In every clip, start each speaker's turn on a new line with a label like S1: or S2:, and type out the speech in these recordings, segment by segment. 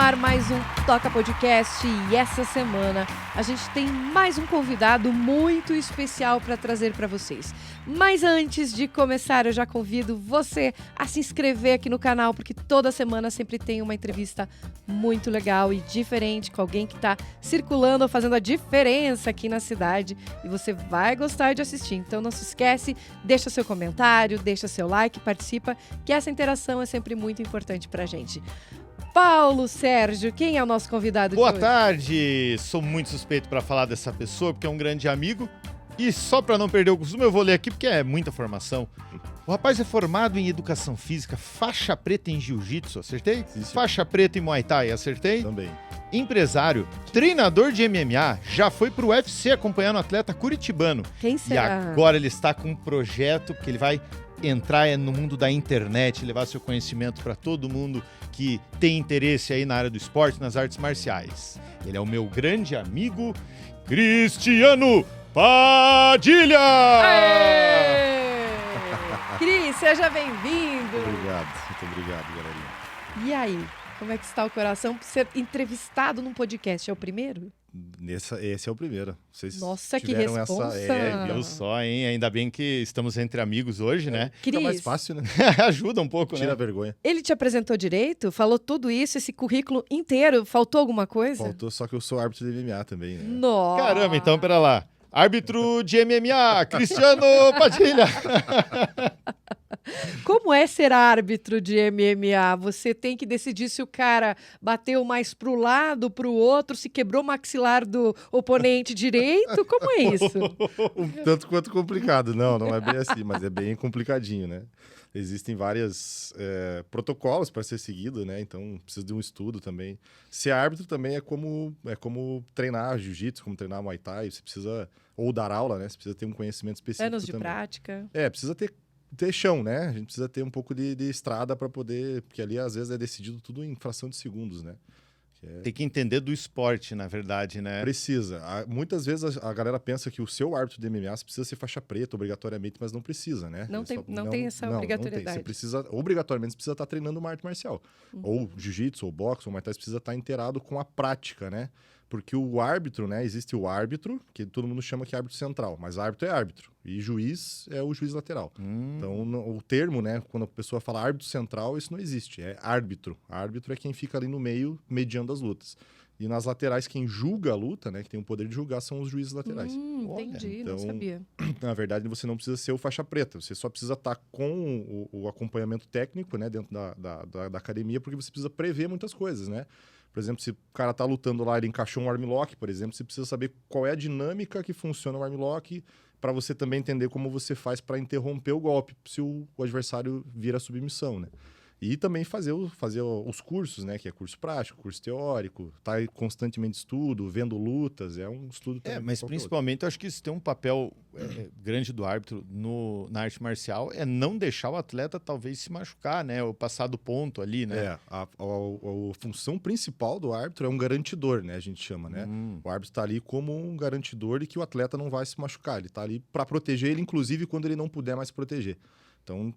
S1: ar mais um Toca Podcast e essa semana a gente tem mais um convidado muito especial para trazer para vocês. Mas antes de começar, eu já convido você a se inscrever aqui no canal, porque toda semana sempre tem uma entrevista muito legal e diferente com alguém que está circulando ou fazendo a diferença aqui na cidade e você vai gostar de assistir. Então não se esquece, deixa seu comentário, deixa seu like, participa, que essa interação é sempre muito importante pra gente. Paulo Sérgio, quem é o nosso convidado de hoje?
S2: Boa tarde! Sou muito suspeito para falar dessa pessoa, porque é um grande amigo. E só para não perder o costume, eu vou ler aqui, porque é muita formação. O rapaz é formado em Educação Física, faixa preta em Jiu-Jitsu, acertei?
S3: Sim.
S2: Faixa preta em Muay Thai, acertei?
S3: Também.
S2: Empresário, treinador de MMA, já foi pro UFC acompanhando o atleta curitibano.
S1: Quem
S2: E
S1: será?
S2: agora ele está com um projeto que ele vai entrar no mundo da internet, levar seu conhecimento para todo mundo que tem interesse aí na área do esporte, nas artes marciais. Ele é o meu grande amigo, Cristiano Padilha!
S1: Aê! Cris, seja bem-vindo!
S3: Muito obrigado, galerinha.
S1: E aí, como é que está o coração por ser entrevistado num podcast? É o primeiro?
S3: Esse é o primeiro. Vocês
S1: Nossa, que
S3: tiveram
S1: responsa!
S2: Viu só, hein? Ainda bem que estamos entre amigos hoje, né?
S3: Fica mais
S1: Cris,
S3: fácil, né?
S2: Ajuda um pouco,
S3: Tira a
S2: né?
S3: vergonha.
S1: ele te apresentou direito? Falou tudo isso, esse currículo inteiro? Faltou alguma coisa?
S3: Faltou só que eu sou árbitro de MMA também, né?
S1: Nossa!
S2: Caramba, então, pera lá. Árbitro de MMA, Cristiano Padilha!
S1: Como é ser árbitro de MMA? Você tem que decidir se o cara bateu mais pro lado, pro outro, se quebrou o maxilar do oponente direito? Como é isso?
S3: Um tanto quanto complicado. Não é bem assim, mas é bem complicadinho, né? Existem vários protocolos para ser seguido, né? Então precisa de um estudo também. Ser árbitro também é como treinar jiu-jitsu, como treinar muay thai. Você precisa, ou dar aula, né? Você precisa ter um conhecimento específico
S1: Anos de
S3: também.
S1: prática.
S3: Precisa ter chão, né? A gente precisa ter um pouco de estrada para poder... Porque ali, às vezes, é decidido tudo em fração de segundos, né?
S2: Tem que entender do esporte, na verdade, né?
S3: Precisa. Muitas vezes a galera pensa que o seu árbitro de MMA precisa ser faixa preta obrigatoriamente, mas não precisa, né?
S1: Não tem essa obrigatoriedade.
S3: Não tem. Você precisa, obrigatoriamente, você precisa estar treinando uma arte marcial. Ou jiu-jitsu, ou boxe, ou muay thai, você precisa estar inteirado com a prática, né? Porque o árbitro, né? Existe o árbitro, que todo mundo chama que é árbitro central, mas árbitro é árbitro. E juiz é o juiz lateral. Então, o termo, né? Quando a pessoa fala árbitro central, isso não existe. É árbitro. Árbitro é quem fica ali no meio, mediando as lutas. E nas laterais, quem julga a luta, né? Que tem o poder de julgar, são os juízes laterais.
S1: Entendi,
S3: Então,
S1: não sabia.
S3: Na verdade, você não precisa ser o faixa preta. Você só precisa estar com o acompanhamento técnico, né? Dentro da academia, porque você precisa prever muitas coisas, né? Por exemplo, se o cara tá lutando lá, ele encaixou um armlock, por exemplo, você precisa saber qual é a dinâmica que funciona o armlock para você também entender como você faz para interromper o golpe, se o adversário vir a submissão, né? E também fazer os cursos, né? Que é curso prático, curso teórico, tá constantemente estudo, vendo lutas, é um estudo também.
S2: Mas principalmente eu acho que isso tem um papel grande do árbitro na arte marcial, é não deixar o atleta talvez se machucar, né? Ou passar do ponto ali, né?
S3: A função principal do árbitro é um garantidor, né? A gente chama, né? O árbitro está ali como um garantidor de que o atleta não vai se machucar. Ele está ali para proteger ele, inclusive quando ele não puder mais proteger. Então,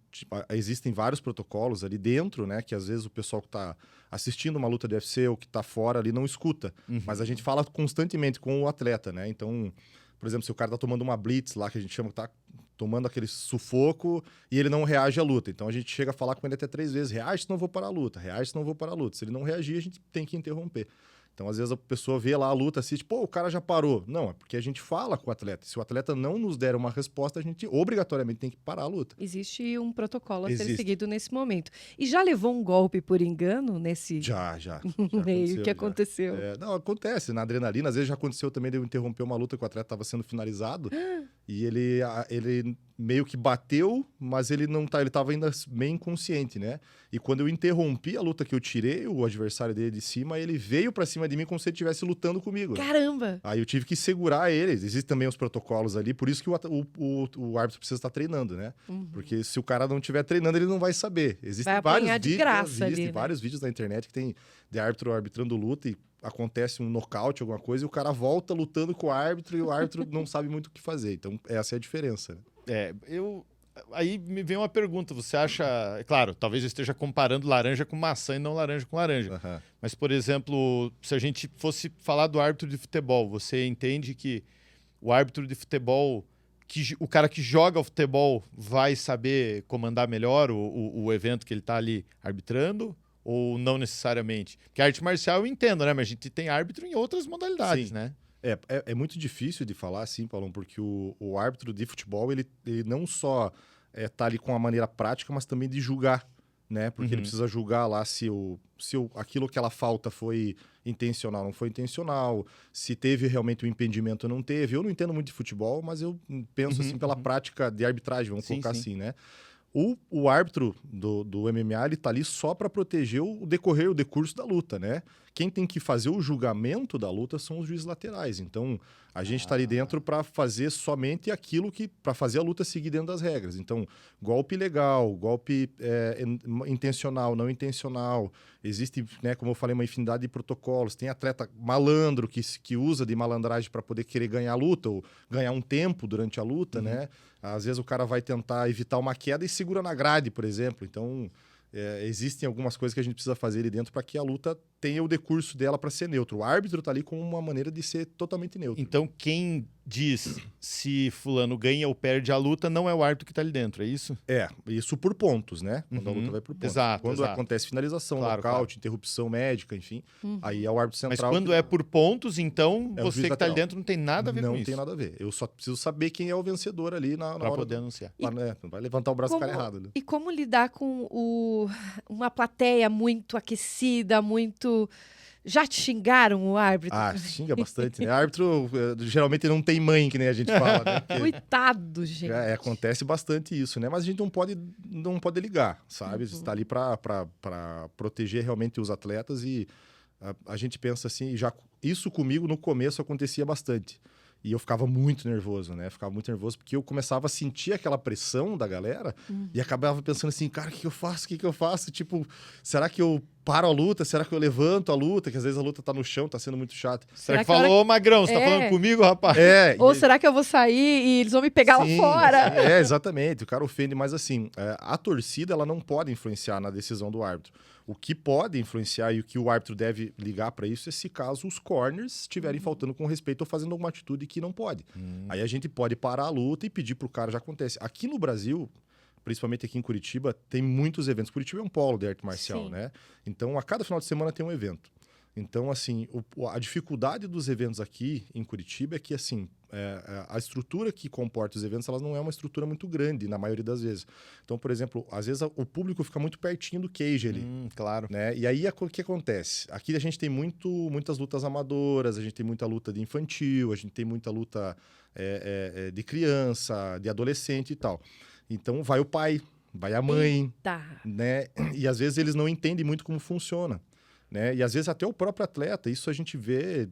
S3: existem vários protocolos ali dentro, né? Que às vezes o pessoal que está assistindo uma luta de UFC ou que está fora ali não escuta. Mas a gente fala constantemente com o atleta, né? Então, por exemplo, se o cara está tomando uma blitz lá, que a gente chama que está tomando aquele sufoco e ele não reage à luta. Então, a gente chega a falar com ele até 3 vezes. Reage, senão eu vou parar a luta. Reage, senão eu vou parar a luta. Se ele não reagir, a gente tem que interromper. Então, às vezes, a pessoa vê lá a luta, assiste, pô, o cara já parou. Não, é porque a gente fala com o atleta. Se o atleta não nos der uma resposta, a gente obrigatoriamente tem que parar a luta.
S1: Existe um protocolo a ser
S3: Existe.
S1: seguido nesse momento. E já levou um golpe por engano nesse
S3: Já
S1: meio que
S3: já.
S1: aconteceu?
S3: Não, acontece. Na adrenalina, às vezes já aconteceu também de eu interromper uma luta que o atleta estava sendo finalizado e ele meio que bateu, mas ele não tá, ele estava ainda meio inconsciente, né? E quando eu interrompi a luta que eu tirei o adversário dele de cima, ele veio para cima de mim como se ele estivesse lutando comigo.
S1: Caramba!
S3: Aí eu tive que segurar ele. Existem também os protocolos ali, por isso que o árbitro precisa estar treinando, né? Porque se o cara não estiver treinando, ele não vai saber. Existem
S1: Vai
S3: vários
S1: apanhar de
S3: vídeos,
S1: graça ali, né?
S3: vários vídeos na internet que tem de árbitro arbitrando luta e acontece um nocaute, alguma coisa, e o cara volta lutando com o árbitro e o árbitro não sabe muito o que fazer. Então, essa é a diferença, né?
S2: aí me vem uma pergunta. Você acha... Claro, talvez eu esteja comparando laranja com maçã e não laranja com laranja.
S3: Uhum.
S2: Mas, por exemplo, se a gente fosse falar do árbitro de futebol, você entende que o árbitro de futebol, o cara que joga o futebol vai saber comandar melhor o evento que ele está ali arbitrando? Ou não necessariamente? Porque a arte marcial eu entendo, né? Mas a gente tem árbitro em outras modalidades,
S3: Sim.
S2: né?
S3: É muito difícil de falar assim, Paulão, porque o árbitro de futebol, ele não só tá ali com a maneira prática, mas também de julgar, né? Porque ele precisa julgar lá se aquilo que ela falta foi intencional ou não foi intencional, se teve realmente um impedimento ou não teve. Eu não entendo muito de futebol, mas eu penso assim pela prática de arbitragem, vamos colocar assim, né? O árbitro do MMA, ele tá ali só para proteger o decurso da luta, né? Quem tem que fazer o julgamento da luta são os juízes laterais. Então, a gente tá ali dentro para fazer somente aquilo para fazer a luta seguir dentro das regras. Então, golpe legal, golpe intencional, não intencional. Existe, né, como eu falei, uma infinidade de protocolos. Tem atleta malandro que usa de malandragem para poder querer ganhar a luta ou ganhar um tempo durante a luta, né? Às vezes o cara vai tentar evitar uma queda e segura na grade, por exemplo. Então, existem algumas coisas que a gente precisa fazer ali dentro para que a luta tenha o decurso dela para ser neutro. O árbitro está ali com uma maneira de ser totalmente neutro.
S2: Então, quem diz se fulano ganha ou perde a luta não é o árbitro que está ali dentro, é isso?
S3: Isso por pontos, né? Quando a luta vai por pontos.
S2: Exato,
S3: Quando acontece finalização, nocaute, interrupção médica, enfim, aí é o árbitro central.
S2: Mas quando é por pontos, então você que está ali
S3: lateral.
S2: dentro não tem nada a ver com isso.
S3: Não tem nada a ver. Eu só preciso saber quem é o vencedor ali na hora.
S2: Para poder anunciar.
S3: Não vai levantar o braço do cara errado. Né?
S1: E como lidar com uma plateia muito aquecida, muito... Já te xingaram o árbitro?
S3: Xinga bastante, né? Árbitro geralmente não tem mãe, que nem a gente fala, né? Porque,
S1: Coitado, gente.
S3: acontece bastante isso, né? Mas a gente não pode ligar, sabe? A gente está ali para proteger realmente os atletas e a gente pensa assim, isso comigo no começo acontecia bastante. E eu ficava muito nervoso, né? Ficava muito nervoso porque eu começava a sentir aquela pressão da galera e acabava pensando assim, cara, o que eu faço? O que eu faço? Tipo, será que eu paro a luta? Será que eu levanto a luta? Que às vezes a luta tá no chão, tá sendo muito chata.
S2: Será que falou, Magrão, você tá falando comigo, rapaz?
S1: Ou será que eu vou sair e eles vão me pegar lá fora?
S3: Sim, exatamente. O cara ofende, mas assim, a torcida, ela não pode influenciar na decisão do árbitro. O que pode influenciar e o que o árbitro deve ligar para isso é se caso os corners estiverem faltando com respeito ou fazendo alguma atitude que não pode. Aí a gente pode parar a luta e pedir pro cara, já acontece. Aqui no Brasil, principalmente aqui em Curitiba, tem muitos eventos. Curitiba é um polo de arte marcial, né? Então, a cada final de semana tem um evento. Então, assim, a dificuldade dos eventos aqui em Curitiba é que, assim, a estrutura que comporta os eventos, ela não é uma estrutura muito grande, na maioria das vezes. Então, por exemplo, às vezes o público fica muito pertinho do cage ali.
S2: Claro.
S3: Né? E aí, o que acontece? Aqui a gente tem muitas lutas amadoras, a gente tem muita luta de infantil, a gente tem muita luta de criança, de adolescente e tal. Então, vai o pai, vai a mãe, né? E às vezes eles não entendem muito como funciona. Né? E às vezes até o próprio atleta, isso a gente vê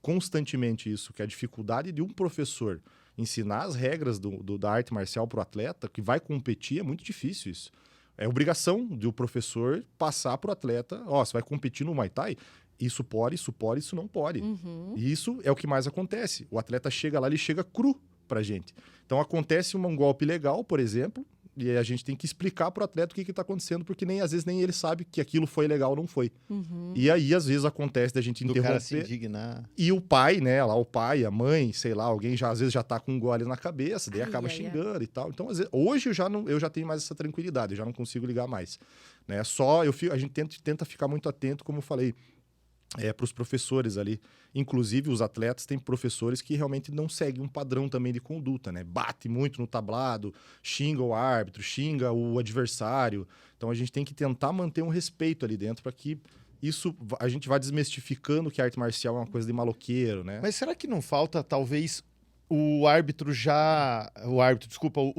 S3: constantemente isso, que a dificuldade de um professor ensinar as regras da arte marcial para o atleta que vai competir é muito difícil isso. É obrigação do professor passar para o atleta, você vai competir no Muay Thai, isso pode, isso não pode. E isso é o que mais acontece. O atleta chega lá, ele chega cru pra gente. Então acontece um golpe legal, por exemplo, e a gente tem que explicar pro atleta o que está acontecendo, porque às vezes nem ele sabe que aquilo foi legal ou não foi. E aí, às vezes, acontece da gente interromper.
S2: Cara se indignar.
S3: E o pai, né? Lá o pai, a mãe, sei lá, alguém às vezes já tá com um gole na cabeça, daí acaba xingando e tal. Então, às vezes, hoje eu já tenho mais essa tranquilidade, eu já não consigo ligar mais. Né? A gente tenta ficar muito atento, como eu falei, para os professores ali. Inclusive, os atletas têm professores que realmente não seguem um padrão também de conduta, né? Bate muito no tablado, xinga o árbitro, xinga o adversário. Então, a gente tem que tentar manter um respeito ali dentro para que isso a gente vá desmistificando que a arte marcial é uma coisa de maloqueiro, né?
S2: Mas será que não falta, talvez, o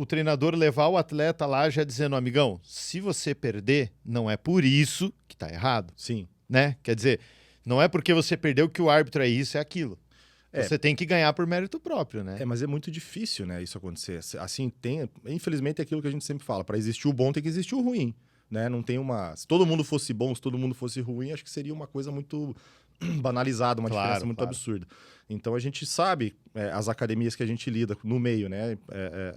S2: treinador levar o atleta lá já dizendo, amigão, se você perder, não é por isso que tá errado.
S3: Sim.
S2: Né? Quer dizer... Não é porque você perdeu que o árbitro é isso, é aquilo. Você tem que ganhar por mérito próprio, né?
S3: Mas é muito difícil, né, isso acontecer. Assim, infelizmente, é aquilo que a gente sempre fala. Para existir o bom, tem que existir o ruim. Né? Não tem se todo mundo fosse bom, se todo mundo fosse ruim, acho que seria uma coisa muito banalizada, uma
S2: Claro,
S3: diferença muito
S2: claro.
S3: absurda. Então a gente sabe as academias que a gente lida no meio, né?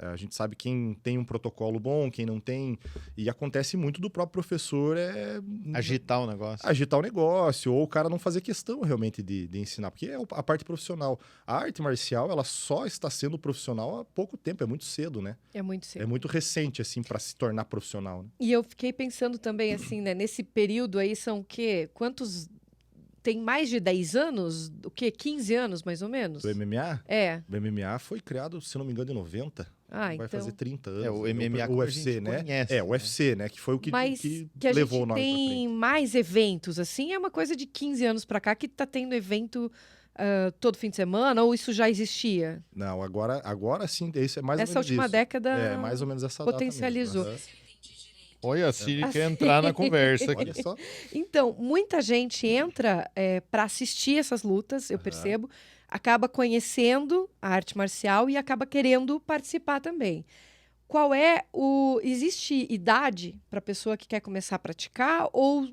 S3: A gente sabe quem tem um protocolo bom, quem não tem. E acontece muito do próprio professor
S2: Agitar o negócio.
S3: agitar o negócio, ou o cara não fazer questão realmente de ensinar, porque é a parte profissional. A arte marcial, ela só está sendo profissional há pouco tempo, é muito cedo, né?
S1: É muito cedo.
S3: É muito recente, assim, para se tornar profissional, né?
S1: E eu fiquei pensando também, assim, né? Nesse período aí são o quê? Quantos... Tem mais de 10 anos? O quê? 15 anos, mais ou menos?
S3: O MMA?
S1: É.
S3: O MMA foi criado, se não me engano, em 90.
S1: Ah,
S3: Vai
S1: então...
S3: fazer 30 anos.
S2: O MMA
S3: o
S2: como a
S3: UFC,
S2: gente
S3: né?
S2: conhece,
S3: O
S2: né?
S3: UFC, né? Que foi o que
S1: Mas
S3: que
S1: que a
S3: levou o
S1: gente
S3: nome pra
S1: tem
S3: frente.
S1: mais eventos, assim, é uma coisa de 15 anos pra cá que tá tendo evento todo fim de semana, ou isso já existia?
S3: Não, agora sim, isso é mais ou
S1: Essa
S3: menos
S1: última
S3: isso.
S1: década
S3: É, mais ou menos essa data
S1: potencializou.
S3: mesmo. Aham.
S2: Olha, a Siri quer entrar na conversa aqui.
S3: Olha só.
S1: Então, muita gente entra para assistir essas lutas, eu percebo, acaba conhecendo a arte marcial e acaba querendo participar também. Qual é o... Existe idade para a pessoa que quer começar a praticar ou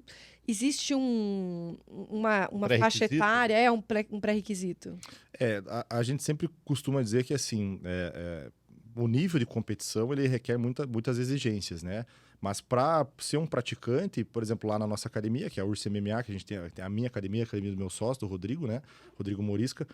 S1: existe uma faixa
S2: Pré-requisito?
S1: etária, um pré-requisito?
S3: A gente sempre costuma dizer que, assim, o nível de competição, ele requer muitas exigências, né? Mas para ser um praticante, por exemplo, lá na nossa academia, que é a URSS MMA, que a gente tem a minha academia, a academia do meu sócio, do Rodrigo, né? Rodrigo Morisca,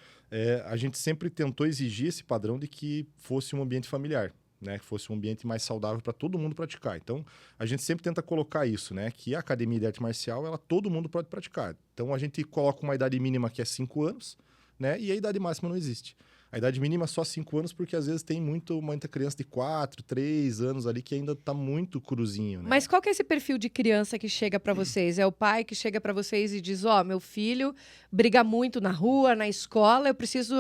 S3: a gente sempre tentou exigir esse padrão de que fosse um ambiente familiar, né? Que fosse um ambiente mais saudável para todo mundo praticar. Então, a gente sempre tenta colocar isso, né? Que a academia de arte marcial, todo mundo pode praticar. Então, a gente coloca uma idade mínima que é 5 anos, né? E a idade máxima não existe. A idade mínima é só 5 anos, porque às vezes tem muita criança de 4, 3 anos ali que ainda tá muito cruzinho, né?
S1: Mas qual que é esse perfil de criança que chega para vocês? É o pai que chega para vocês e diz: ó, meu filho briga muito na rua, na escola, eu preciso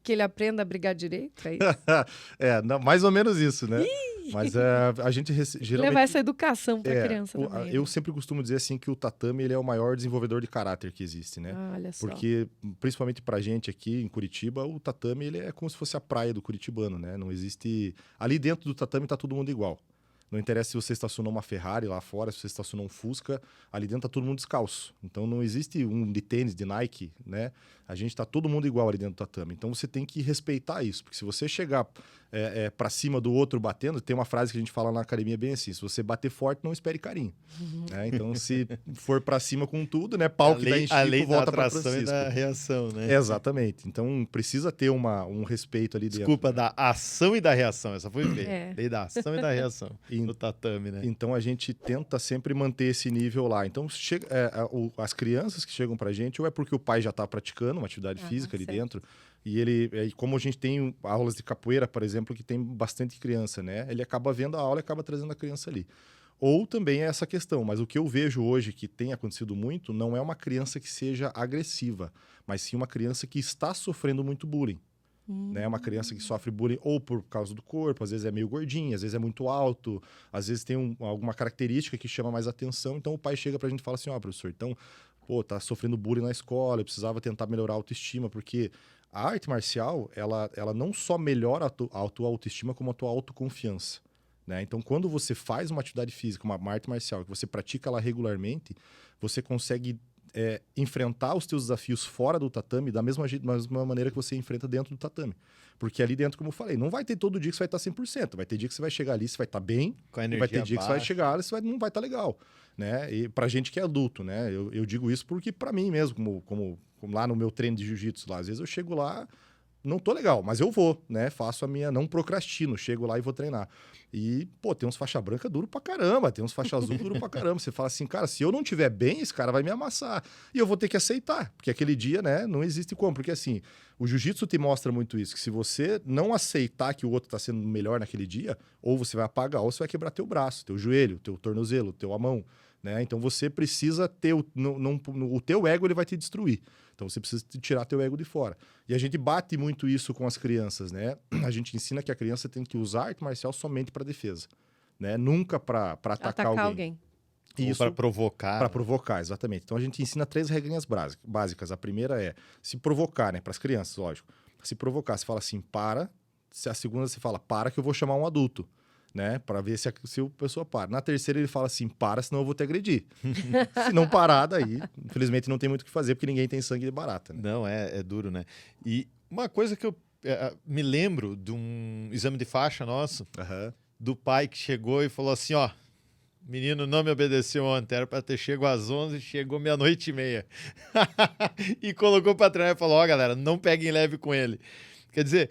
S1: que ele aprenda a brigar direito? É isso?
S3: Não, mais ou menos isso, né? Mas a gente geralmente...
S1: Levar essa educação para a criança também.
S3: Eu sempre costumo dizer assim que o tatame ele é o maior desenvolvedor de caráter que existe, né?
S1: Ah, olha só.
S3: Porque, principalmente pra gente aqui em Curitiba, o tatame ele é como se fosse a praia do curitibano, né? Não existe... Ali dentro do tatame tá todo mundo igual. Não interessa se você estacionou uma Ferrari lá fora, se você estacionou um Fusca, ali dentro tá todo mundo descalço. Então não existe um de tênis, de Nike, né? A gente tá todo mundo igual ali dentro do tatame. Então você tem que respeitar isso, porque se você chegar pra cima do outro batendo, tem uma frase que a gente fala na academia bem assim: se você bater forte, não espere carinho. Né? Então se for pra cima com tudo, né? Pau que dá em
S2: A lei
S3: Chico,
S2: da
S3: volta pra
S2: atração e
S3: Francisco.
S2: da reação, né?
S3: Exatamente. Então precisa ter um respeito ali dentro.
S2: Desculpa, da ação e da reação. Essa foi feia.
S1: É.
S2: Lei da ação e da reação. No tatame, né?
S3: Então a gente tenta sempre manter esse nível lá. Então as crianças que chegam pra gente, ou é porque o pai já tá praticando uma atividade física ali
S1: certo.
S3: dentro, e como a gente tem aulas de capoeira, por exemplo, que tem bastante criança, né? Ele acaba vendo a aula e acaba trazendo a criança ali. Ou também é essa questão, mas o que eu vejo hoje que tem acontecido muito, não é uma criança que seja agressiva, mas sim uma criança que está sofrendo muito bullying. Né? Uma criança que sofre bullying ou por causa do corpo, às vezes é meio gordinha, às vezes é muito alto, às vezes tem alguma característica que chama mais atenção. Então o pai chega pra gente e fala assim: ó, professor, então, tá sofrendo bullying na escola, eu precisava tentar melhorar a autoestima, porque a arte marcial, ela não só melhora a tua autoestima, como a tua autoconfiança. Né? Então, quando você faz uma atividade física, uma arte marcial, que você pratica ela regularmente, você consegue enfrentar os teus desafios fora do tatame da mesma maneira que você enfrenta dentro do tatame. Porque ali dentro, como eu falei, não vai ter todo dia que você vai estar 100%. Vai ter dia que você vai chegar ali, você vai estar bem,
S2: Com a
S3: e
S2: energia
S3: vai ter dia que você vai
S2: baixa.
S3: chegar ali, não vai estar legal. Né? E pra gente que é adulto, né? Eu digo isso porque pra mim mesmo, como lá no meu treino de jiu-jitsu lá, às vezes eu chego lá, não tô legal, mas eu vou, né? Faço a minha, não procrastino, chego lá e vou treinar. E, tem uns faixa branca duro pra caramba, tem uns faixa azul duro pra caramba. Você fala assim, cara, se eu não tiver bem, esse cara vai me amassar. E eu vou ter que aceitar, porque aquele dia, né, não existe como. Porque assim, o jiu-jitsu te mostra muito isso, que se você não aceitar que o outro tá sendo melhor naquele dia, ou você vai apagar, ou você vai quebrar teu braço, teu joelho, teu tornozelo, a mão. Né? Então você precisa ter o teu ego, ele vai te destruir. Então você precisa tirar teu ego de fora. E a gente bate muito isso com as crianças, né? A gente ensina que a criança tem que usar arte marcial somente para defesa, né? Nunca para atacar alguém.
S2: Ou para provocar.
S3: Para provocar, exatamente. Então a gente ensina 3 regrinhas básicas. A primeira é se provocar, né? Para as crianças, lógico. Se provocar, você fala assim, para. A segunda você fala, para que eu vou chamar um adulto. né? Para ver se a pessoa para. Na terceira ele fala assim, para, senão eu vou te agredir. Se não parar, daí, infelizmente não tem muito o que fazer, porque ninguém tem sangue de barata, né?
S2: Não, é duro, né? E uma coisa que eu me lembro de um exame de faixa nosso, do pai que chegou e falou assim, ó, menino não me obedeceu ontem, era para ter chego às 11, chegou 00:30. E colocou para treinar e falou, ó, galera, não peguem leve com ele. Quer dizer,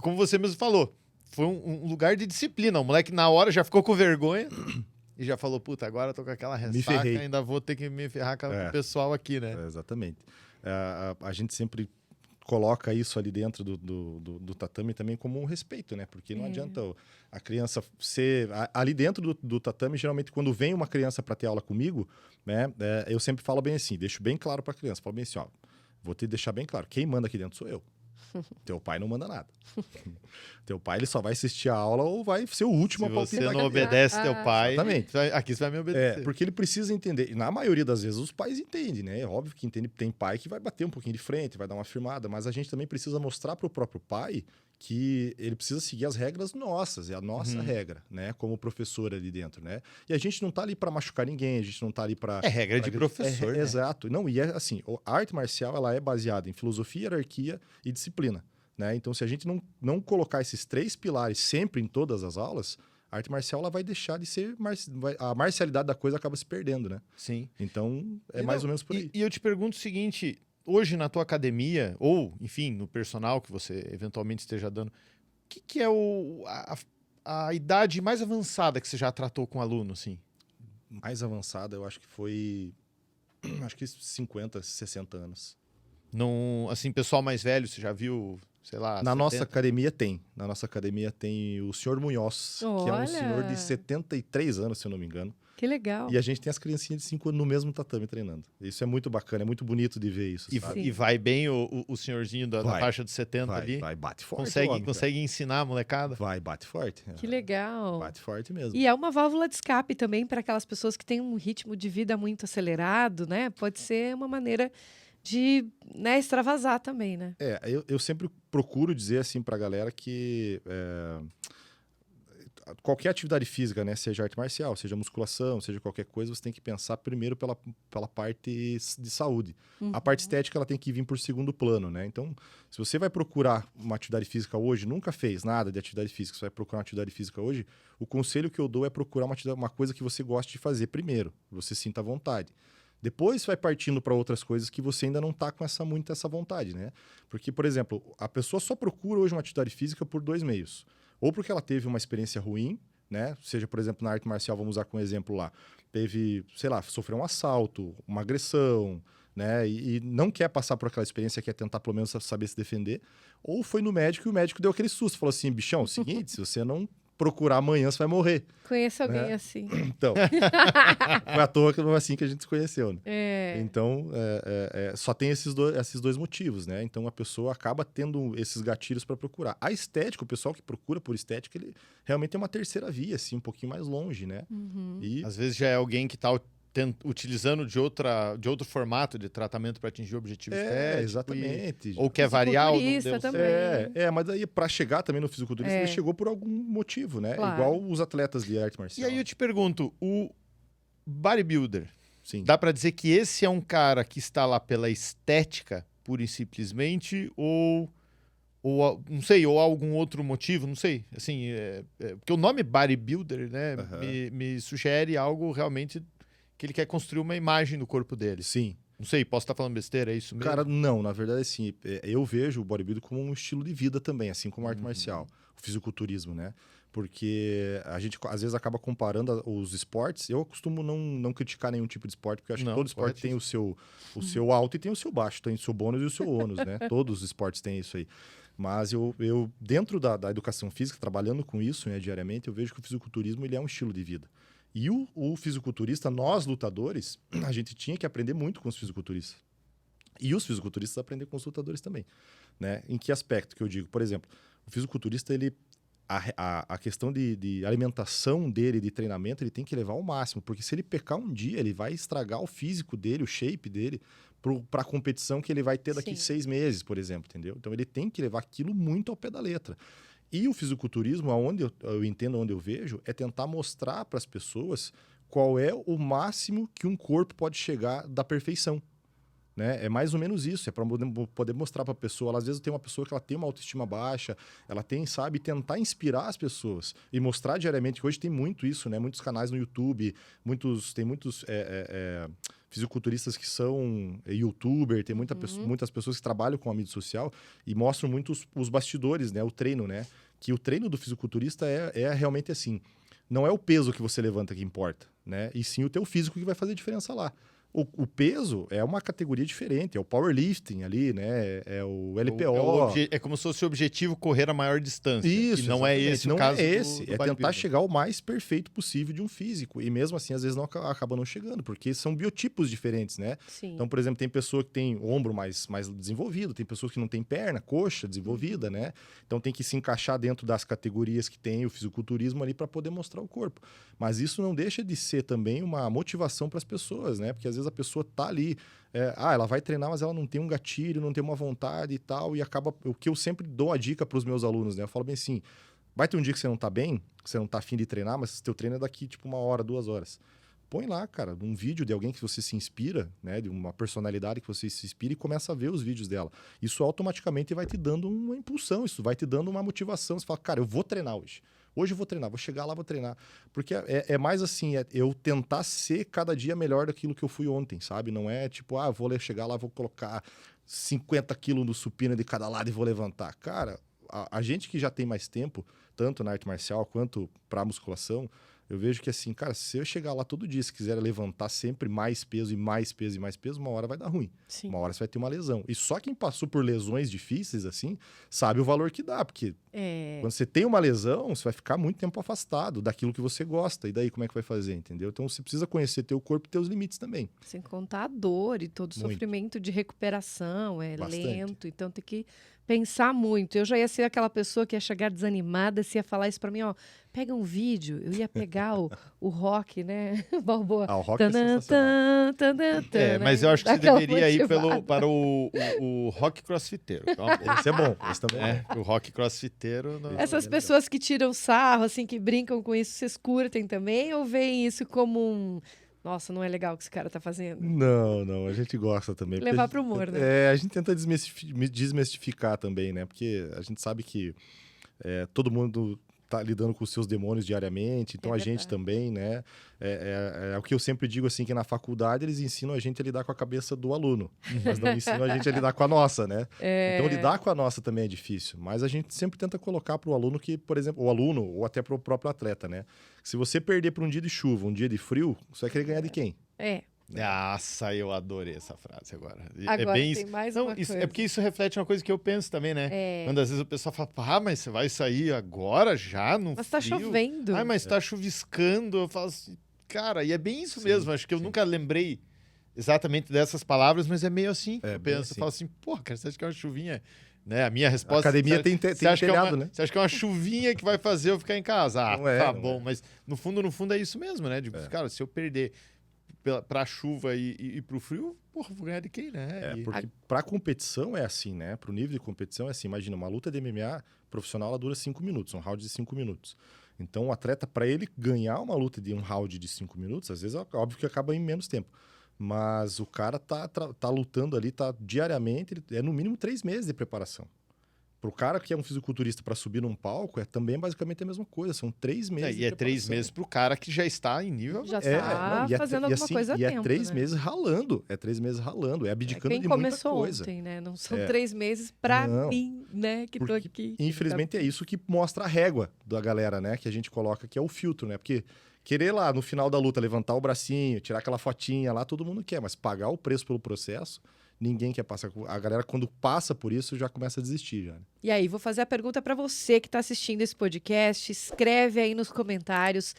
S2: como você mesmo falou, foi um lugar de disciplina. O moleque na hora já ficou com vergonha e já falou, puta, agora eu tô com aquela ressaca, ainda vou ter que me ferrar com o pessoal aqui, né?
S3: Exatamente. A gente sempre coloca isso ali dentro do tatame também como um respeito, né? Porque não adianta a criança ser... Ali dentro do tatame, geralmente, quando vem uma criança para ter aula comigo, né? Eu sempre falo bem assim, deixo bem claro para a criança. Falo bem assim, ó, vou te deixar bem claro, quem manda aqui dentro sou eu. Teu pai não manda nada. Teu pai, ele só vai assistir a aula ou vai ser o último a palpitar.
S2: Se você não obedece teu pai,
S3: exatamente.
S2: Aqui você vai me obedecer.
S3: Porque ele precisa entender. E na maioria das vezes os pais entendem, né? É óbvio que entende, tem pai que vai bater um pouquinho de frente, vai dar uma firmada, mas a gente também precisa mostrar para o próprio pai que ele precisa seguir as regras nossas, é a nossa regra, né? Como professor ali dentro, né? E a gente não tá ali para machucar ninguém, a gente não tá ali para...
S2: É regra de professor, né?
S3: Exato. Não, e é assim, a arte marcial, ela é baseada em filosofia, hierarquia e disciplina, né? Então, se a gente não colocar esses 3 pilares sempre em todas as aulas, a arte marcial ela vai deixar de ser... A marcialidade da coisa acaba se perdendo, né?
S2: Sim.
S3: Então, mais ou menos por aí.
S2: E eu te pergunto o seguinte... Hoje, na tua academia, ou, enfim, no personal que você eventualmente esteja dando, o que é a idade mais avançada que você já tratou com aluno, assim?
S3: Mais avançada, eu acho que foi... Acho que 50, 60 anos.
S2: Não, assim, pessoal mais velho, você já viu, sei lá...
S3: Na
S2: 70?
S3: nossa academia tem. Na nossa academia tem o senhor Munhoz, que é um senhor de 73 anos, se eu não me engano.
S1: Que legal.
S3: E a gente tem as criancinhas de 5 anos no mesmo tatame treinando. Isso é muito bacana, é muito bonito de ver isso, sabe?
S2: E vai bem o senhorzinho da faixa de 70 ali?
S3: Vai, bate forte.
S2: Consegue ensinar a molecada?
S3: Vai, bate forte.
S1: Que legal.
S3: Bate forte mesmo.
S1: E é uma válvula de escape também para aquelas pessoas que têm um ritmo de vida muito acelerado, né? Pode ser uma maneira de, né, extravasar também, né?
S3: Eu sempre procuro dizer assim pra galera que... qualquer atividade física, né, seja arte marcial, seja musculação, seja qualquer coisa, você tem que pensar primeiro pela parte de saúde. A parte estética ela tem que vir por segundo plano, né? Então, se você vai procurar uma atividade física hoje, nunca fez nada de atividade física, você vai procurar uma atividade física hoje, o conselho que eu dou é procurar uma coisa que você goste de fazer primeiro, que você sinta vontade. Depois vai partindo para outras coisas que você ainda não está com muita essa vontade, né? Porque, por exemplo, a pessoa só procura hoje uma atividade física por 2 meios. Ou porque ela teve uma experiência ruim, né? Seja, por exemplo, na arte marcial, vamos usar como exemplo lá, teve, sei lá, sofreu um assalto, uma agressão, né? E não quer passar por aquela experiência, quer tentar pelo menos saber se defender. Ou foi no médico e o médico deu aquele susto, falou assim, bichão, é o seguinte, se você não procurar amanhã, você vai morrer.
S1: Conheço alguém assim.
S3: Então, foi à toa que não é assim que a gente se conheceu, né? Então, só tem esses dois motivos, né? Então, a pessoa acaba tendo esses gatilhos para procurar. A estética, o pessoal que procura por estética, ele realmente tem uma terceira via, assim, um pouquinho mais longe, né?
S2: E... Às vezes já é alguém que está utilizando de outro formato de tratamento para atingir o objetivo estético.
S3: Exatamente.
S2: Ou quer variar, ou não deu
S1: também.
S3: Mas aí para chegar também no fisiculturista, ele chegou por algum motivo, né?
S1: Claro.
S3: Igual os atletas de arte marcial.
S2: E aí eu te pergunto, o bodybuilder,
S3: sim,
S2: dá para dizer que esse é um cara que está lá pela estética, pura e simplesmente, ou não sei, ou algum outro motivo, não sei. Assim, porque o nome bodybuilder, né, me sugere algo realmente que ele quer construir uma imagem do corpo dele.
S3: Sim.
S2: Não sei, posso estar falando besteira, é isso mesmo?
S3: Cara, não, na verdade, assim, eu vejo o bodybuilding como um estilo de vida também, assim como a arte marcial, o fisiculturismo, né? Porque a gente, às vezes, acaba comparando os esportes. Eu costumo não criticar nenhum tipo de esporte, porque eu acho que todo esporte tem o seu alto e tem o seu baixo, tem o seu bônus e o seu ônus, né? Todos os esportes têm isso aí. Mas eu dentro da educação física, trabalhando com isso, né, diariamente, eu vejo que o fisiculturismo ele é um estilo de vida. E o fisiculturista, nós lutadores, a gente tinha que aprender muito com os fisiculturistas. E os fisiculturistas aprendem com os lutadores também, né? Em que aspecto que eu digo? Por exemplo, o fisiculturista, a questão de alimentação dele, de treinamento, ele tem que levar ao máximo. Porque se ele pecar um dia, ele vai estragar o físico dele, o shape dele, para a competição que ele vai ter daqui 6 meses, por exemplo, entendeu? Então, ele tem que levar aquilo muito ao pé da letra. E o fisiculturismo, aonde eu entendo, onde eu vejo, é tentar mostrar para as pessoas qual é o máximo que um corpo pode chegar da perfeição. Né? É mais ou menos isso, é para poder mostrar para a pessoa. Ela, às vezes tem uma pessoa que ela tem uma autoestima baixa, ela tem, sabe, tentar inspirar as pessoas e mostrar diariamente, que hoje tem muito isso, né? Muitos canais no YouTube, tem muitos fisiculturistas que são youtuber, tem muitas pessoas que trabalham com a mídia social e mostram muito os bastidores, né? O treino, né? Que o treino do fisiculturista é realmente assim, não é o peso que você levanta que importa, né? E sim o teu físico que vai fazer diferença lá. O peso é uma categoria diferente, é o powerlifting ali, né? É o LPO.
S2: É como se fosse o objetivo correr a maior distância.
S3: Isso,
S2: e não é esse o caso do
S3: é tentar chegar o mais perfeito possível de um físico. E mesmo assim, às vezes, acaba não chegando, porque são biotipos diferentes, né?
S1: Sim.
S3: Então, por exemplo, tem pessoa que tem ombro mais desenvolvido, tem pessoas que não tem perna, coxa desenvolvida, né? Então tem que se encaixar dentro das categorias que tem o fisiculturismo ali para poder mostrar o corpo. Mas isso não deixa de ser também uma motivação para as pessoas, né? Porque às vezes a pessoa tá ali, ela vai treinar, mas ela não tem um gatilho, não tem uma vontade e tal, e acaba... O que eu sempre dou a dica para os meus alunos, né? Eu falo bem assim, vai ter um dia que você não tá bem, que você não tá afim de treinar, mas teu treino é daqui, tipo, 1 hora, 2 horas. Põe lá, cara, um vídeo de alguém que você se inspira, né? De uma personalidade que você se inspira e começa a ver os vídeos dela. Isso automaticamente vai te dando uma impulsão, isso vai te dando uma motivação. Você fala, cara, eu vou treinar hoje. Hoje eu vou treinar, vou chegar lá, vou treinar. Porque é mais assim, eu tentar ser cada dia melhor daquilo que eu fui ontem, sabe? Não é tipo, vou chegar lá, vou colocar 50 quilos no supino de cada lado e vou levantar. Cara, a gente que já tem mais tempo, tanto na arte marcial quanto pra musculação, eu vejo que assim, cara, se eu chegar lá todo dia, se quiser levantar sempre mais peso e mais peso e mais peso, uma hora vai dar ruim.
S1: Sim.
S3: Uma hora você vai ter uma lesão. E só quem passou por lesões difíceis, assim, sabe o valor que dá. Porque quando você tem uma lesão, você vai ficar muito tempo afastado daquilo que você gosta. E daí como é que vai fazer, entendeu? Então você precisa conhecer teu corpo e teus limites também.
S1: Sem contar a dor e todo o sofrimento de recuperação,
S3: Bastante.
S1: lento, então tem que pensar muito. Eu já ia ser aquela pessoa que ia chegar desanimada, se ia falar isso pra mim, pega um vídeo, eu ia pegar o rock, né, Balboa.
S3: O rock é sensacional.
S2: Mas eu acho que você deveria ir para o rock crossfiteiro.
S3: Esse é bom, esse também
S2: o rock crossfiteiro...
S1: Essas pessoas que tiram sarro, assim, que brincam com isso, vocês curtem também ou veem isso como um... Nossa, não é legal o que esse cara tá fazendo?
S3: Não, a gente gosta também.
S1: Levar pro humor, né?
S3: A gente tenta desmistificar também, né? Porque a gente sabe que todo mundo tá lidando com os seus demônios diariamente, então a gente também, né? É o que eu sempre digo, assim, que na faculdade eles ensinam a gente a lidar com a cabeça do aluno, mas não ensinam a gente a lidar com a nossa, né? Então lidar com a nossa também é difícil, mas a gente sempre tenta colocar para o aluno que, por exemplo, o aluno ou até para o próprio atleta, né? Se você perder para um dia de chuva, um dia de frio, você vai querer ganhar de quem?
S2: Nossa, eu adorei essa frase agora.
S1: Agora
S2: bem
S1: tem
S2: isso.
S1: mais
S2: Não,
S1: uma
S2: isso,
S1: coisa.
S2: é porque isso reflete uma coisa que eu penso também, né? Quando às vezes o pessoal fala, mas você vai sair agora já no
S1: Mas tá
S2: frio?
S1: chovendo.
S2: Mas tá chuviscando. Eu falo assim, cara, e é bem isso mesmo. Acho que eu nunca lembrei exatamente dessas palavras, mas é meio assim. Eu penso, assim. Eu falo assim, cara, você acha que é uma chuvinha? Né? A minha resposta...
S3: A academia tem telhado, né?
S2: Você acha que é uma chuvinha que vai fazer eu ficar em casa? Tá bom.
S3: É.
S2: Mas no fundo é isso mesmo, né? Tipo, cara, se eu perder pra chuva e pro frio, vou ganhar de quem, né?
S3: Porque pra competição é assim, né? Pro nível de competição é assim. Imagina, uma luta de MMA profissional, ela dura 5 minutos, um round de 5 minutos. Então, o atleta, para ele ganhar uma luta de um round de 5 minutos, às vezes é óbvio que acaba em menos tempo. Mas o cara tá lutando ali, tá diariamente, é no mínimo 3 meses de preparação. Pro cara que é um fisiculturista para subir num palco, também basicamente a mesma coisa. São 3 meses de preparação.
S2: 3 meses pro cara que já está em nível...
S1: Já está fazendo alguma coisa a tempo,
S3: E 3
S1: né?
S3: meses ralando. É 3 meses ralando. É abdicando de muita coisa.
S1: Quem começou ontem, né? Não são 3 meses pra mim, né? Que tô aqui.
S3: Infelizmente é isso que mostra a régua da galera, né? Que a gente coloca, que é o filtro, né? Porque querer lá, no final da luta, levantar o bracinho, tirar aquela fotinha lá, todo mundo quer. Mas pagar o preço pelo processo... Ninguém quer passar. A galera, quando passa por isso, já começa a desistir. Já, né?
S1: E aí, vou fazer a pergunta para você que está assistindo esse podcast. Escreve aí nos comentários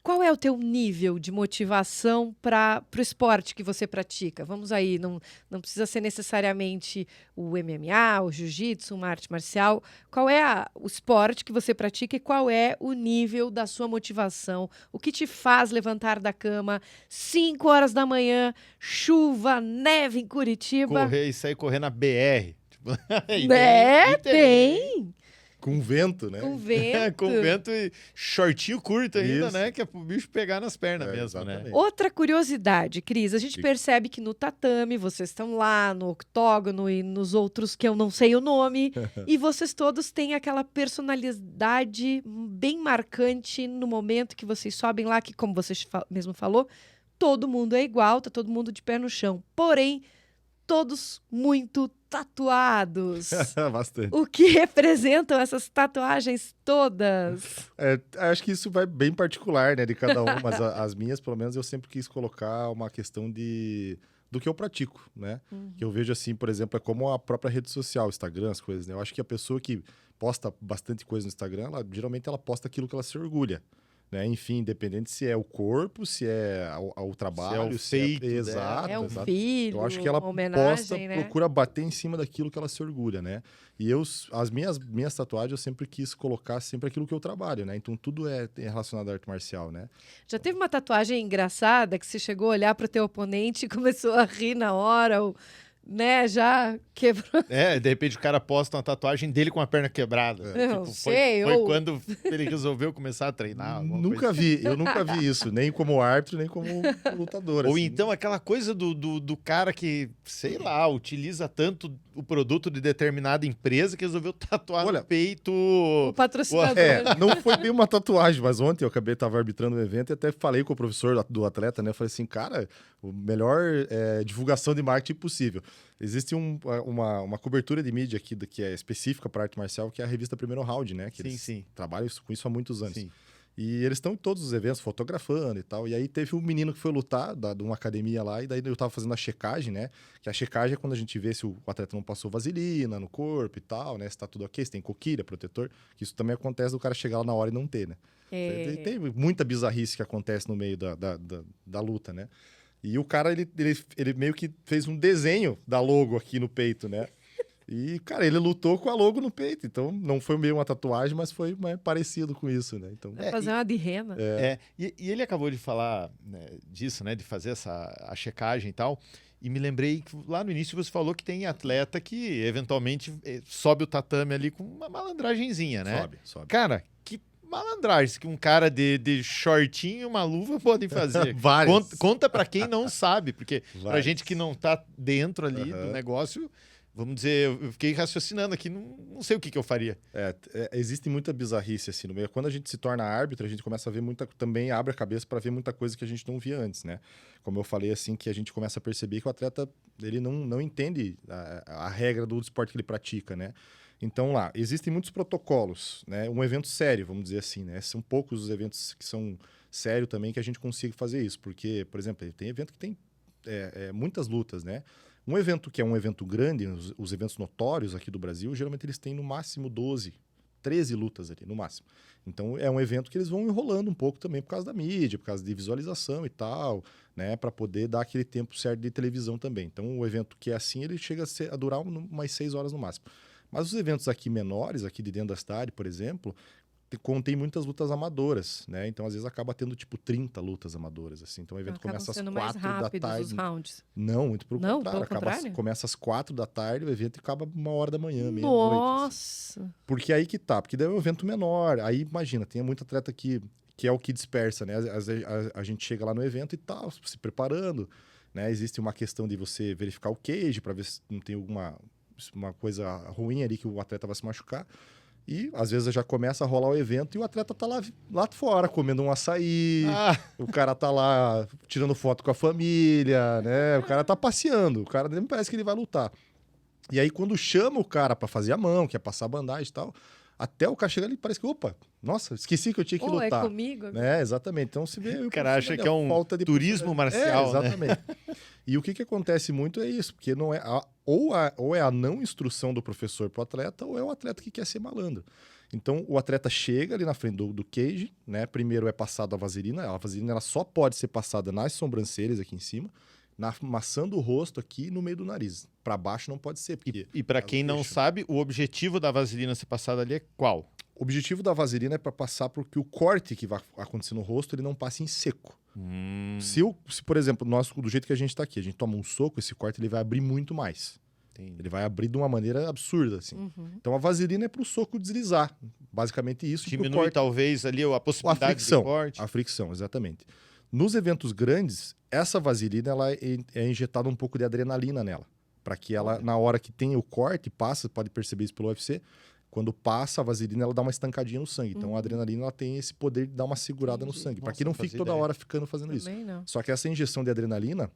S1: qual é o teu nível de motivação para o esporte que você pratica. Vamos aí, não precisa ser necessariamente o MMA, o jiu-jitsu, uma arte marcial. Qual é o esporte que você pratica e qual é o nível da sua motivação? O que te faz levantar da cama 5 horas da manhã, chuva, neve em Curitiba?
S2: Sair correndo na BR.
S1: Né? Tem.
S3: Com vento, né?
S1: Com vento.
S2: Com vento e shortinho curto ainda,
S3: Isso.
S2: né? Que é pro bicho pegar nas pernas mesmo,
S3: exatamente.
S2: né?
S1: Outra curiosidade, Cris, a gente percebe que no tatame, vocês estão lá, no octógono e nos outros que eu não sei o nome, e vocês todos têm aquela personalidade bem marcante no momento que vocês sobem lá, que como você mesmo falou, todo mundo é igual, tá todo mundo de pé no chão. Porém, todos muito tatuados.
S3: Bastante.
S1: O que representam essas tatuagens todas?
S3: Acho que isso vai bem particular, né, de cada um, mas as minhas, pelo menos, eu sempre quis colocar uma questão do que eu pratico, né? Que eu vejo assim, por exemplo, é como a própria rede social, Instagram, as coisas, né? Eu acho que a pessoa que posta bastante coisa no Instagram, geralmente ela posta aquilo que ela se orgulha. Né? Enfim, independente se é o corpo, se é o trabalho,
S2: se é o feito,
S3: exato,
S1: É um
S3: exato.
S1: filho,
S3: Eu acho que ela
S1: uma homenagem,
S3: posta,
S1: né?
S3: procura bater em cima daquilo que ela se orgulha, né? E as minhas tatuagens eu sempre quis colocar sempre aquilo que eu trabalho, né? Então tudo é relacionado à arte marcial, né?
S1: Já teve uma tatuagem engraçada que você chegou a olhar para o teu oponente e começou a rir na hora, ou, né, já quebrou.
S2: De repente o cara posta uma tatuagem dele com a perna quebrada.
S1: Eu
S2: Tipo,
S1: sei,
S2: foi
S1: ou-
S2: quando ele resolveu começar a treinar. alguma
S3: Nunca
S2: coisa.
S3: eu nunca vi isso, nem como árbitro, nem como lutador.
S2: Ou
S3: assim.
S2: então aquela coisa do cara que, sei lá, utiliza tanto o produto de determinada empresa que resolveu tatuar
S3: Olha,
S2: no peito.
S1: O patrocinador.
S3: Não foi bem uma tatuagem, mas ontem eu tava arbitrando um evento e até falei com o professor do atleta, né? Eu falei assim, cara, o melhor divulgação de marketing possível. Existe uma cobertura de mídia aqui que é específica para arte marcial, que é a revista Primeiro Round, né? Que eles
S2: Sim.
S3: trabalham com isso há muitos anos.
S2: Sim.
S3: E eles estão em todos os eventos fotografando e tal. E aí teve um menino que foi lutar de uma academia lá, e daí eu tava fazendo a checagem, né? Que a checagem é quando a gente vê se o atleta não passou vaselina no corpo e tal, né? Se tá tudo ok, se tem coquilha, protetor. Que isso também acontece do cara chegar lá na hora e não ter, né? Tem muita bizarrice que acontece no meio da luta, né? E o cara, ele meio que fez um desenho da logo aqui no peito, né? E, cara, ele lutou com a logo no peito. Então, não foi meio uma tatuagem, mas foi parecido com isso, né? Então,
S1: Vai fazer uma de rena.
S2: E ele acabou de falar, né, disso, né? De fazer a checagem e tal. E me lembrei que lá no início você falou que tem atleta que eventualmente sobe o tatame ali com uma malandragenzinha, né?
S3: Sobe.
S2: Cara, que malandragem que um cara de shortinho e uma luva podem fazer.
S3: Várias.
S2: Conta pra quem não sabe, porque pra
S3: Várias.
S2: gente que não tá dentro ali do
S3: Aham.
S2: negócio, vamos dizer, eu fiquei raciocinando aqui, não sei o que eu faria.
S3: Existe muita bizarrice assim no meio. Quando a gente se torna árbitro, a gente começa a ver também abre a cabeça para ver muita coisa que a gente não via antes, né? Como eu falei, assim, que a gente começa a perceber que o atleta, ele não entende a regra do esporte que ele pratica, né? Então, lá, existem muitos protocolos, né? Um evento sério, vamos dizer assim, né? São poucos os eventos que são sérios também que a gente consiga fazer isso. Porque, por exemplo, tem evento que tem muitas lutas, né? Um evento que é um evento grande, os eventos notórios aqui do Brasil, geralmente eles têm no máximo 12, 13 lutas ali, no máximo. Então, é um evento que eles vão enrolando um pouco também por causa da mídia, por causa de visualização e tal, né? Para poder dar aquele tempo certo de televisão também. Então, o evento que é assim, ele chega a durar umas 6 horas no máximo. Mas os eventos aqui menores, aqui de dentro da cidade, por exemplo, contém muitas lutas amadoras, né? Então, às vezes, acaba tendo, tipo, 30 lutas amadoras, assim. Então, o evento
S1: Acabam
S3: começa às
S1: sendo
S3: 4
S1: mais
S3: da
S1: rápidos os
S3: tarde.
S1: rounds.
S3: Não, muito pelo
S1: Não,
S3: contrário.
S1: pelo contrário?
S3: Começa às 4 da tarde, o evento acaba 1h da manhã, meia-noite. Assim.
S1: Nossa!
S3: Porque aí que tá, porque daí é um evento menor. Aí, imagina, tem muito atleta que é o que dispersa, né? A gente chega lá no evento e tal, se preparando, né? Existe uma questão de você verificar o cage para ver se não tem alguma uma coisa ruim ali que o atleta vai se machucar. E, às vezes, já começa a rolar o evento e o atleta tá lá fora, comendo um açaí, o cara tá lá tirando foto com a família, né? O cara tá passeando, o cara nem parece que ele vai lutar. E aí, quando chama o cara pra fazer a mão, que é passar a bandagem e tal, até o cara chegar ali, parece que, opa, nossa, esqueci que eu tinha que lutar.
S1: É comigo?
S3: Né? Exatamente. Então, se vê...
S2: O cara acha que é um turismo marcial,
S3: exatamente. Né? E o que acontece muito é isso, porque não é ou é a não instrução do professor pro atleta, ou é o atleta que quer ser malandro. Então, o atleta chega ali na frente do cage, né? Primeiro é passado a vaselina. A vaselina ela só pode ser passada nas sobrancelhas aqui em cima, na maçã do rosto aqui no meio do nariz. Para baixo não pode ser.
S2: E para quem não sabe, o objetivo da vaselina ser passada ali é qual?
S3: O objetivo da vaselina é para passar porque o corte que vai acontecer no rosto ele não passe em seco. Se, por exemplo, nós, do jeito que a gente está aqui, a gente toma um soco, esse corte ele vai abrir muito mais.
S2: Entendi.
S3: Ele vai abrir de uma maneira absurda, assim.
S1: Uhum.
S3: Então a vaselina é para o soco deslizar. Basicamente isso. pro
S2: Diminui
S3: corte.
S2: talvez ali a
S3: A
S2: possibilidade
S3: fricção.
S2: de corte.
S3: A fricção, exatamente. Nos eventos grandes, essa vaselina ela é injetada um pouco de adrenalina nela. Para que ela, na hora que tem o corte, passa, pode perceber isso pelo UFC, quando passa a vaselina, ela dá uma estancadinha no sangue. Então a adrenalina ela tem esse poder de dar uma segurada no sangue. Para
S2: Nossa,
S3: que não
S2: não
S3: fique
S2: fazia
S3: toda
S2: ideia.
S3: hora ficando fazendo isso.
S1: Também não.
S3: Só que essa injeção de adrenalina,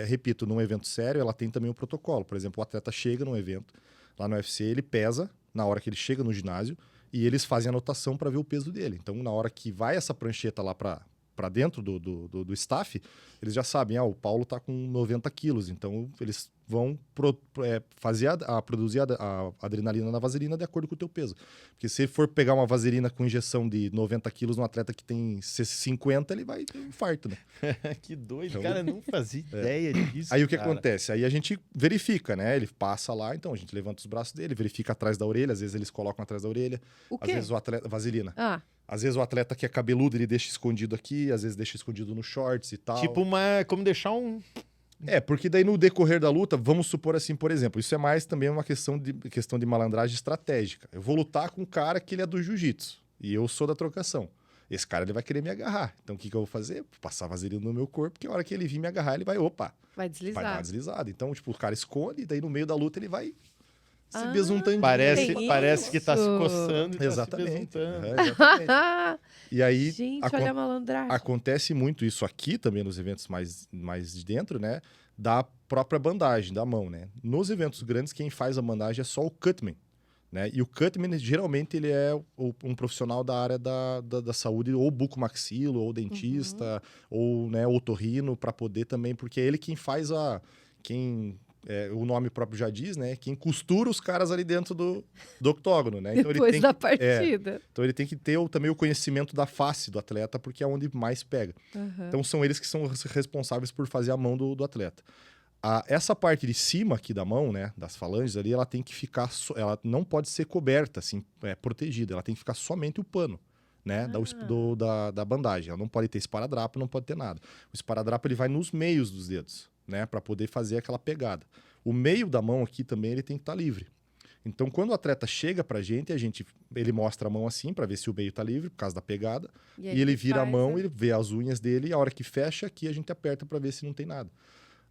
S3: repito, num evento sério, ela tem também um protocolo. Por exemplo, o atleta chega num evento, lá no UFC, ele pesa na hora que ele chega no ginásio e eles fazem anotação para ver o peso dele. Então, na hora que vai essa prancheta lá para dentro do staff, eles já sabem, o Paulo tá com 90 quilos, então eles vão produzir a adrenalina na vaselina de acordo com o teu peso. Porque se for pegar uma vaselina com injeção de 90 quilos num atleta que tem 50, ele vai ter um infarto, né?
S2: Que doido.
S3: Então-
S2: Cara, eu não fazia ideia disso.
S3: Aí o que
S2: cara.
S3: acontece? Aí a gente verifica, né? Ele passa lá, então a gente levanta os braços dele, verifica atrás da orelha, às vezes eles colocam atrás da orelha,
S1: O
S3: às
S1: quê?
S3: vezes o atleta... Vaselina.
S1: Ah,
S3: Às vezes o atleta que é cabeludo, ele deixa escondido aqui, às vezes deixa escondido nos shorts e tal.
S2: Tipo como deixar um...
S3: Porque daí no decorrer da luta, vamos supor assim, por exemplo, isso é mais também uma questão de malandragem estratégica. Eu vou lutar com um cara que ele é do jiu-jitsu e eu sou da trocação. Esse cara ele vai querer me agarrar. Então o que eu vou fazer? Passar vaselina no meu corpo, porque a hora que ele vir me agarrar, ele vai,
S1: vai
S3: vai dar
S1: deslizar.
S3: uma deslizada. Então, tipo, o cara esconde, e daí no meio da luta ele vai se
S1: Ah,
S3: besuntando.
S2: Parece que tá se
S1: Isso.
S2: coçando e tá se
S3: Exatamente.
S2: besuntando.
S3: Exatamente. E aí
S1: Gente,
S3: acon-
S1: olha a malandragem.
S3: acontece muito isso aqui também nos eventos mais de dentro, né? Da própria bandagem, da mão, né? Nos eventos grandes, quem faz a bandagem é só o cutman, né? E o cutman, geralmente, ele é um profissional da área da saúde, ou bucomaxilo, ou dentista, ou né, otorrino, para poder também, porque é ele quem faz o nome próprio já diz, né? Quem costura os caras ali dentro do octógono, né? Então,
S1: Depois
S3: ele tem
S1: da partida.
S3: então ele tem que ter também o conhecimento da face do atleta, porque é onde mais pega.
S1: Aham.
S3: Então são eles que são responsáveis por fazer a mão do atleta. Essa parte de cima aqui da mão, né, das falanges ali, ela tem que ficar, ela não pode ser coberta, assim, protegida. Ela tem que ficar somente o pano, né, da bandagem. Ela não pode ter esparadrapo, não pode ter nada. O esparadrapo ele vai nos meios dos dedos, né, para poder fazer aquela pegada. O meio da mão aqui também ele tem que estar livre. Então, quando o atleta chega pra gente, ele mostra a mão assim para ver se o meio tá livre por causa da pegada.
S1: aí
S3: E ele vira a
S1: faz,
S3: mão,
S1: né?
S3: ele vê as unhas dele, e a hora que fecha aqui, a gente aperta para ver se não tem nada.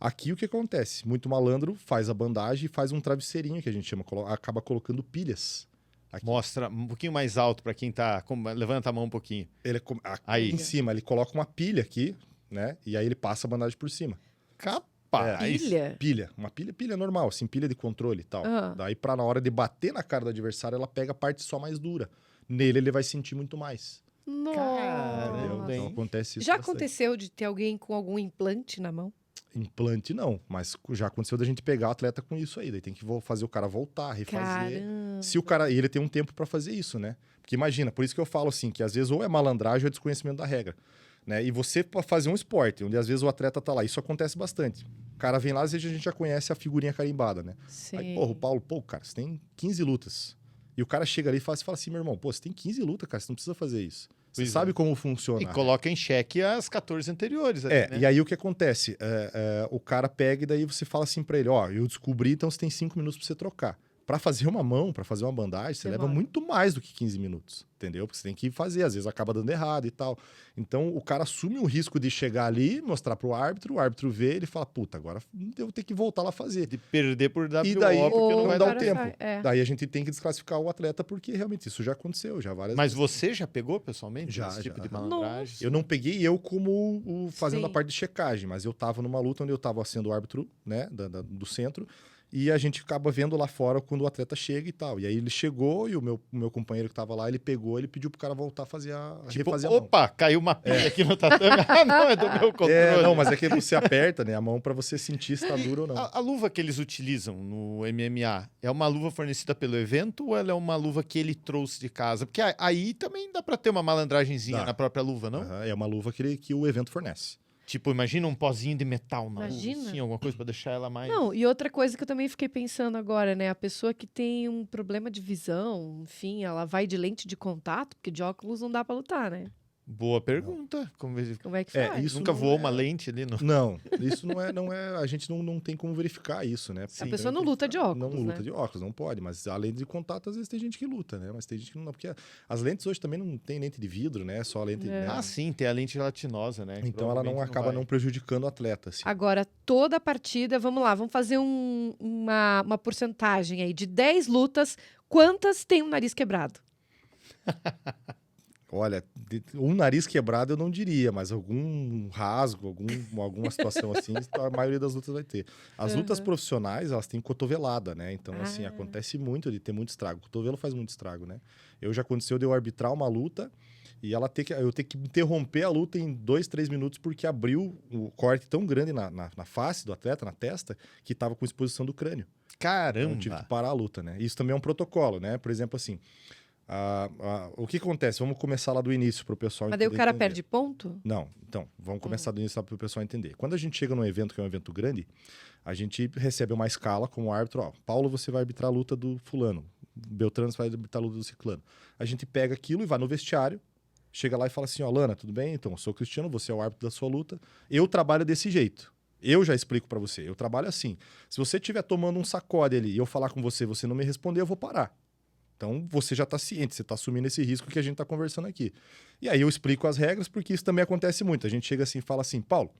S3: Aqui o que acontece? Muito malandro faz a bandagem e faz um travesseirinho, que a gente chama, acaba colocando pilhas. Aqui.
S2: Mostra um pouquinho mais alto pra quem tá... Levanta a mão um pouquinho.
S3: Ele,
S2: Aí.
S3: em cima, ele coloca uma pilha aqui, né? E aí ele passa a bandagem por cima.
S2: Capaz.
S1: Pilha?
S3: Uma pilha normal, assim, pilha de controle e tal.
S1: Ah.
S3: Daí, na hora de bater na cara do adversário, ela pega a parte só mais dura. Nele, ele vai sentir muito mais.
S1: Nossa.
S2: Caramba,
S3: Então,
S2: hein?
S3: acontece isso
S1: Já
S3: bastante.
S1: aconteceu de ter alguém com algum implante na mão?
S3: Implante não, mas já aconteceu da gente pegar o atleta com isso aí. Daí tem que fazer o cara voltar, refazer.
S1: Caramba.
S3: Se o cara. E ele tem um tempo pra fazer isso, né? Porque imagina, por isso que eu falo assim, que às vezes ou é malandragem ou é desconhecimento da regra. Né? E você pra fazer um esporte, onde às vezes o atleta tá lá, isso acontece bastante. O cara vem lá, às vezes a gente já conhece a figurinha carimbada, né?
S1: Sim.
S3: Aí, porra, o Paulo, cara, você tem 15 lutas. E o cara chega ali e fala assim, meu irmão, você tem 15 lutas, cara, você não precisa fazer isso. Você
S2: Pois
S3: sabe
S2: é.
S3: como funciona.
S2: E coloca em xeque as 14 anteriores. Ali, né?
S3: E aí o que acontece? O cara pega e daí você fala assim pra ele, eu descobri, então você tem 5 minutos pra você trocar. Pra fazer uma mão, pra fazer uma bandagem, você leva
S1: Demora.
S3: muito mais do que 15 minutos, entendeu? Porque você tem que fazer, às vezes acaba dando errado e tal. Então o cara assume o risco de chegar ali, mostrar pro árbitro, o árbitro vê, ele fala, agora eu vou ter que voltar lá fazer.
S2: De perder por WO,
S3: E daí,
S2: porque
S1: Ou
S2: não vai
S3: dá
S2: dar
S3: o
S1: cara
S3: tempo.
S1: sai, é.
S3: Daí a gente tem que desclassificar o atleta, porque realmente isso já aconteceu, já várias
S2: Mas
S3: vezes.
S2: você já pegou pessoalmente
S3: Já,
S2: esse tipo
S3: já.
S2: de malandragem?
S3: Eu não peguei eu como fazendo a
S1: Sim.
S3: parte de checagem, mas eu tava numa luta onde eu tava sendo o árbitro, né, do centro, e a gente acaba vendo lá fora quando o atleta chega e tal. E aí ele chegou e o meu companheiro que tava lá, ele pegou, ele pediu pro cara voltar a
S2: Tipo,
S3: refazer a mão.
S2: opa, caiu uma pilha aqui no tatame. Ah, não, é do meu controle.
S3: Não, mas é que você aperta, né, a mão pra você sentir se tá duro ou não.
S2: A luva que eles utilizam no MMA é uma luva fornecida pelo evento ou ela é uma luva que ele trouxe de casa? Porque aí também dá pra ter uma malandragenzinha
S3: Dá.
S2: na própria luva, não?
S3: Aham, é uma luva que o evento fornece.
S2: Tipo, imagina um pozinho de metal na
S1: Imagina.
S2: luva, assim, alguma coisa pra deixar ela mais...
S1: Não, e outra coisa que eu também fiquei pensando agora, né? A pessoa que tem um problema de visão, enfim, ela vai de lente de contato, porque de óculos não dá pra lutar, né?
S2: Boa pergunta.
S1: Como é que
S3: É,
S1: faz?
S3: isso
S2: Nunca
S3: não
S2: voou
S3: é-
S2: uma lente ali no...
S3: Não, isso não é. A gente não tem como verificar isso, né?
S1: A pessoa não luta de óculos,
S3: Não
S1: né?
S3: luta de óculos, não pode. Mas a lente de contato, às vezes tem gente que luta, né? Mas tem gente que não. Porque as lentes hoje também não tem lente de vidro, né? Só a lente.
S1: É.
S3: Né?
S2: Ah, sim, tem a lente gelatinosa, né?
S3: Então ela não
S2: Provavelmente
S3: acaba
S2: vai.
S3: não prejudicando o atleta, assim.
S1: Agora, toda a partida, vamos lá, vamos fazer uma porcentagem aí. De 10 lutas, quantas tem um nariz quebrado?
S3: Olha, um nariz quebrado eu não diria, mas algum rasgo, alguma situação assim, a maioria das lutas vai ter. As lutas profissionais, elas têm cotovelada, né? Então, assim, acontece muito de ter muito estrago. O cotovelo faz muito estrago, né? Já aconteceu de eu arbitrar uma luta e eu ter que interromper a luta em 2, 3 minutos porque abriu o corte tão grande na face do atleta, na testa, que estava com exposição do crânio. Então, eu tive
S2: Caramba!
S3: que parar a luta, né? Isso também é um protocolo, né? Por exemplo, assim... o que acontece? Vamos começar lá do início para o pessoal
S1: Mas daí o
S3: poder
S1: cara
S3: entender.
S1: perde ponto?
S3: Não, então, vamos começar do início para o pessoal entender. Quando a gente chega num evento que é um evento grande, a gente recebe uma escala como árbitro. Ó, Paulo, você vai arbitrar a luta do fulano. Beltrano, você vai arbitrar a luta do ciclano. A gente pega aquilo e vai no vestiário, chega lá e fala assim, ó, Lana, tudo bem? Então, eu sou o Cristiano, você é o árbitro da sua luta. Eu trabalho desse jeito. Eu já explico para você. Eu trabalho assim. Se você estiver tomando um sacode ali e eu falar com você, você não me responder, eu vou parar. Então, você já está ciente, você está assumindo esse risco que a gente está conversando aqui. E aí eu explico as regras, porque isso também acontece muito. A gente chega assim e fala assim, Paulo,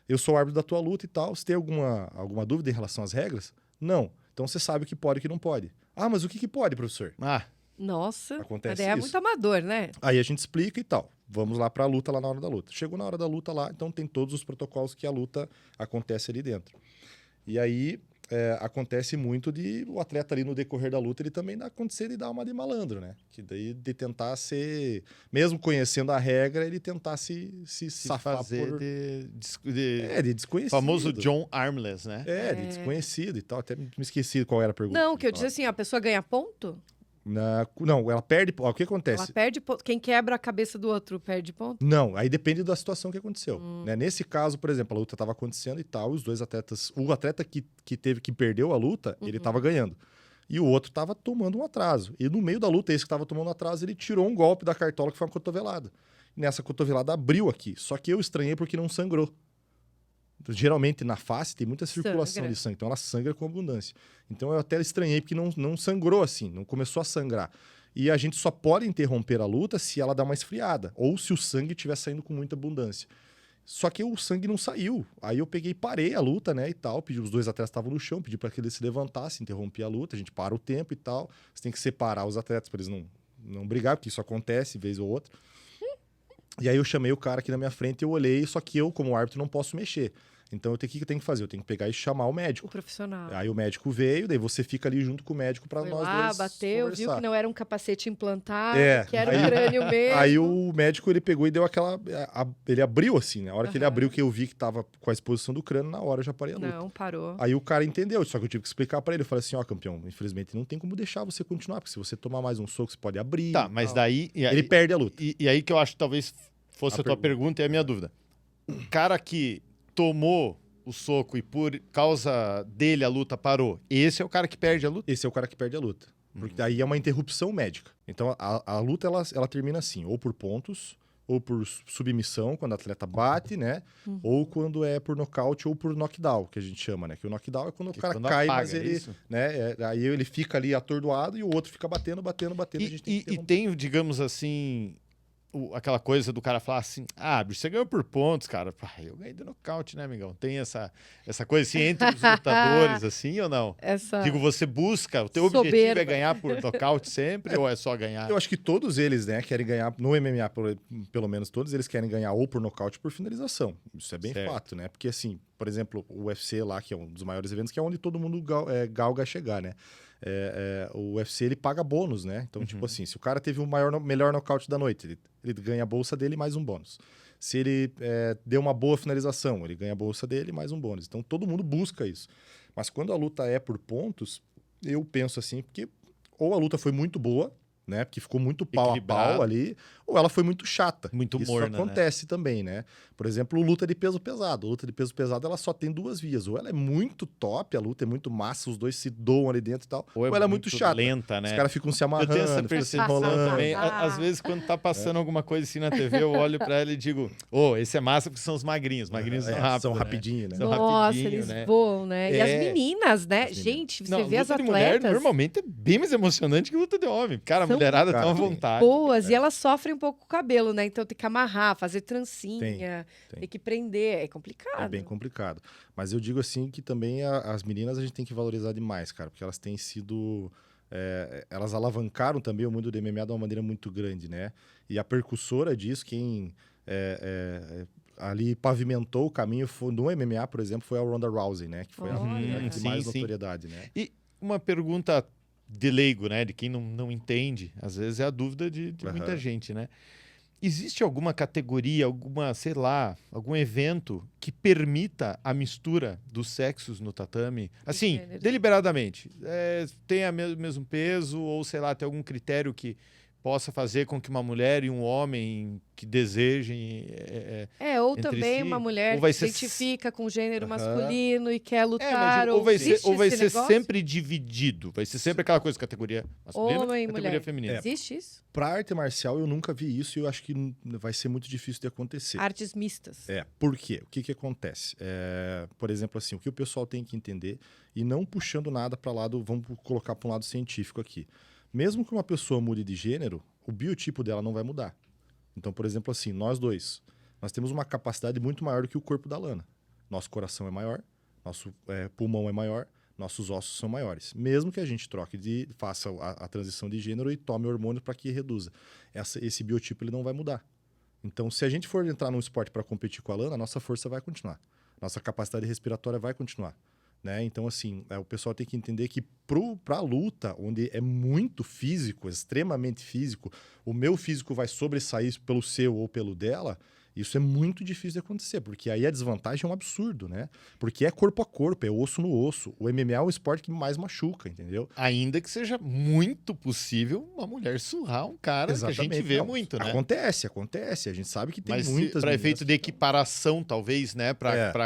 S3: eu sou o árbitro da tua luta e tal, você tem alguma dúvida em relação às regras? Não. Então, você sabe o que pode e o que não pode. Ah, mas o que pode, professor?
S2: Ah,
S1: Nossa,
S3: Acontece
S1: mas daí é
S3: isso.
S1: muito amador, né?
S3: Aí a gente explica e tal. Vamos lá para a luta, lá na hora da luta. Chegou na hora da luta lá, então tem todos os protocolos que a luta acontece ali dentro. E aí... acontece muito de o atleta ali no decorrer da luta, ele também acontecer de dar uma de malandro, né? Que daí de tentar ser, mesmo conhecendo a regra, ele tentar se safar
S2: fazer
S3: por...
S2: de
S3: de desconhecido.
S2: famoso John Armless, né?
S3: De desconhecido e tal. Até me esqueci qual era a pergunta.
S1: Não, que eu disse assim, a pessoa ganha ponto?
S3: Não, ela perde... Ó, o que acontece?
S1: Ela perde ponto. Quem quebra a cabeça do outro perde ponto?
S3: Não, aí depende da situação que aconteceu. Né? Nesse caso, por exemplo, a luta estava acontecendo e tal, os dois atletas... O atleta que perdeu a luta, ele estava ganhando. E o outro estava tomando um atraso. E no meio da luta, esse que estava tomando um atraso, ele tirou um golpe da cartola que foi uma cotovelada. E nessa cotovelada abriu aqui. Só que eu estranhei porque não sangrou. Então, geralmente, na face tem muita circulação
S1: Sangra.
S3: de sangue. Então, ela sangra com abundância. Então, eu até estranhei porque não sangrou assim, não começou a sangrar. E a gente só pode interromper a luta se ela dá uma esfriada. Ou se o sangue estiver saindo com muita abundância. Só que o sangue não saiu. Aí eu peguei e parei a luta, né, e tal. Pedi, os dois atletas estavam no chão, pedi para que eles se levantassem, interrompi a luta. A gente para o tempo e tal. Você tem que separar os atletas para eles não brigar, porque isso acontece vez ou outra. E aí eu chamei o cara aqui na minha frente e eu olhei, só que eu, como árbitro, não posso mexer. Então, o que eu tenho que fazer? Eu tenho que pegar e chamar o médico.
S1: O profissional.
S3: Aí o médico veio, daí você fica ali junto com o médico para
S1: Foi
S3: nós
S1: lá,
S3: dois
S1: bateu,
S3: conversar.
S1: viu que não era um capacete implantado,
S3: É,
S1: que era
S3: aí-
S1: um crânio mesmo.
S3: Aí o médico, ele pegou e deu aquela... ele abriu assim, né? A hora que ele
S1: Aham.
S3: abriu, que eu vi que tava com a exposição do crânio, na hora eu já parei a luta.
S1: Não, parou.
S3: Aí o cara entendeu, só que eu tive que explicar para ele. Eu falei assim, ó, campeão, infelizmente não tem como deixar você continuar, porque se você tomar mais um soco, você pode abrir.
S2: Tá,
S3: e
S2: mas
S3: tal.
S2: daí...
S3: Ele perde a luta.
S2: E aí que eu acho que talvez fosse a tua pergunta e a minha dúvida. O cara que tomou o soco e por causa dele a luta parou, esse é o cara que perde a luta?
S3: Esse é o cara que perde a luta. Porque daí é uma interrupção médica. Então, a luta, ela termina assim, ou por pontos, ou por submissão, quando o atleta bate, né? Ou quando é por nocaute ou por knockdown, que a gente chama, né? Que o knockdown é quando o cara
S2: quando
S3: cai,
S2: apaga,
S3: mas
S2: é
S3: ele...
S2: isso?
S3: né? Aí ele fica ali atordoado e o outro fica batendo, a gente tem que
S2: E tem, digamos assim, aquela coisa do cara falar assim, bicho, você ganhou por pontos, cara. Pá, eu ganhei de nocaute, né, amigão? Tem essa coisa assim entre os lutadores, assim, ou não?
S1: Essa...
S2: Digo, você busca, o teu objetivo
S1: Soberba.
S2: é ganhar por nocaute sempre ou é só ganhar?
S3: Eu acho que todos eles, né, querem ganhar, no MMA, pelo menos todos eles querem ganhar ou por nocaute ou por finalização. Isso é bem
S2: Certo.
S3: fato, né? Porque, assim, por exemplo, o UFC lá, que é um dos maiores eventos, que é onde todo mundo galga chegar, né? O UFC, ele paga bônus, né? Então, tipo assim, se o cara teve o melhor nocaute da noite, ele ganha a bolsa dele mais um bônus. Se ele deu uma boa finalização, ele ganha a bolsa dele mais um bônus. Então, todo mundo busca isso. Mas quando a luta é por pontos, eu penso assim, porque ou a luta foi muito boa, né? Porque ficou muito pau a
S2: Equilibrado.
S3: pau ali, ou ela foi muito chata.
S2: Muito
S3: Isso
S2: morna,
S3: acontece também, né? Por exemplo, luta de peso pesado. Luta de peso pesado, ela só tem duas vias. Ou ela é muito top, a luta é muito massa, os dois se doam ali dentro e tal. Ou ela é muito chata.
S2: lenta, né?
S3: Os caras ficam se
S2: Eu
S3: amarrando,
S2: tenho essa
S3: ficam se
S2: percepção
S3: enrolando.
S2: também. Às vezes, quando tá passando alguma coisa assim na TV, eu olho pra ela e digo, esse é massa porque são os magrinhos. Os magrinhos são rápidos,
S3: são
S2: né?
S3: rapidinho, né?
S2: São
S1: Nossa,
S2: rapidinho,
S1: eles
S2: né?
S1: voam, né? E as meninas, né?
S3: As meninas.
S1: Gente, você
S2: Não,
S1: vê as
S2: luta de mulher,
S1: atletas
S2: normalmente é bem mais emocionante que luta de homem. Cara, a
S1: São
S2: mulherada tá à
S3: Cara,
S2: vontade.
S1: boas e elas sofrem um pouco com o cabelo, né? Então tem que amarrar, fazer trancinha,
S3: Tem.
S1: tem que prender. É complicado.
S3: É bem complicado. Mas eu digo assim que também as meninas a gente tem que valorizar demais, cara, porque elas têm sido... elas alavancaram também o mundo do MMA de uma maneira muito grande, né? E a percussora disso, quem ali pavimentou o caminho no MMA, por exemplo, foi a Ronda Rousey, né? Que foi a mulher de
S2: sim,
S3: mais
S2: sim.
S3: notoriedade, né?
S2: E uma pergunta de leigo, né? De quem não entende. Às vezes é a dúvida de muita gente, né? Existe alguma categoria, sei lá, algum evento que permita a mistura dos sexos no tatame? Assim,
S1: gêneros.
S2: deliberadamente. Tenha o mesmo peso ou, sei lá, tem algum critério que possa fazer com que uma mulher e um homem que desejem...
S1: Ou
S2: entre
S1: também
S2: si,
S1: uma mulher
S2: ou vai
S1: que se
S2: ser
S1: identifica com o gênero
S3: Aham.
S1: masculino e quer
S2: mas
S1: lutar.
S2: ou vai ser,
S1: existe
S2: ou vai
S1: esse
S2: ser
S1: negócio?
S2: sempre dividido. Vai ser sempre aquela coisa, categoria masculina,
S1: Homem e
S2: categoria
S1: mulher.
S2: feminina.
S1: Existe isso?
S3: Pra arte marcial, eu nunca vi isso e eu acho que vai ser muito difícil de acontecer.
S1: Artes mistas.
S3: Por quê? O que acontece? Por exemplo, assim, o que o pessoal tem que entender, e não puxando nada para lado, vamos colocar para um lado científico aqui. Mesmo que uma pessoa mude de gênero, o biotipo dela não vai mudar. Então, por exemplo, assim, nós dois, nós temos uma capacidade muito maior do que o corpo da Lana. Nosso coração é maior, nosso pulmão é maior, nossos ossos são maiores. Mesmo que a gente faça a transição de gênero e tome hormônio para que reduza. Esse biotipo ele não vai mudar. Então, se a gente for entrar num esporte para competir com a Lana, nossa força vai continuar. Nossa capacidade respiratória vai continuar. Né? Então, assim, o pessoal tem que entender que para a luta, onde é muito físico, extremamente físico, o meu físico vai sobressair pelo seu ou pelo dela, isso é muito difícil de acontecer, porque aí a desvantagem é um absurdo, né? Porque é corpo a corpo, é osso no osso. O MMA é o esporte que mais machuca, entendeu?
S2: Ainda que seja muito possível uma mulher surrar um cara que a gente vê
S3: Não,
S2: muito, né?
S3: Acontece. A gente sabe que tem
S2: Mas
S3: muitas
S2: para
S3: meninas
S2: efeito de equiparação, talvez, né?
S3: É.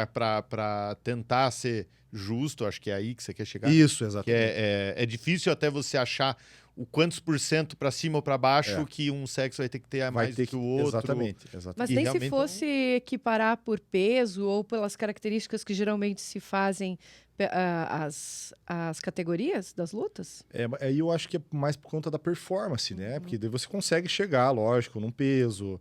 S2: Para tentar ser justo, acho que é aí que você quer chegar.
S3: Isso,
S2: Que
S3: exatamente.
S2: é difícil até você achar o quantos % para cima ou para baixo que um sexo vai ter que ter a mais do que o outro.
S3: Exatamente.
S1: Mas
S2: E
S1: nem se
S2: realmente
S1: fosse equiparar por peso ou pelas características que geralmente se fazem as categorias das lutas?
S3: Aí eu acho que é mais por conta da performance, né? Porque daí você consegue chegar, lógico, num peso.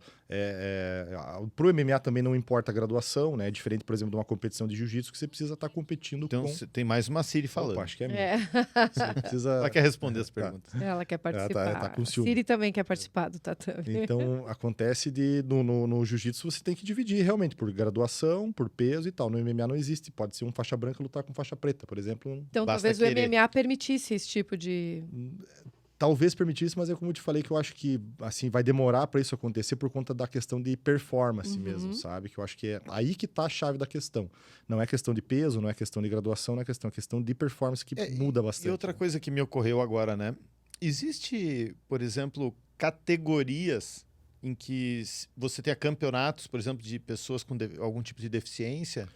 S3: Pro MMA também não importa a graduação, né? É diferente, por exemplo, de uma competição de jiu-jitsu que você precisa estar competindo
S2: Então,
S3: com...
S2: tem mais uma Siri falando.
S3: Opa, acho que é minha.
S1: É.
S3: Você precisa...
S2: Ela quer responder as
S3: Tá.
S2: perguntas.
S1: Ela quer participar.
S3: tá com
S1: A
S3: ciúme.
S1: Siri também quer participar do tatame.
S3: Então, acontece no jiu-jitsu você tem que dividir realmente por graduação, por peso e tal. No MMA não existe. Pode ser um faixa branca lutar com faixa preta, por exemplo.
S1: Então,
S2: Basta
S1: talvez
S2: querer.
S1: o MMA permitisse esse tipo de...
S3: Talvez permitisse, mas é como eu te falei que eu acho que assim vai demorar para isso acontecer por conta da questão de performance mesmo, sabe? Que eu acho que é aí que tá a chave da questão. Não é questão de peso, não é questão de graduação, não é questão de performance que muda bastante.
S2: E outra coisa que me ocorreu agora, né? Existe, por exemplo, categorias em que você tenha campeonatos, por exemplo, de pessoas com algum tipo de deficiência?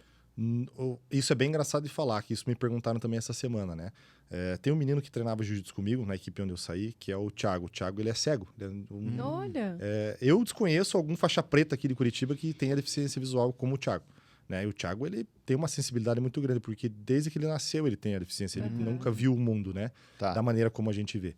S3: Isso é bem engraçado de falar, que isso me perguntaram também essa semana, né? Tem um menino que treinava jiu-jitsu comigo, na equipe onde eu saí, que é o Thiago. O Thiago, ele é cego.
S1: Olha!
S3: Eu desconheço algum faixa preta aqui de Curitiba que tenha deficiência visual como o Thiago. Né? E o Thiago, ele tem uma sensibilidade muito grande, porque desde que ele nasceu ele tem a deficiência. Ele nunca viu o mundo, né?
S2: Tá.
S3: Da maneira como a gente vê.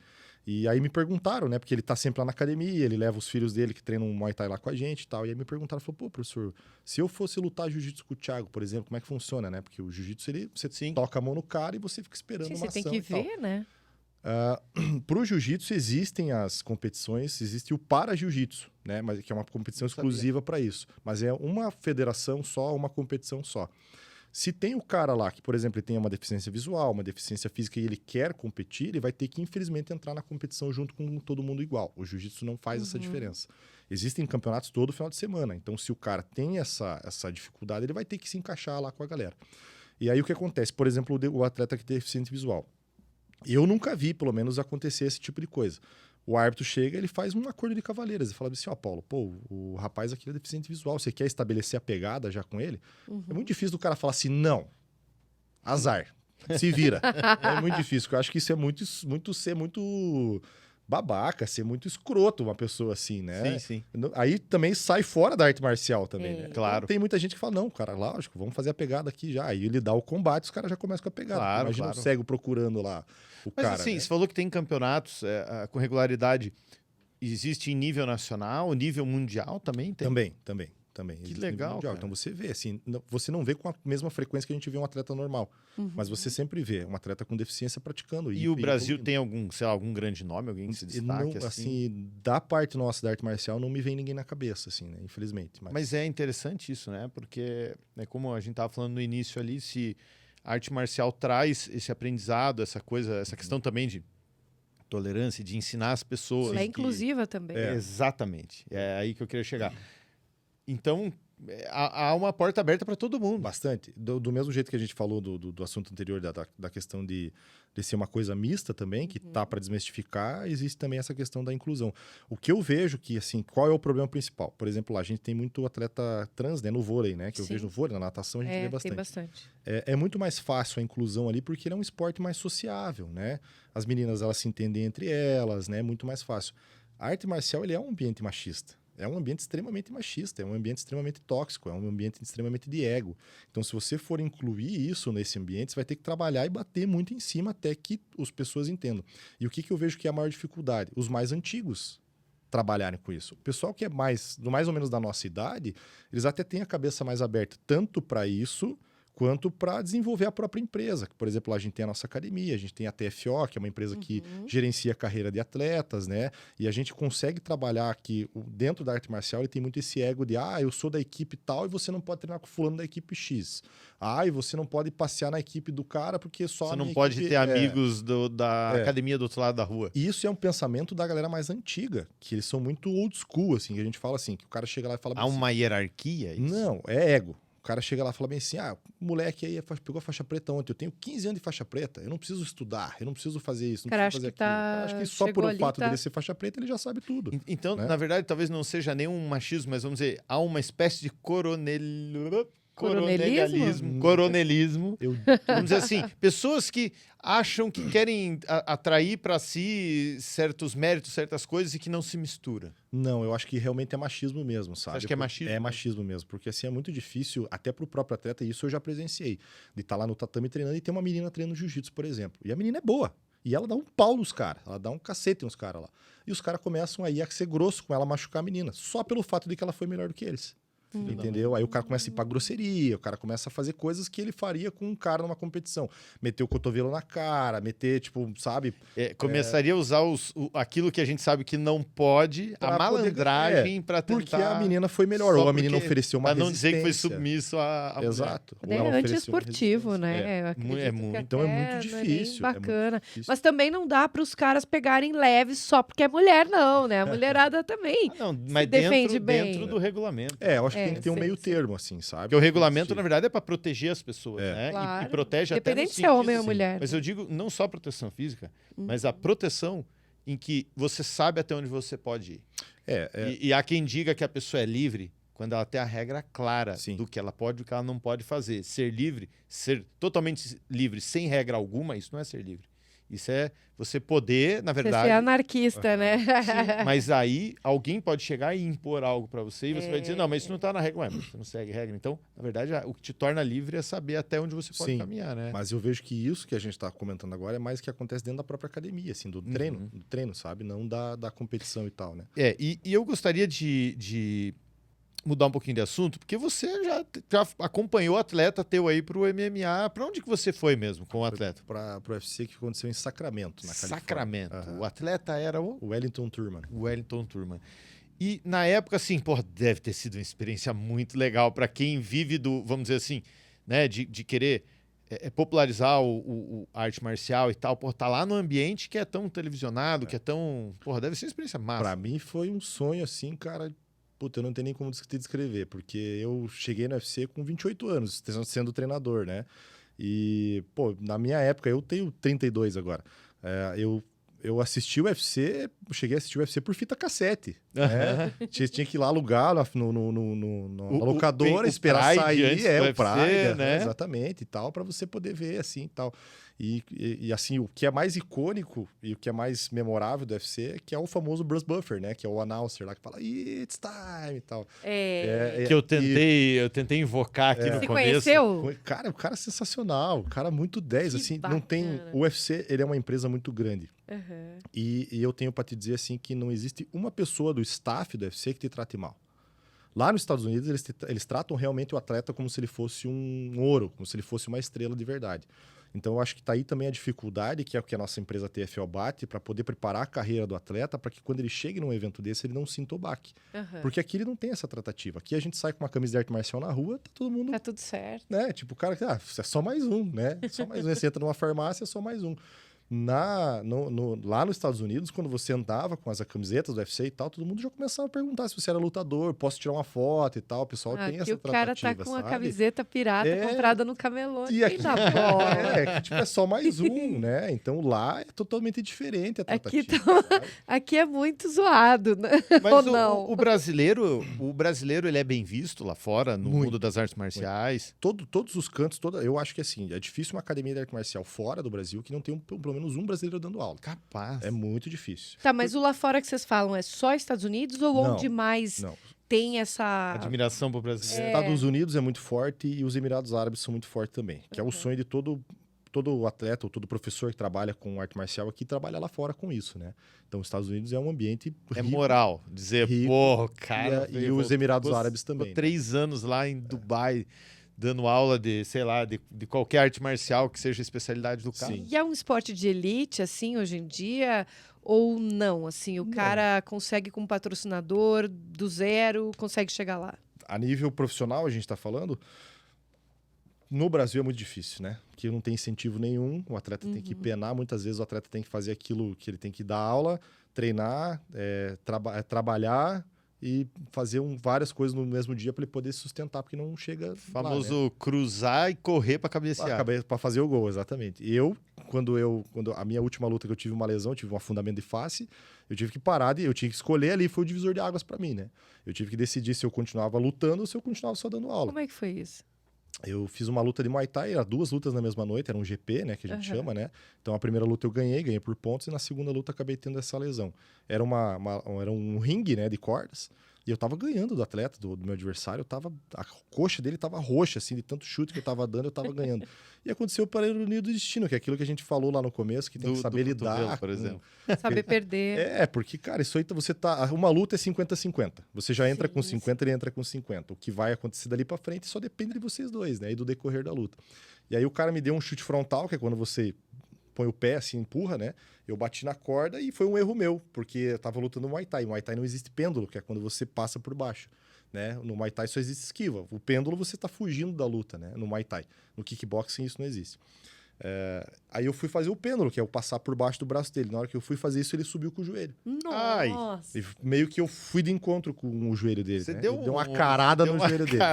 S3: E aí me perguntaram, né? Porque ele tá sempre lá na academia, ele leva os filhos dele que treinam Muay Thai lá com a gente e tal. E aí me perguntaram, falou, pô, professor, se eu fosse lutar jiu-jitsu com o Thiago, por exemplo, como é que funciona, né? Porque o jiu-jitsu, você toca a mão no cara e você fica esperando
S1: Sim,
S3: uma
S1: você tem
S3: ação
S1: que
S3: e tal.
S1: ver, né?
S3: Pro jiu-jitsu existem as competições, existe o para-jiu-jitsu, né? Mas que é uma competição exclusiva para isso. Mas é uma federação só, uma competição só. Se tem o cara lá que, por exemplo, ele tem uma deficiência visual, uma deficiência física e ele quer competir, ele vai ter que, infelizmente, entrar na competição junto com todo mundo igual. O jiu-jitsu não faz essa diferença. Existem campeonatos todo final de semana. Então, se o cara tem essa dificuldade, ele vai ter que se encaixar lá com a galera. E aí, o que acontece? Por exemplo, o atleta que tem deficiência visual. Eu nunca vi, pelo menos, acontecer esse tipo de coisa. O árbitro chega, ele faz um acordo de cavalheiros. Ele fala assim, ó, Paulo, pô, o rapaz aqui é deficiente visual, você quer estabelecer a pegada já com ele? É muito difícil do cara falar assim, não, azar, se vira. É muito difícil, porque eu acho que isso é ser muito babaca, ser muito escroto uma pessoa assim, né?
S2: Sim.
S3: Aí também sai fora da arte marcial também, né?
S2: Claro.
S3: Tem muita gente que fala, não, cara, lógico, vamos fazer a pegada aqui já. Aí ele dá o combate, os caras já começam com a pegada.
S2: Claro,
S3: Imagina
S2: claro.
S3: um cego procurando lá o
S2: Mas
S3: cara,
S2: assim,
S3: né?
S2: você falou que tem campeonatos com regularidade. Existe em nível nacional, nível mundial também? Tem?
S3: Também. Existe nível
S2: legal,
S3: mundial.
S2: cara.
S3: Então você vê, assim, você não vê com a mesma frequência que a gente vê um atleta normal, mas você sempre vê um atleta com deficiência praticando.
S2: E o Brasil tem algum grande nome, alguém que se destaque
S3: não,
S2: assim?
S3: da parte nossa da arte marcial, não me vem ninguém na cabeça, assim, né? Infelizmente.
S2: Mas é interessante isso, né? Porque, como a gente estava falando no início ali, se a arte marcial traz esse aprendizado, essa coisa, essa questão também de tolerância, de ensinar as pessoas.
S1: Ela é inclusiva também.
S2: Exatamente. É aí que eu queria chegar. Então, há uma porta aberta para todo mundo.
S3: Bastante. Do mesmo jeito que a gente falou do assunto anterior, da questão de ser uma coisa mista também, que tá para desmistificar, existe também essa questão da inclusão. O que eu vejo que, assim, qual é o problema principal? Por exemplo, lá, a gente tem muito atleta trans, né, no vôlei, né? Que eu vejo no vôlei, na natação a gente vê bastante.
S1: Tem bastante.
S3: É muito mais fácil a inclusão ali, porque ele é um esporte mais sociável, né? As meninas, elas se entendem entre elas, né? Muito mais fácil. A arte marcial, ele é um ambiente machista. É um ambiente extremamente machista, é um ambiente extremamente tóxico, é um ambiente extremamente de ego. Então, se você for incluir isso nesse ambiente, você vai ter que trabalhar e bater muito em cima até que as pessoas entendam. E o que eu vejo que é a maior dificuldade? Os mais antigos trabalharem com isso. O pessoal que é mais ou menos da nossa idade, eles até têm a cabeça mais aberta, tanto para isso quanto para desenvolver a própria empresa. Por exemplo, lá a gente tem a nossa academia, a gente tem a TFO, que é uma empresa que gerencia a carreira de atletas, né? E a gente consegue trabalhar aqui, dentro da arte marcial, ele tem muito esse ego de, eu sou da equipe tal e você não pode treinar com o fulano da equipe X. E você não pode passear na equipe do cara porque só
S2: você
S3: a
S2: não
S3: minha
S2: pode
S3: equipe
S2: ter amigos da academia do outro lado da rua.
S3: E isso é um pensamento da galera mais antiga, que eles são muito old school, assim, que a gente fala assim, que o cara chega lá e fala...
S2: Há uma hierarquia? Isso?
S3: Não, é ego. O cara chega lá e fala bem assim, o moleque aí pegou a faixa preta ontem, eu tenho 15 anos de faixa preta, eu não preciso estudar, eu não preciso fazer isso, não preciso fazer aquilo. Cara, acho que só por o fato dele ser faixa preta, ele já sabe tudo.
S2: Então,
S3: né?
S2: Na verdade, talvez não seja nenhum machismo, mas vamos dizer, há uma espécie de coronelismo. Vamos dizer assim, pessoas que acham que querem atrair para si certos méritos, certas coisas e que não se mistura.
S3: Não, eu acho que realmente é machismo mesmo, sabe?
S2: Acho que é machismo?
S3: É machismo mesmo, porque assim é muito difícil, até pro próprio atleta, e isso eu já presenciei, de estar lá no tatame treinando e ter uma menina treinando jiu-jitsu, por exemplo. E a menina é boa. E ela dá um pau nos caras, ela dá um cacete nos caras lá. E os caras começam aí a ser grosso com ela, machucar a menina, só pelo fato de que ela foi melhor do que eles. Entendeu? Aí o cara começa a ir pra grosseria, o cara começa a fazer coisas que ele faria com um cara numa competição. Meter o cotovelo na cara, meter, tipo, sabe?
S2: Começaria a usar aquilo que a gente sabe que não pode, a malandragem pra tentar...
S3: Porque a menina foi melhor, ou a menina ofereceu uma resistência.
S2: Pra não dizer que foi submisso a
S3: Exato.
S1: É antiesportivo, né?
S2: É muito.
S3: Então é muito difícil.
S1: É bacana.
S3: Muito difícil.
S1: Mas também não dá para os caras pegarem leves só porque é mulher, não, né? A mulherada também
S2: mas
S1: defende bem.
S2: dentro do regulamento.
S3: Eu acho que tem que ter um meio termo, assim, sabe?
S2: Porque o regulamento, na verdade, é para proteger as pessoas, né?
S1: Claro.
S2: E protege
S1: Independente
S2: até
S1: se é homem ou mulher.
S2: Mas eu digo não só a proteção física, mas a proteção em que você sabe até onde você pode ir. E há quem diga que a pessoa é livre quando ela tem a regra clara do que ela pode e o que ela não pode fazer. Ser livre, ser totalmente livre sem regra alguma, isso não é ser livre. Isso é você poder, na verdade...
S1: Você é anarquista, né?
S2: Sim, mas aí alguém pode chegar e impor algo para você e você vai dizer, não, mas isso não está na regra. Mas você não segue regra. Então, na verdade, o que te torna livre é saber até onde você pode caminhar, né?
S3: Mas eu vejo que isso que a gente está comentando agora é mais o que acontece dentro da própria academia, assim, do treino, sabe? Não da competição e tal, né?
S2: E eu gostaria de mudar um pouquinho de assunto, porque você já acompanhou o atleta teu aí pro MMA. Para onde que você foi mesmo com o atleta?
S3: Pro UFC que aconteceu em Sacramento, na Califórnia.
S2: Sacramento. O atleta era o
S3: Wellington Turman.
S2: E na época, assim, deve ter sido uma experiência muito legal para quem vive vamos dizer assim, né, de querer popularizar a arte marcial e tal. Tá lá no ambiente que é tão televisionado, que é tão... deve ser uma experiência massa.
S3: Para mim foi um sonho, assim, cara... Puta, eu não tenho nem como te descrever, porque eu cheguei no UFC com 28 anos, sendo treinador, né? E, na minha época, eu tenho 32 agora. Eu eu assisti o UFC, eu cheguei a assistir o UFC por fita cassete. Né? Tinha que ir lá alugar na locadora, esperar
S2: Pride antes
S3: sair.
S2: do
S3: O
S2: UFC,
S3: Pride,
S2: né?
S3: Exatamente, e tal, para você poder ver assim e tal. E assim, o que é mais icônico e o que é mais memorável do UFC é que é o famoso Bruce Buffer, né? Que é o announcer lá que fala, it's time e tal.
S2: Que eu tentei invocar aqui no
S1: Você
S2: começo.
S1: conheceu?
S3: Cara, o cara é sensacional, o cara é muito 10,
S1: Que
S3: assim,
S1: bacana.
S3: não tem... O UFC, ele é uma empresa muito grande.
S1: Uhum.
S3: E eu tenho pra te dizer, assim, que não existe uma pessoa do staff do UFC que te trate mal. Lá nos Estados Unidos, eles tratam realmente o atleta como se ele fosse um ouro, como se ele fosse uma estrela de verdade. Então, eu acho que tá aí também a dificuldade que é o que a nossa empresa TFL bate para poder preparar a carreira do atleta para que quando ele chegue num evento desse, ele não sinta o baque.
S1: Uhum.
S3: Porque aqui ele não tem essa tratativa. Aqui a gente sai com uma camisa de arte marcial na rua, tá todo mundo...
S1: Tá tudo certo.
S3: Né? Tipo, o cara, é só mais um, né? Só mais um. Você entra numa farmácia, é só mais um. Lá nos Estados Unidos, quando você andava com as camisetas do UFC e tal, todo mundo já começava a perguntar se você era lutador, posso tirar uma foto e tal. O pessoal tem essa
S1: o cara
S3: tratativa,
S1: tá com
S3: sabe?
S1: a camiseta pirata comprada no camelô.
S3: E aqui,
S1: Tá bom.
S3: é só mais um, né? Então lá é totalmente diferente a tratativa.
S1: Aqui é muito zoado, né?
S2: Mas
S1: Ou não?
S2: o brasileiro, ele é bem visto lá fora, no mundo das artes marciais.
S3: Todos os cantos, eu acho que assim, é difícil uma academia de arte marcial fora do Brasil que não tem pelo menos um brasileiro dando aula.
S2: Capaz.
S3: É muito difícil.
S1: Tá, mas o lá fora que vocês falam é só Estados Unidos ou
S3: Não,
S1: onde mais
S3: não.
S1: tem essa...
S2: Admiração pro brasileiro.
S3: Estados Unidos é muito forte e os Emirados Árabes são muito fortes também. Que é o sonho de todo atleta ou todo professor que trabalha com arte marcial aqui, trabalha lá fora com isso, né? Então, os Estados Unidos é um ambiente
S2: É
S3: rico,
S2: moral dizer,
S3: rico,
S2: porra, cara...
S3: e os Emirados Árabes também.
S2: Ficou 3 anos lá em Dubai, dando aula de, sei lá, de qualquer arte marcial que seja a especialidade do cara.
S3: Sim.
S1: E é um esporte de elite, assim, hoje em dia? Ou não? Assim, o cara consegue com um patrocinador do zero, consegue chegar lá?
S3: A nível profissional, a gente está falando, no Brasil é muito difícil, né? Porque não tem incentivo nenhum, o atleta tem que penar, muitas vezes o atleta tem que fazer aquilo que ele tem que dar aula, treinar, trabalhar e fazer várias coisas no mesmo dia para ele poder sustentar, porque não chega
S2: Famoso
S3: lá, né?
S2: cruzar e correr para cabecear.
S3: Para fazer o gol, exatamente. Quando a minha última luta que eu tive uma lesão, eu tive um afundamento de face, eu tive que parar, eu tinha que escolher ali, foi o divisor de águas para mim, né? Eu tive que decidir se eu continuava lutando ou se eu continuava só dando aula.
S1: Como é que foi isso?
S3: Eu fiz uma luta de Muay Thai, era 2 lutas na mesma noite, era um GP, né, que a gente chama, né? Então a primeira luta eu ganhei por pontos, e na segunda luta acabei tendo essa lesão. Era um ringue, né, de cordas, e eu tava ganhando do atleta, do meu adversário, a coxa dele tava roxa, assim, de tanto chute que eu tava dando, eu tava ganhando. E aconteceu para o ironia do destino, que é aquilo que a gente falou lá no começo, que tem que saber lidar,
S2: por exemplo.
S1: Saber perder.
S3: Porque, cara, isso aí uma luta é 50-50. Você já entra com 50, ele entra com 50. O que vai acontecer dali pra frente só depende de vocês dois, né? E do decorrer da luta. E aí o cara me deu um chute frontal, que é quando você põe o pé assim, empurra, né? Eu bati na corda e foi um erro meu, porque eu tava lutando Muay Thai. Muay Thai não existe pêndulo, que é quando você passa por baixo, né? No Muay Thai só existe esquiva. O pêndulo você tá fugindo da luta, né? No Muay Thai. No kickboxing isso não existe. Aí eu fui fazer o pêndulo, que é o passar por baixo do braço dele. Na hora que eu fui fazer isso, ele subiu com o joelho.
S1: Nossa!
S3: E meio que eu fui de encontro com o joelho dele.
S2: Você
S3: né?
S2: deu
S3: uma carada no joelho dele.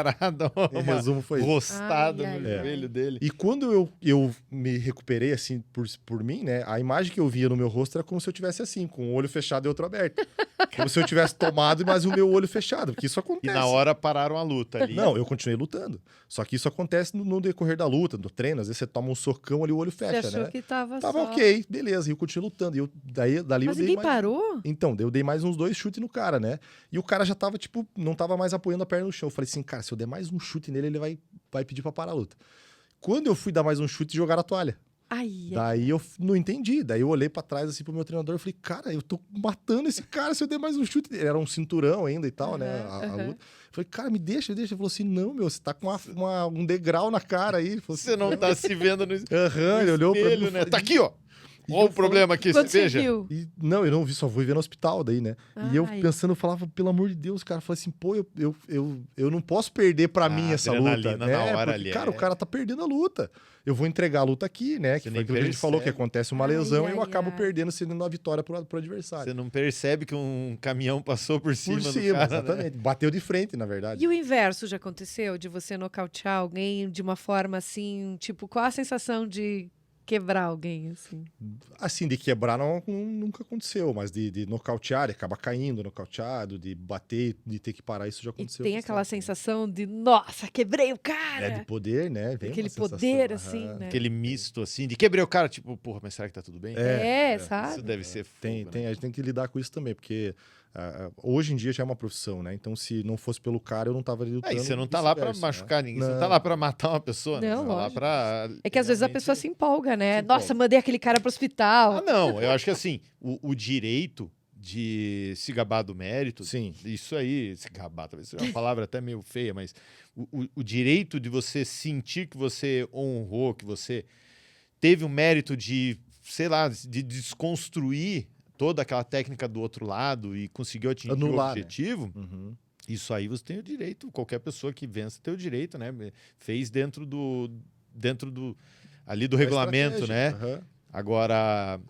S3: Em resumo, foi isso.
S2: Rostada no joelho dele.
S3: E quando eu me recuperei, assim, por mim, né? A imagem que eu via no meu rosto era como se eu tivesse assim, com o olho fechado e outro aberto. Como se eu tivesse tomado, mas o meu olho fechado, porque isso acontece.
S2: E na hora pararam a luta ali.
S3: Não, eu continuei lutando. Só que isso acontece no decorrer da luta, do treino. Às vezes você toma um socão ali, o olho fecha,
S1: Você achou
S3: né?
S1: que tava
S3: Tava
S1: só...
S3: ok, beleza. E eu continuei lutando. E dali
S1: Mas
S3: eu dei
S1: ninguém
S3: mais...
S1: parou?
S3: Então, daí eu dei mais uns 2 chutes no cara, né? E o cara já tava, tipo, não tava mais apoiando a perna no chão. Eu falei assim, cara, se eu der mais um chute nele, ele vai pedir pra parar a luta. Quando eu fui dar mais um chute, jogaram a toalha. Daí eu não entendi. Daí eu olhei pra trás, assim, pro meu treinador e falei, cara, eu tô matando esse cara se eu der mais um chute. Ele era um cinturão ainda e tal, né? A luta. Eu falei, cara, me deixa. Ele falou assim, não, meu, você tá com um degrau na cara aí. Ele falou assim,
S2: você não tá se vendo no
S3: ele olhou pra mim,
S2: né? Tá aqui, ó. Olha o problema aqui,
S1: Quando
S2: você veja.
S1: viu?
S3: Não, eu não vi, só fui ver no hospital daí, né? E eu pensando, eu falava, pelo amor de Deus, cara, eu falei assim, pô, eu não posso perder pra mim essa luta, né?
S2: Na hora
S3: porque,
S2: ali,
S3: cara, o cara tá perdendo a luta. Eu vou entregar a luta aqui, né? Que foi aquilo que a gente falou, que acontece uma lesão e eu acabo perdendo, cedendo a vitória pro adversário.
S2: Você não percebe que um caminhão passou por cima do cara,
S3: exatamente.
S2: Né?
S3: Bateu de frente, na verdade.
S1: E o inverso já aconteceu? De você nocautear alguém de uma forma assim, tipo, qual a sensação de quebrar alguém, assim.
S3: Assim, de quebrar nunca aconteceu, mas de nocautear, de acabar caindo, nocauteado, de bater, de ter que parar, isso já
S1: E
S3: aconteceu.
S1: tem aquela
S3: bastante, né?
S1: sensação de, nossa, quebrei o cara!
S3: É de poder, né? Vem
S1: Aquele
S3: uma sensação,
S1: poder,
S3: aham.
S1: assim, né?
S2: Aquele misto, assim, de quebrei o cara, tipo, porra, mas será que tá tudo bem?
S1: Sabe?
S2: Isso deve ser fogo,
S3: Tem,
S2: né?
S3: a gente tem que lidar com isso também, porque hoje em dia já é uma profissão, né? Então, se não fosse pelo cara, eu não tava ali lutando.
S2: Aí você não tá lá pra
S3: vice-versa,
S2: machucar
S3: né?
S2: ninguém, você não tá lá pra matar uma pessoa, né?
S1: Não,
S2: Você tá lá
S1: lógico.
S2: pra...
S1: É que às vezes a
S2: realmente-
S1: pessoa se empolga, né?
S3: Se empolga.
S1: Nossa, mandei aquele cara pro hospital.
S2: Ah, não, eu acho que assim, o direito de se gabar do mérito,
S3: Sim.
S2: isso aí, se gabar, talvez seja uma palavra até meio feia, mas o direito de você sentir que você honrou, que você teve o mérito de, sei lá, de desconstruir toda aquela técnica do outro lado e conseguiu atingir
S3: Anular,
S2: o objetivo,
S3: Uhum.
S2: isso aí você tem o direito, qualquer pessoa que vença tem o direito, né? Fez dentro do ali do
S3: Da
S2: regulamento, né?
S3: estratégia, aham.
S2: Agora,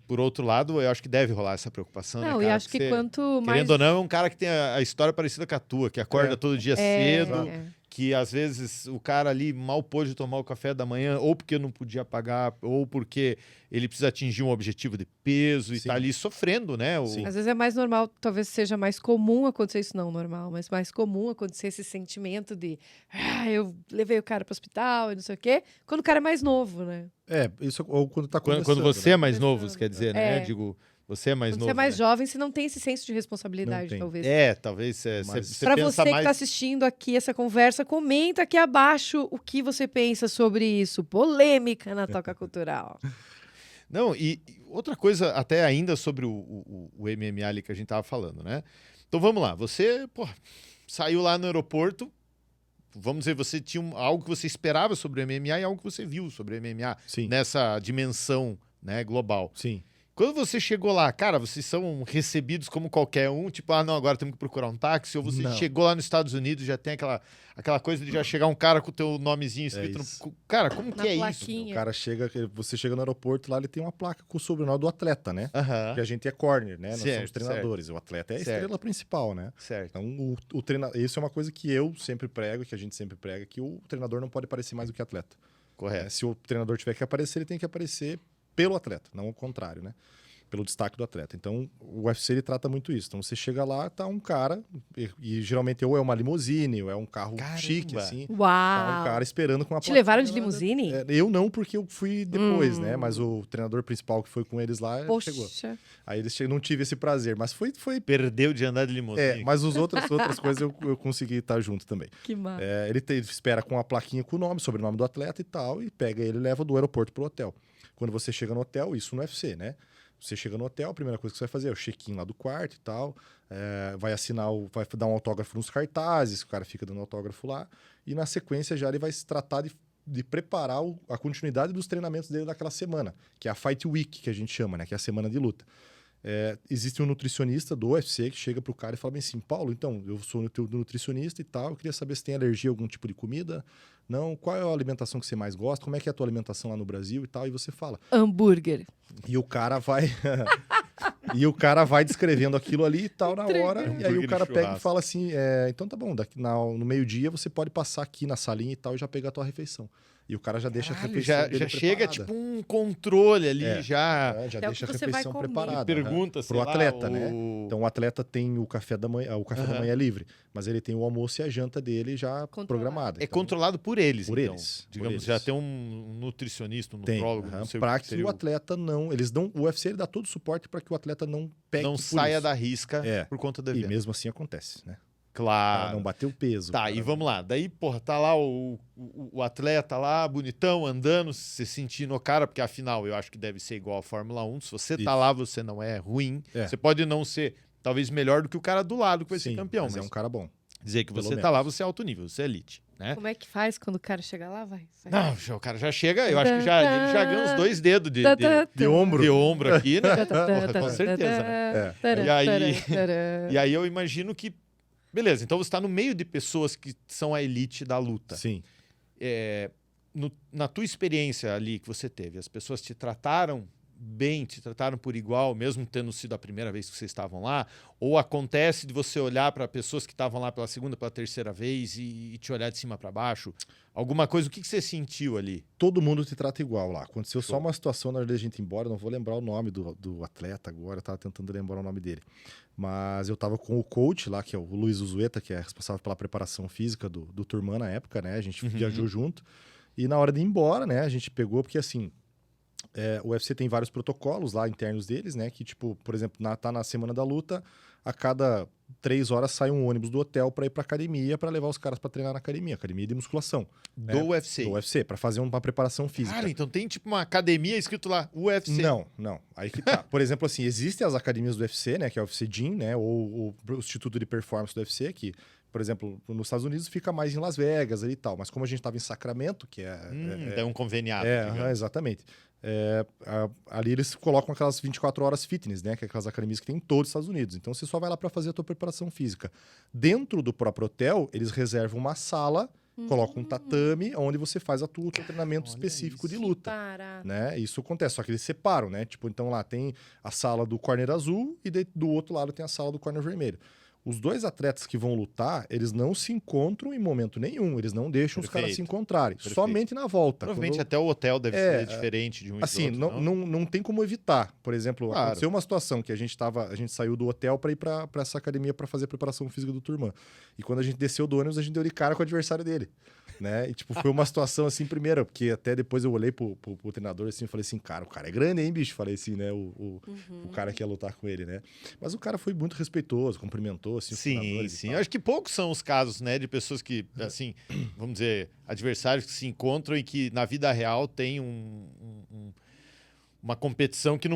S2: por outro lado, eu acho que deve rolar essa preocupação,
S1: Não,
S2: né,
S1: e
S2: cara?
S1: acho que
S2: Porque,
S1: quanto mais...
S2: querendo ou não, é um cara que tem a história parecida com a tua, que acorda todo dia cedo, que às vezes o cara ali mal pôde tomar o café da manhã, ou porque não podia pagar, ou porque ele precisa atingir um objetivo de peso e
S3: Sim.
S2: tá ali sofrendo, né?
S3: Sim.
S1: Às vezes é mais normal, talvez seja mais comum acontecer isso, não normal, mas mais comum acontecer esse sentimento de eu levei o cara pro hospital e não sei o quê, quando o cara é mais novo, né?
S3: Isso ou quando tá
S2: Quando
S3: começando.
S2: você
S3: né?
S2: é mais novo,
S1: Começando.
S2: quer dizer, né?
S1: É.
S2: Digo, você é mais
S1: Quando
S2: novo.
S1: você é mais
S2: né?
S1: jovem, você não tem esse senso de responsabilidade,
S3: Não tem.
S1: talvez.
S2: Talvez você
S3: Mas-
S1: Pra
S2: pensa
S1: você que
S2: mais...
S1: tá assistindo aqui essa conversa, comenta aqui abaixo o que você pensa sobre isso. Polêmica na Toca Cultural.
S2: Não, e outra coisa até ainda sobre o MMA ali que a gente tava falando, né? Então vamos lá, você, pô, saiu lá no aeroporto, vamos dizer, você tinha algo que você esperava sobre o MMA e algo que você viu sobre o MMA
S3: Sim.
S2: nessa dimensão, né, global.
S3: Sim.
S2: Quando você chegou lá, cara, vocês são recebidos como qualquer um, tipo, não, agora temos que procurar um táxi, ou você
S3: Não.
S2: chegou lá nos Estados Unidos, já tem aquela coisa de já chegar um cara com o teu nomezinho escrito
S3: isso.
S2: no... Cara, como
S1: Na
S2: que é isso?
S1: plaquinha.
S3: O cara você chega no aeroporto lá, ele tem uma placa com o sobrenome do atleta, né?
S2: Aham,
S3: Porque a gente é corner, né? Nós somos
S2: Certo,
S3: treinadores. O atleta é a
S2: Certo.
S3: estrela principal, né?
S2: certo.
S3: Então, o treinador, isso é uma coisa que eu sempre prego, que a gente sempre prega, que o treinador não pode aparecer mais do que atleta.
S2: Correto.
S3: Se o treinador tiver que aparecer, ele tem que aparecer pelo atleta, não o contrário, né? Pelo destaque do atleta. Então, o UFC ele trata muito isso. Então, você chega lá, tá um cara, e geralmente ou é uma limusine, ou é um carro
S2: Caramba.
S3: chique, assim. Tá um
S1: Uau!
S3: cara esperando com uma
S1: Te
S3: plaquinha
S1: levaram de
S3: lá,
S1: limusine?
S3: Eu não, porque eu fui depois, né? Mas o treinador principal que foi com eles lá chegou.
S1: Poxa.
S3: Aí não tive esse prazer, mas foi
S2: Perdeu de andar de limusine.
S3: mas outras coisas eu consegui estar junto também.
S1: Que massa.
S3: Ele espera com a plaquinha com o nome, sobrenome do atleta e tal, e pega ele e leva do aeroporto pro hotel. Quando você chega no hotel, isso no UFC, né? Você chega no hotel, a primeira coisa que você vai fazer é o check-in lá do quarto e tal, vai vai dar um autógrafo nos cartazes, o cara fica dando autógrafo lá, e na sequência já ele vai se tratar de preparar a continuidade dos treinamentos dele daquela semana, que é a Fight Week, que a gente chama, né? Que é a semana de luta. Existe um nutricionista do UFC que chega pro cara e fala bem assim, Paulo, então, eu sou nutricionista e tal, eu queria saber se tem alergia a algum tipo de comida, não, qual é a alimentação que você mais gosta, como é que é a tua alimentação lá no Brasil e tal, e você fala.
S1: Hambúrguer.
S3: E o cara vai e o cara vai descrevendo aquilo ali e tal na hora, e aí o cara pega e fala assim, então tá bom, no meio-dia você pode passar aqui na salinha e tal e já pegar a tua refeição. E o cara já deixa a refeição dele
S2: já chega
S3: preparada.
S2: tipo um controle ali, já
S3: Já
S1: Até o
S3: deixa a
S1: que você vai
S3: refeição
S1: comer.
S3: preparada.
S2: pergunta, sei
S3: pro
S2: lá,
S3: atleta, né?
S2: o-
S3: Então o atleta tem o café da manhã, da manhã livre, mas ele tem o almoço e a janta dele já
S1: Controlado.
S3: programada.
S2: É
S3: Então,
S2: controlado por eles,
S3: por
S2: então.
S3: eles, por
S2: Digamos,
S3: eles.
S2: já tem um nutricionista, um
S3: tem,
S2: nutrólogo, não sei o
S3: pra
S2: que
S3: que
S2: seria
S3: o atleta não, eles dão, o UFC ele dá todo o suporte para que o atleta não pegue
S2: não
S3: por
S2: saia
S3: isso.
S2: da risca
S3: É.
S2: por conta da
S3: E
S2: evento.
S3: mesmo assim acontece, né? O cara
S2: Claro.
S3: não bateu o peso.
S2: Tá,
S3: o cara
S2: e vamos lá. Daí, porra, tá lá o atleta lá, bonitão, andando, se sentindo o cara, porque afinal eu acho que deve ser igual à Fórmula 1. Se você tá
S3: Isso.
S2: lá, você não é ruim.
S3: É.
S2: Você pode não ser, talvez, melhor do que o cara do lado que vai
S3: Sim,
S2: ser campeão.
S3: mas é um cara bom.
S2: dizer que
S3: pelo
S2: você tá
S3: menos.
S2: lá, você é alto nível, você é elite, né?
S1: Como é que faz quando o cara chega lá? Vai.
S2: Não, o cara já chega, eu acho que ele já ganha uns 2 dedos de
S3: ombro.
S2: de ombro aqui, né? Porra, com certeza, né? E aí eu imagino que, beleza, então você está no meio de pessoas que são a elite da luta.
S3: Sim.
S2: Na tua experiência ali que você teve, as pessoas te trataram bem, te trataram por igual, mesmo tendo sido a primeira vez que vocês estavam lá? Ou acontece de você olhar para pessoas que estavam lá pela segunda, pela terceira vez e te olhar de cima para baixo? Alguma coisa, o que você sentiu ali?
S3: Todo mundo te trata igual lá. Aconteceu só uma situação na hora da gente ir embora, não vou lembrar o nome do atleta agora, eu tava tentando lembrar o nome dele. Mas eu tava com o coach lá, que é o Luiz Uzueta, que é responsável pela preparação física do Turman na época, né? A gente viajou junto. E na hora de ir embora, né, a gente pegou, porque assim, o UFC tem vários protocolos lá internos deles, né? Que, tipo, por exemplo, tá na semana da luta, a cada 3 horas sai um ônibus do hotel para ir pra academia, para levar os caras para treinar na academia de musculação.
S2: Do UFC?
S3: Do UFC, para fazer uma preparação física.
S2: Cara, então tem tipo uma academia escrito lá, UFC.
S3: Não. Aí que tá. Por exemplo, assim, existem as academias do UFC, né? Que é o UFC Gym, né? Ou o Instituto de Performance do UFC, que, por exemplo, nos Estados Unidos fica mais em Las Vegas ali e tal. Mas como a gente estava em Sacramento, que
S2: É um conveniado.
S3: exatamente. Ali eles colocam aquelas 24 horas fitness, né? Que é aquelas academias que tem em todos os Estados Unidos. Então você só vai lá para fazer a tua preparação física. Dentro do próprio hotel, eles reservam uma sala, colocam um tatame, onde você faz o teu treinamento específico de luta. Né? Isso acontece, só que eles separam, né? Tipo, então lá tem a sala do corner azul e do outro lado tem a sala do corner vermelho. Os dois atletas que vão lutar, eles não se encontram em momento nenhum. Eles não deixam os caras se encontrarem. Perfeito. Somente na volta.
S2: Provavelmente até o hotel deve ser diferente de um
S3: assim,
S2: e do outro,
S3: não tem como evitar. Por exemplo, aconteceu uma situação que a gente saiu do hotel para ir para essa academia para fazer a preparação física do Turman. E quando a gente desceu do ônibus, a gente deu de cara com o adversário dele. Né? E, tipo, foi uma situação assim, primeiro, porque até depois eu olhei pro treinador assim e falei assim, cara, o cara é grande, hein, bicho? Falei assim, né? O cara que ia lutar com ele, né? Mas o cara foi muito respeitoso, cumprimentou, assim,
S2: sim. Eu acho que poucos são os casos, né, de pessoas que, assim, vamos dizer, adversários que se encontram e que na vida real tem uma competição que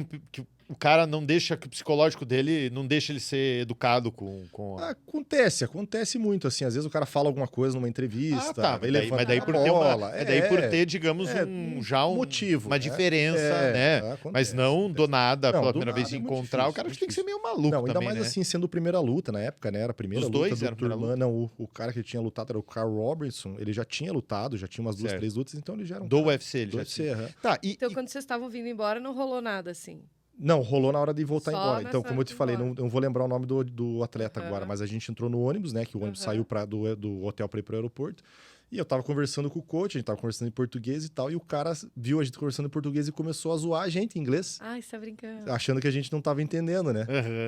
S2: o cara não deixa, que o psicológico dele não deixa ele ser educado com...
S3: Acontece muito, assim, às vezes o cara fala alguma coisa numa entrevista,
S2: mas daí por ter, digamos, um motivo, uma diferença, né?
S3: Acontece,
S2: mas não do nada, pela primeira vez
S3: é
S2: encontrar, difícil, o cara tem que ser meio maluco também,
S3: ainda mais
S2: né?
S3: assim, sendo a primeira luta na época, né? Era a primeira luta
S2: dois
S3: do Turman. Não, o cara que tinha lutado era o Carl Robertson, ele já tinha lutado, já tinha umas 2, 3 lutas, então ele já era um
S2: do UFC, ele
S3: do
S2: já
S3: UFC,
S2: tinha. Tá,
S1: então, quando vocês estavam vindo embora, não rolou nada assim?
S3: Não, rolou na hora de voltar embora. Então, como eu te falei,
S1: embora.
S3: não vou lembrar o nome do atleta agora, mas a gente entrou no ônibus, né? Que o ônibus saiu do hotel para ir pro aeroporto. E eu tava conversando com o coach, a gente tava conversando em português e tal, e o cara viu a gente conversando em português e começou a zoar a gente em inglês.
S1: Ai, você tá brincando.
S3: Achando que a gente não tava entendendo, né?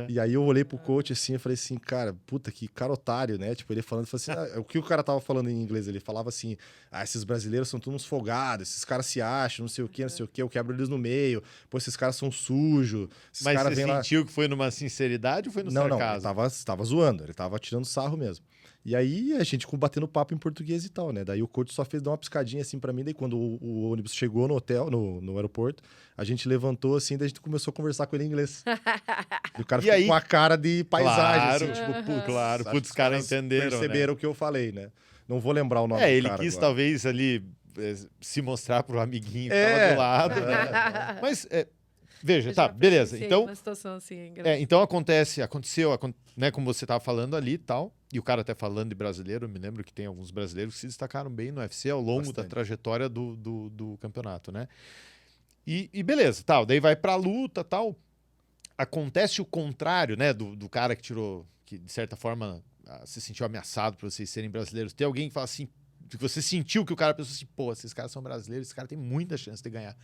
S3: E aí eu olhei pro coach assim e falei assim, cara, puta, que cara otário, né? Tipo, ele falando assim, o que o cara tava falando em inglês? Ele falava assim, esses brasileiros são todos uns folgados, esses caras se acham, não sei o quê, eu quebro eles no meio, pô, esses caras são sujos.
S2: Mas você sentiu que foi numa sinceridade ou foi no sarcasmo?
S3: Não, ele tava zoando, ele tava tirando sarro mesmo. E aí a gente batendo papo em português e tal, né? Daí o coach só fez dar uma piscadinha assim pra mim, daí quando o ônibus chegou no hotel, no aeroporto, a gente levantou assim, daí a gente começou a conversar com ele em inglês. E o cara ficou com a cara de paisagem, assim, tipo,
S2: putz, os caras entenderam,
S3: perceberam o que eu falei, né? Não vou lembrar o nome do
S2: ele
S3: cara
S2: quis
S3: agora.
S2: talvez ali se mostrar pro amiguinho que tava do lado. Mas, veja, tá, beleza. Então,
S1: uma situação assim,
S2: então aconteceu, né, como você tava falando ali e tal, e o cara até falando de brasileiro, eu me lembro que tem alguns brasileiros que se destacaram bem no UFC ao longo da trajetória do campeonato, né? E beleza, tal, daí vai pra luta, tal. Acontece o contrário, né, do cara que tirou, que de certa forma se sentiu ameaçado por vocês serem brasileiros. Tem alguém que fala assim, que você sentiu que o cara pensou assim, pô, esses caras são brasileiros, esse cara tem muita chance de ganhar.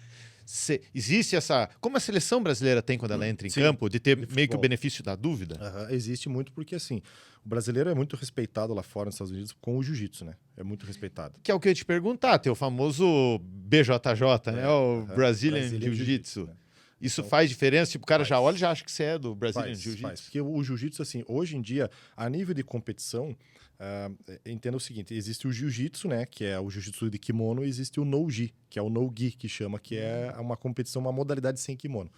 S2: Existe essa... Como a seleção brasileira tem quando ela entra em campo, de ter meio que o benefício da dúvida?
S3: Existe muito porque, assim, o brasileiro é muito respeitado lá fora nos Estados Unidos com o jiu-jitsu, né? É muito respeitado.
S2: Que é o que eu ia te perguntar, tem o famoso BJJ, né? O Brazilian Jiu-Jitsu. Né? Isso então, faz diferença? Tipo, o cara já olha e já acha que você é do Brazilian Jiu-Jitsu?
S3: Faz, porque o jiu-jitsu, assim, hoje em dia, a nível de competição, entenda o seguinte, existe o jiu-jitsu, né, que é o jiu-jitsu de kimono, e existe o no-gi, que é o no-gi, que chama, que é uma competição, uma modalidade sem kimono.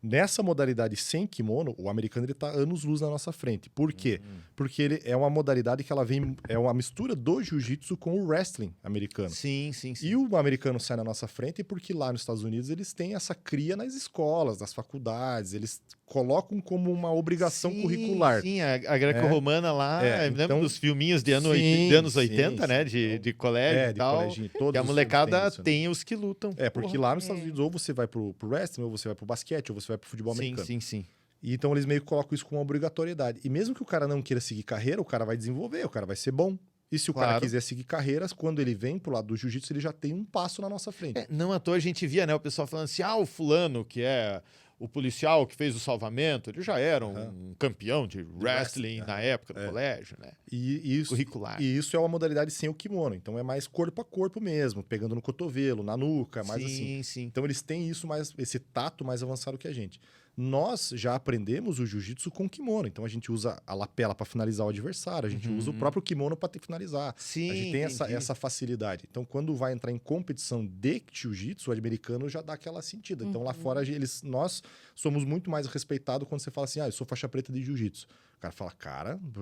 S3: Nessa modalidade sem kimono, o americano ele tá anos-luz na nossa frente. Por quê? Porque ele é uma modalidade que ela vem... É uma mistura do jiu-jitsu com o wrestling americano.
S2: Sim.
S3: E o americano sai na nossa frente porque lá nos Estados Unidos eles têm essa cria nas escolas, nas faculdades. Eles colocam como uma obrigação curricular.
S2: Sim, a greco-romana lá, lembra
S3: então,
S2: dos filminhos de anos 80, né? De colégio e tal.
S3: Coleginho, todos
S2: Que a
S3: os
S2: molecada
S3: filmes têm isso, né?
S2: tem os que lutam.
S3: Porque lá nos Estados Unidos ou você vai pro wrestling, ou você vai pro basquete, ou você vai pro futebol americano.
S2: Sim.
S3: E então eles meio que colocam isso como uma obrigatoriedade. E mesmo que o cara não queira seguir carreira, o cara vai desenvolver, o cara vai ser bom. E se o cara quiser seguir carreiras, quando ele vem pro lado do jiu-jitsu, ele já tem um passo na nossa frente.
S2: Não à toa a gente via, né, o pessoal falando assim, o fulano que é o policial que fez o salvamento, ele já era um campeão de wrestling na época do colégio, né?
S3: E isso,
S2: curricular.
S3: E isso é uma modalidade sem o kimono. Então é mais corpo a corpo mesmo, pegando no cotovelo, na nuca, mais assim.
S2: Sim.
S3: Então eles têm isso esse tato mais avançado que a gente. Nós já aprendemos o jiu-jitsu com kimono. Então a gente usa a lapela para finalizar o adversário, a gente usa o próprio kimono para finalizar.
S2: Sim,
S3: a gente tem essa facilidade. Então quando vai entrar em competição de jiu-jitsu, o americano já dá aquela sentida. Então lá fora nós somos muito mais respeitados quando você fala assim, eu sou faixa preta de jiu-jitsu. O cara fala,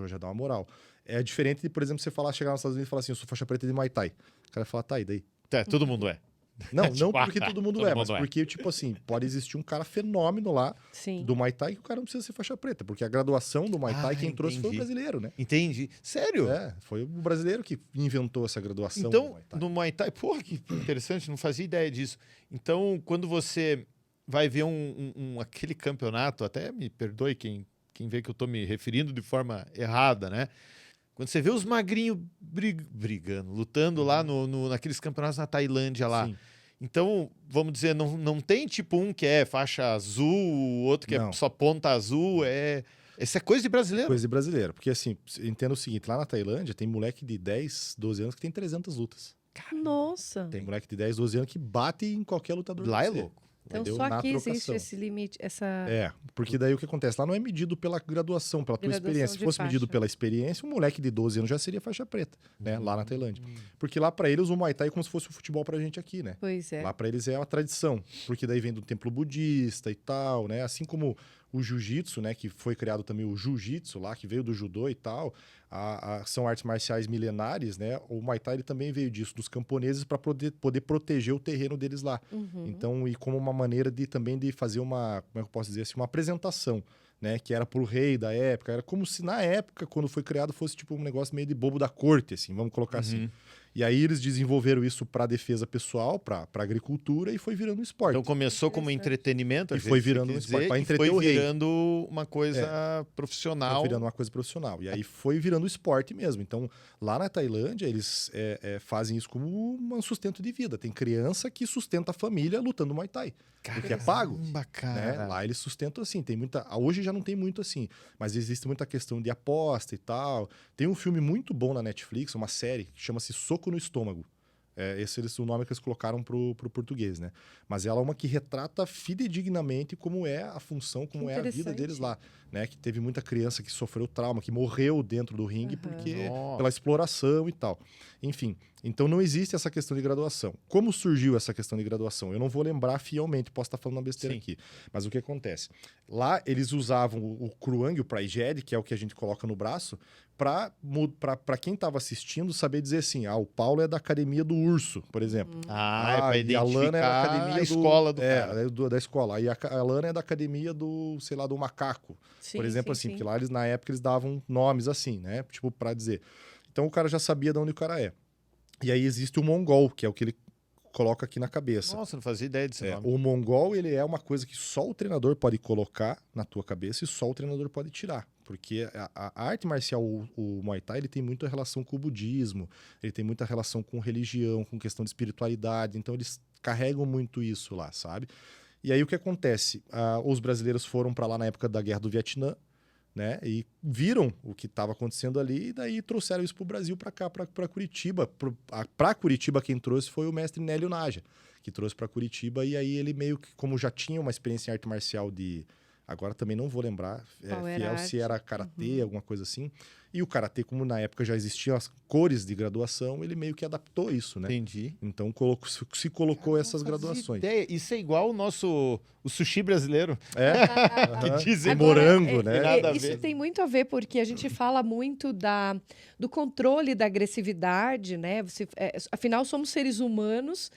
S3: já dá uma moral. É diferente de, por exemplo, você chegar nos Estados Unidos e falar assim, eu sou faixa preta de Muay Thai. O cara fala, tá, e daí?
S2: Todo mundo é.
S3: Não,
S2: Tipo,
S3: não porque todo mundo mas porque, tipo assim, pode existir um cara fenômeno lá do Muay Thai que o cara não precisa ser faixa preta, porque a graduação do Muay Thai quem trouxe foi o brasileiro, né?
S2: Entendi. Sério?
S3: Foi o brasileiro que inventou essa graduação
S2: então,
S3: do Muay Thai.
S2: No Muay Thai, porra, que interessante, não fazia ideia disso. Então, quando você vai ver aquele campeonato, até me perdoe quem vê que eu tô me referindo de forma errada, né? Quando você vê os magrinhos brigando, lutando lá naqueles campeonatos na Tailândia lá.
S3: Sim.
S2: Então, vamos dizer, não tem tipo um que é faixa azul, o outro que é só ponta azul. Isso é coisa de brasileiro.
S3: Coisa de brasileiro. Porque assim, entenda o seguinte, lá na Tailândia tem moleque de 10, 12 anos que tem 300 lutas.
S1: Nossa!
S3: Tem moleque de 10, 12 anos que bate em qualquer lutador.
S2: Lá é louco.
S1: Então
S3: entendeu?
S1: só
S3: Na
S1: aqui
S3: trocação.
S1: existe esse limite,
S3: porque daí o que acontece? Lá não é medido pela graduação, pela tua experiência. Se fosse medido pela experiência, um moleque de 12 anos já seria faixa preta, né? Lá na Tailândia. Porque lá pra eles o Muay Thai é como se fosse o futebol pra gente aqui, né?
S1: Pois é.
S3: Lá pra eles é uma tradição, porque daí vem do templo budista e tal, né? Assim como o jiu-jitsu, né? Que foi criado também o jiu-jitsu lá, que veio do judô e tal. São artes marciais milenares, né? O Muay Thai ele também veio disso, dos camponeses, para poder proteger o terreno deles lá. Então, e como uma maneira também de fazer como é que eu posso dizer assim, uma apresentação, né? Que era pro rei da época. Era como se na época, quando foi criado, fosse tipo um negócio meio de bobo da corte, assim, vamos colocar assim. E aí eles desenvolveram isso para defesa pessoal, para agricultura e foi virando um esporte.
S2: Então começou como entretenimento,
S3: e foi virando um esporte para entreter o rei.
S2: Foi virando uma coisa profissional.
S3: Foi virando uma coisa profissional. E aí foi virando esporte mesmo. Então lá na Tailândia eles fazem isso como um sustento de vida. Tem criança que sustenta a família lutando Muay Thai. Porque é pago. Né? Lá eles sustentam assim. Tem muita. Hoje já não tem muito assim. Mas existe muita questão de aposta e tal. Tem um filme muito bom na Netflix, uma série que chama-se Soco no Estômago. Esse é o nome que eles colocaram pro português, né? Mas ela é uma que retrata fidedignamente como é a função, como é a vida deles lá, né? Que teve muita criança que sofreu trauma, que morreu dentro do ringue pela exploração e tal. Enfim, então não existe essa questão de graduação. Como surgiu essa questão de graduação? Eu não vou lembrar fielmente, posso estar falando uma besteira aqui. Mas o que acontece? Lá eles usavam o Kruang, o Praijed, que é o que a gente coloca no braço, para quem estava assistindo saber dizer assim, o Paulo é da academia do Urso, por exemplo.
S2: Para identificar
S3: a Lana é da academia
S2: escola do cara.
S3: Da escola. Aí a Lana é da academia do, sei lá, do macaco. Sim, por exemplo, assim, porque lá na época eles davam nomes assim, né? Tipo, para dizer. Então o cara já sabia de onde o cara é. E aí existe o Mongol, que é o que ele coloca aqui na cabeça.
S2: Nossa, não fazia ideia desse nome.
S3: O Mongol, ele é uma coisa que só o treinador pode colocar na tua cabeça e só o treinador pode tirar. Porque a arte marcial, o Muay Thai, ele tem muita relação com o budismo, ele tem muita relação com religião, com questão de espiritualidade. Então, eles carregam muito isso lá, sabe? E aí, o que acontece? Os brasileiros foram para lá na época da Guerra do Vietnã, né? E viram o que estava acontecendo ali e daí trouxeram isso para o Brasil, para cá, para Curitiba. Para Curitiba, quem trouxe foi o mestre Nélio Naja, que trouxe para Curitiba. E aí ele meio que, como já tinha uma experiência em arte marcial de Agora também não vou lembrar
S1: Qual era
S3: fiel
S1: a
S3: se
S1: arte?
S3: era karatê, alguma coisa assim. E o karatê, como na época já existiam as cores de graduação, ele meio que adaptou isso, né?
S2: Entendi.
S3: Então se colocou essas
S2: Não fazia
S3: graduações.
S2: ideia. Isso é igual o sushi brasileiro.
S3: É,
S2: Que
S3: aham.
S2: dizem
S3: E morango,
S1: é,
S3: né?
S2: Nada a
S1: isso
S2: ver.
S1: tem muito a ver, porque a gente fala muito do controle da agressividade, né? Afinal, somos seres humanos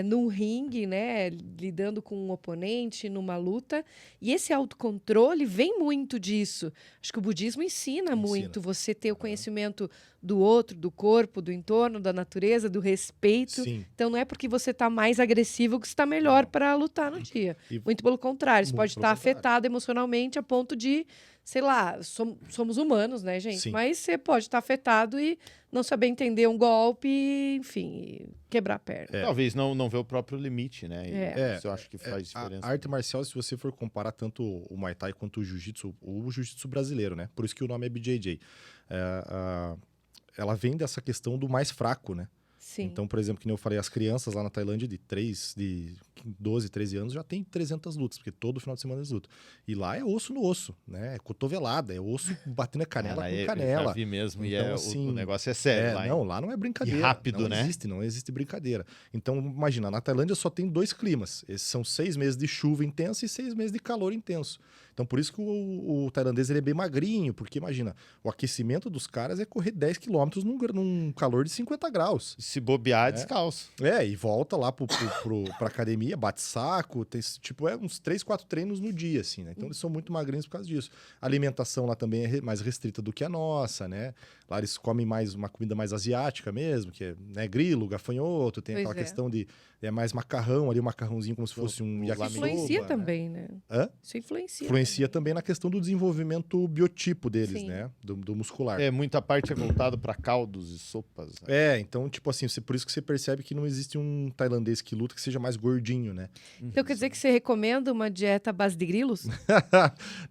S1: num ringue, né? Lidando com um oponente, numa luta. E esse autocontrole vem muito disso. Acho que o budismo ensina muito você ter o conhecimento do outro, do corpo, do entorno, da natureza, do respeito.
S3: Sim.
S1: Então, não é porque você está mais agressivo que você está melhor
S3: Não.
S1: para lutar no dia.
S3: E-
S1: Muito pelo contrário, você
S3: Muito
S1: pode
S3: pelo
S1: estar
S3: contrário.
S1: afetado emocionalmente a ponto de, sei lá, somos humanos, né, gente?
S3: Sim.
S1: Mas você pode estar afetado e não saber entender um golpe, enfim, e quebrar a perna.
S2: Talvez não ver o próprio limite, né?
S1: É.
S2: Isso eu acho que faz diferença.
S3: A arte marcial, se você for comparar tanto o Muay Thai quanto o Jiu-Jitsu brasileiro, né? Por isso que o nome é BJJ. Ela vem dessa questão do mais fraco, né?
S1: Sim.
S3: Então, por exemplo, que nem eu falei, as crianças lá na Tailândia de 12, 13 anos já tem 300 lutas, porque todo final de semana eles lutam. E lá é osso no osso, né? É cotovelada, é osso batendo a canela
S2: Cara,
S3: com
S2: eu
S3: canela.
S2: já vi mesmo,
S3: Então,
S2: e
S3: assim,
S2: o negócio é sério lá.
S3: Não, lá não é brincadeira.
S2: E rápido,
S3: não
S2: né?
S3: Não existe brincadeira. Então, imagina, na Tailândia só tem 2 climas. Esses são 6 meses de chuva intensa e 6 meses de calor intenso. Então, por isso que o tailandês ele é bem magrinho, porque imagina, o aquecimento dos caras é correr 10 quilômetros num calor de 50 graus.
S2: Se bobear, descalço.
S3: E volta lá pra academia, bate saco, tem, tipo, uns 3, 4 treinos no dia, assim, né? Então eles são muito magrinhos por causa disso. A alimentação lá também é mais restrita do que a nossa, né? Lá eles comem mais uma comida mais asiática mesmo, que é, né, grilo, gafanhoto, tem
S1: Pois
S3: aquela
S1: é.
S3: questão de mais macarrão ali, um macarrãozinho como se fosse um
S1: Isso
S3: yakisoba.
S1: influencia
S3: né?
S1: também, né?
S3: Hã?
S1: Isso influencia.
S3: Influencia também na questão do desenvolvimento biotipo deles,
S1: Sim.
S3: né? Do muscular.
S2: Muita parte é voltada para caldos e sopas. Né?
S3: Então, tipo assim, por isso que você percebe que não existe um tailandês que luta que seja mais gordinho, né?
S1: Então quer dizer que você recomenda uma dieta à base de grilos?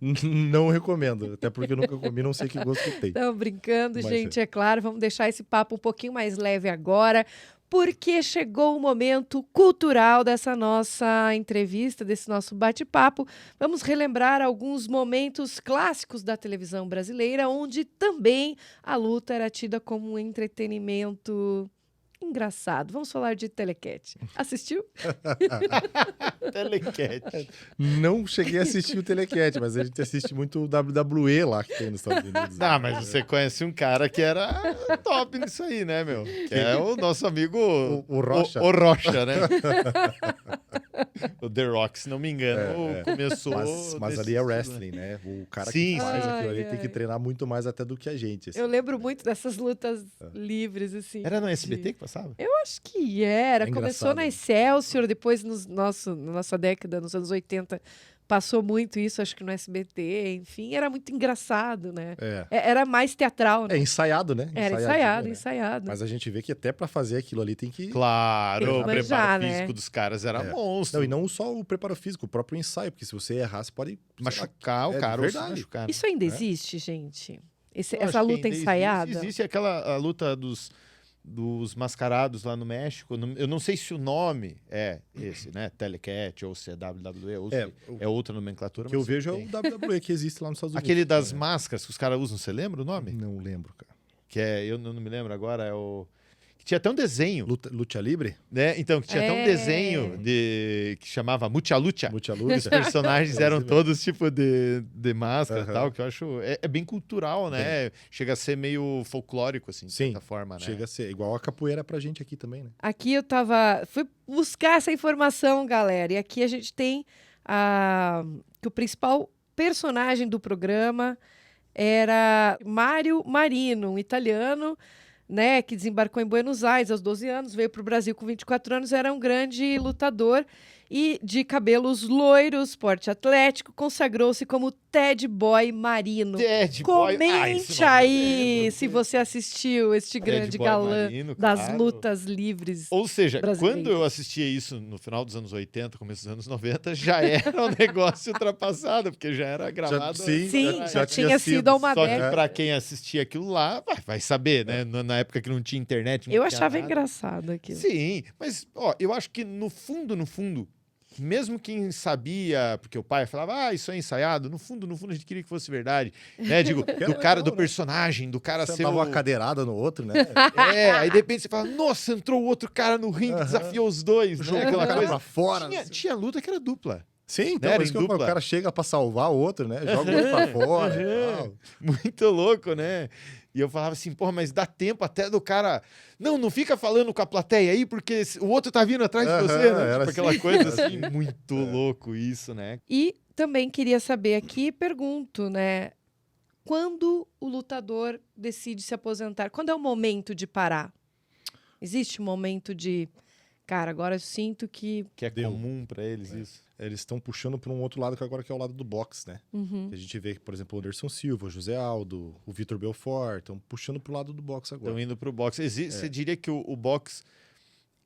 S3: Não recomendo, até porque eu nunca comi, não sei que gosto que tem.
S1: Estamos brincando,
S3: Mas
S1: gente, é claro. Vamos deixar esse papo um pouquinho mais leve agora, porque chegou o momento cultural dessa nossa entrevista, desse nosso bate-papo. Vamos relembrar alguns momentos clássicos da televisão brasileira, onde também a luta era tida como um entretenimento engraçado. Vamos falar de Telecat. Assistiu?
S2: Telecat.
S3: Não cheguei a assistir o Telecat, mas a gente assiste muito o WWE lá que tem nos Estados Unidos.
S2: Não, mas você conhece um cara que era top nisso aí, né, meu? Que é o nosso amigo...
S3: O Rocha.
S2: O Rocha, né? O The Rock, se não me engano, começou...
S3: Mas
S2: desse
S3: ali é
S2: estilo, né?
S3: wrestling, né? O cara
S2: Sim,
S3: que faz
S1: sim.
S3: aquilo ali
S1: Ai,
S3: tem que
S1: ai.
S3: treinar muito mais até do que a gente. assim.
S1: Eu lembro muito dessas lutas livres, assim.
S2: Era no SBT que passava?
S1: Eu acho que era.
S3: É
S1: Começou
S3: engraçado,
S1: na
S3: né?
S1: Excelsior, depois na nossa década, nos anos 80, passou muito isso, acho que no SBT, enfim, era muito engraçado, né? Era mais teatral, né?
S3: É ensaiado, né?
S1: Era
S3: Ensaiadinho, né?
S1: ensaiado.
S3: Mas a gente vê que até pra fazer aquilo ali tem que...
S2: Claro,
S1: Tem que
S2: o preparo
S1: manjar, né?
S2: físico dos caras era monstro.
S3: Não, e não só o preparo físico, o próprio ensaio, porque se você errar, você pode... sei lá,
S2: Machucar o
S3: de
S2: cara ou se
S3: verdade.
S2: machucar. né?
S1: Isso ainda existe, gente?
S2: Eu
S1: Essa
S2: acho que
S1: luta
S2: ainda
S1: ensaiada?
S2: Existe aquela a luta dos mascarados lá no México. Eu não sei se o nome é esse, né? Telecat, ou se é WWE, ou se é outra nomenclatura.
S3: O que eu
S2: mas
S3: vejo é
S2: tem.
S3: o WWE que existe lá nos Estados Unidos.
S2: Aquele das máscaras que os caras usam, você lembra o nome?
S3: Não lembro, cara.
S2: Que é, eu não me lembro agora, é o... Que tinha até um desenho,
S3: Luta Libre?
S2: né? Então, que tinha até um desenho que chamava Mucha Lucha.
S3: Mucha
S2: Os
S3: Lucha?
S2: personagens eram
S3: Esse
S2: todos tipo de máscara e
S3: Aham.
S2: tal, que eu acho... É bem cultural, né? Chega a ser meio folclórico, assim, de
S3: Sim,
S2: certa forma, né?
S3: Chega a ser igual a capoeira pra gente aqui também, né?
S1: Aqui fui buscar essa informação, galera. E aqui a gente tem que o principal personagem do programa era Mário Marino, um italiano, né, que desembarcou em Buenos Aires aos 12 anos, veio para o Brasil com 24 anos, era um grande lutador e de cabelos loiros, porte atlético, consagrou-se como Ted Boy Marino.
S2: Ted Boy.
S1: Comente
S2: Esse nome eu
S1: aí
S2: lembro.
S1: se você assistiu este grande
S2: Boy
S1: galã
S2: Marino,
S1: das
S2: claro.
S1: lutas livres.
S2: Ou seja,
S1: brasileiras.
S2: quando eu assistia isso no final dos anos 80, começo dos anos 90, já era um negócio ultrapassado, porque já era gravado.
S3: sim,
S1: Sim,
S3: já
S1: já
S3: tinha
S1: tinha
S3: sido.
S1: sido há uma
S2: Só que
S1: década.
S2: pra quem assistia aquilo lá, vai saber, né? Na época que não tinha internet. Não
S1: Eu
S2: tinha
S1: achava
S2: nada.
S1: engraçado aquilo.
S2: Sim, mas ó, eu acho que no fundo, mesmo quem sabia, porque o pai falava, isso é ensaiado, no fundo a gente queria que fosse verdade, né? Digo, do cara, do personagem, do cara
S3: Você
S2: ser
S3: dava uma cadeirada no outro, né?
S2: aí de repente você fala, nossa, entrou outro cara no ringue, desafiou os dois, né?
S3: Jogou
S2: Aquela
S3: o cara
S2: coisa.
S3: pra fora.
S2: Tinha luta que era dupla.
S3: Sim, então
S2: Era
S3: por isso
S2: em
S3: que eu falo,
S2: dupla.
S3: o cara chega pra salvar o outro, né? Joga o outro pra fora e tal.
S2: Muito louco, né? E eu falava assim, porra, mas dá tempo até do cara... Não fica falando com a plateia aí, porque o outro tá vindo atrás de você, né?
S3: Era
S2: Tipo, aquela
S3: assim,
S2: coisa
S3: era
S2: assim, muito louco isso, né?
S1: E também queria saber aqui, pergunto, né? Quando o lutador decide se aposentar? Quando é o momento de parar? Existe um momento de... Cara, agora eu sinto que...
S2: Que é
S3: Deu.
S2: comum pra eles isso.
S3: Eles estão puxando para um outro lado, que agora que é o lado do boxe, né?
S1: Uhum.
S3: Que a gente vê que, por exemplo, o Anderson Silva, o José Aldo, o Vitor Belfort, estão puxando pro lado do boxe agora.
S2: Estão indo pro boxe. Você diria que o boxe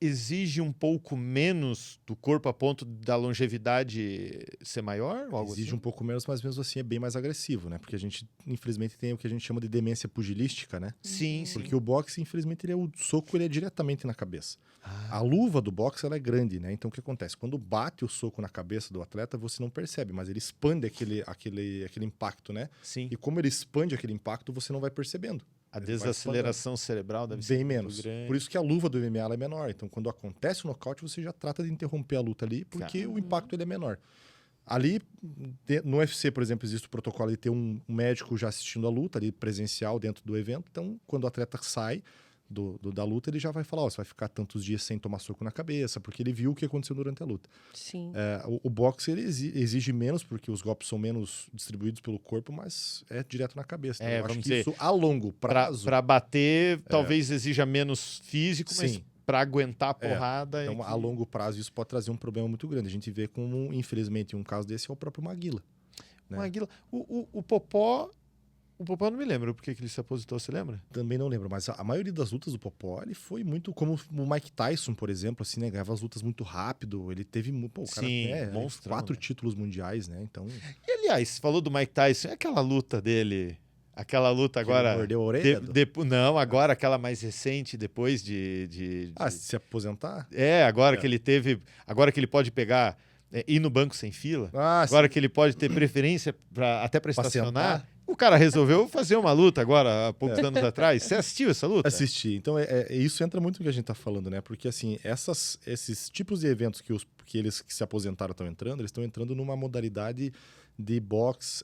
S2: exige um pouco menos do corpo a ponto da longevidade ser maior? Ou algo
S3: Exige
S2: assim?
S3: um pouco menos, mas mesmo assim é bem mais agressivo, né? Porque a gente, infelizmente, tem o que a gente chama de demência pugilística, né?
S2: Sim, sim.
S3: Porque o boxe, infelizmente, o soco ele é diretamente na cabeça. A luva do boxe ela é grande, né? Então o que acontece? Quando bate o soco na cabeça do atleta, você não percebe, mas ele expande aquele impacto, né?
S2: Sim.
S3: E como ele expande aquele impacto, você não vai percebendo.
S2: A
S3: Ele vai
S2: desaceleração cerebral deve ser
S3: bem
S2: muito
S3: menos.
S2: grande.
S3: Por isso que a luva do MMA ela é menor. Então, quando acontece o nocaute, você já trata de interromper a luta ali, porque o impacto ele é menor. Ali, no UFC, por exemplo, existe o protocolo de ter um médico já assistindo a luta, ali presencial dentro do evento. Então, quando o atleta sai da luta, ele já vai falar, você vai ficar tantos dias sem tomar soco na cabeça, porque ele viu o que aconteceu durante a luta.
S1: Sim.
S3: O boxe ele exige menos, porque os golpes são menos distribuídos pelo corpo, mas é direto na cabeça. Então, eu acho
S2: vamos
S3: que
S2: dizer,
S3: isso, a longo prazo...
S2: Para bater, talvez exija menos físico, mas
S3: Sim.
S2: para aguentar a porrada...
S3: Então, a longo prazo, isso pode trazer um problema muito grande. A gente vê como, infelizmente, um caso desse é o próprio Maguila. Né?
S2: Maguila. O Popó... O Popó não me lembra porque que ele se aposentou, você lembra?
S3: Também não lembro, mas a maioria das lutas do Popó, ele foi muito como o Mike Tyson, por exemplo, assim, né? Ganhava as lutas muito rápido, ele teve, o cara,
S2: Sim, monstrão,
S3: 4
S2: né?
S3: títulos mundiais, né? Então...
S2: E, aliás, você falou do Mike Tyson, aquela luta dele... Aquela luta
S3: Que
S2: agora...
S3: ele mordeu a orelha?
S2: Não, agora aquela mais recente, depois de...
S3: Se aposentar?
S2: Agora que ele teve... Agora que ele pode pegar... ir no banco sem fila. Agora que ele pode ter preferência até para estacionar.
S3: sentar.
S2: O cara resolveu fazer uma luta agora, há poucos anos atrás. Você assistiu essa luta?
S3: Assisti. Então, isso entra muito no que a gente tá falando, né? Porque, assim, esses tipos de eventos que eles que se aposentaram estão entrando, eles estão entrando numa modalidade de boxe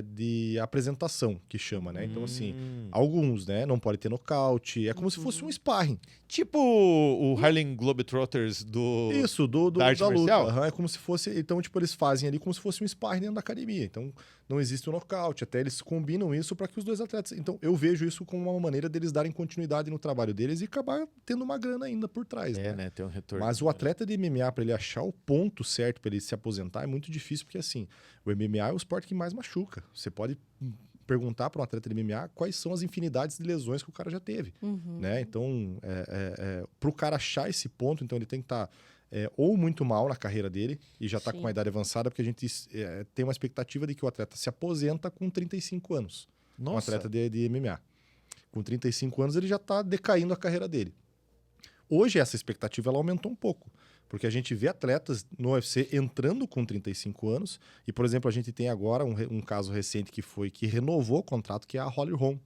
S3: de apresentação, que chama, né? Então, assim, alguns, né? Não pode ter nocaute. É como se fosse um sparring.
S2: Tipo o Harlem Globetrotters do...
S3: Isso,
S2: da arte
S3: da luta.
S2: marcial?
S3: É como se fosse... Então, tipo, eles fazem ali como se fosse um sparring dentro da academia. Então, não existe um nocaute. Até eles combinam isso para que os dois atletas... Então, eu vejo isso como uma maneira deles darem continuidade no trabalho deles e acabar tendo uma grana ainda por trás, né?
S2: Tem um retorno.
S3: Mas o atleta de MMA, para ele achar o ponto certo para ele se aposentar, é muito difícil, porque, assim, o MMA é o esporte que mais machuca. Você pode perguntar para um atleta de MMA quais são as infinidades de lesões que o cara já teve, né? Então, para o cara achar esse ponto, então ele tem que estar ou muito mal na carreira dele e já está com uma idade avançada, porque a gente tem uma expectativa de que o atleta se aposenta com 35 anos.
S2: Nossa.
S3: Um atleta de MMA. Com 35 anos ele já está decaindo a carreira dele. Hoje essa expectativa ela aumentou um pouco, porque a gente vê atletas no UFC entrando com 35 anos e, por exemplo, a gente tem agora um caso recente que renovou o contrato, que é a Holly Holm,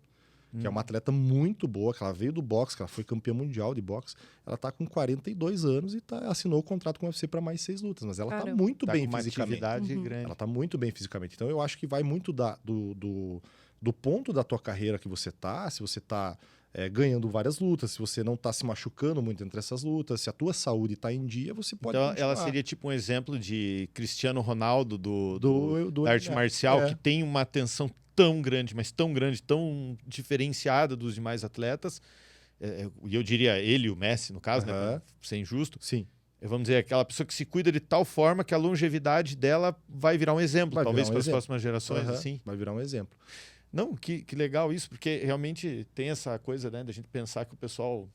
S3: que é uma atleta muito boa, que ela veio do boxe, que ela foi campeã mundial de boxe. Ela está com 42 anos e assinou o contrato com o UFC para mais 6 lutas, mas ela está muito bem
S2: com uma
S3: fisicamente.
S2: atividade grande.
S3: Ela está muito bem fisicamente. Então eu acho que vai muito do ponto da tua carreira que você tá, se você tá ganhando várias lutas, se você não tá se machucando muito entre essas lutas, se a tua saúde tá em dia, você pode
S2: Então,
S3: continuar.
S2: ela seria tipo um exemplo de Cristiano Ronaldo da arte
S3: MMA.
S2: marcial, que tem uma atenção tão grande, mas tão grande, tão diferenciada dos demais atletas. E eu diria ele e o Messi, no caso, né, pra ser injusto.
S3: Sim.
S2: Vamos dizer, aquela pessoa que se cuida de tal forma que a longevidade dela vai virar um exemplo, talvez para as próximas gerações, assim.
S3: Vai virar um exemplo.
S2: Não, que legal isso, porque realmente tem essa coisa, né, da gente pensar que o pessoal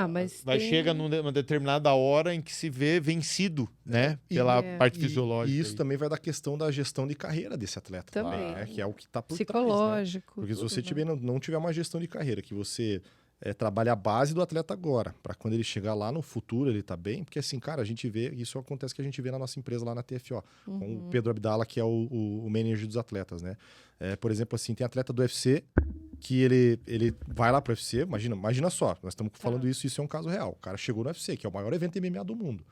S1: mas
S2: chega numa determinada hora em que se vê vencido, né, pela parte fisiológica.
S3: E isso também vai da questão da gestão de carreira desse atleta.
S1: Também.
S3: Né, que é o que está por
S1: psicológico.
S3: trás, né? Porque se você não tiver uma gestão de carreira, que você trabalha a base do atleta agora, para quando ele chegar lá no futuro ele tá bem, porque assim, cara, a gente vê, isso acontece que a gente vê na nossa empresa lá na TFO, com o Pedro Abdala, que é o manager dos atletas, né? Por exemplo, assim, tem atleta do UFC que ele vai lá pro UFC, imagina só, nós estamos falando isso é um caso real. O cara chegou no UFC, que é o maior evento MMA do mundo.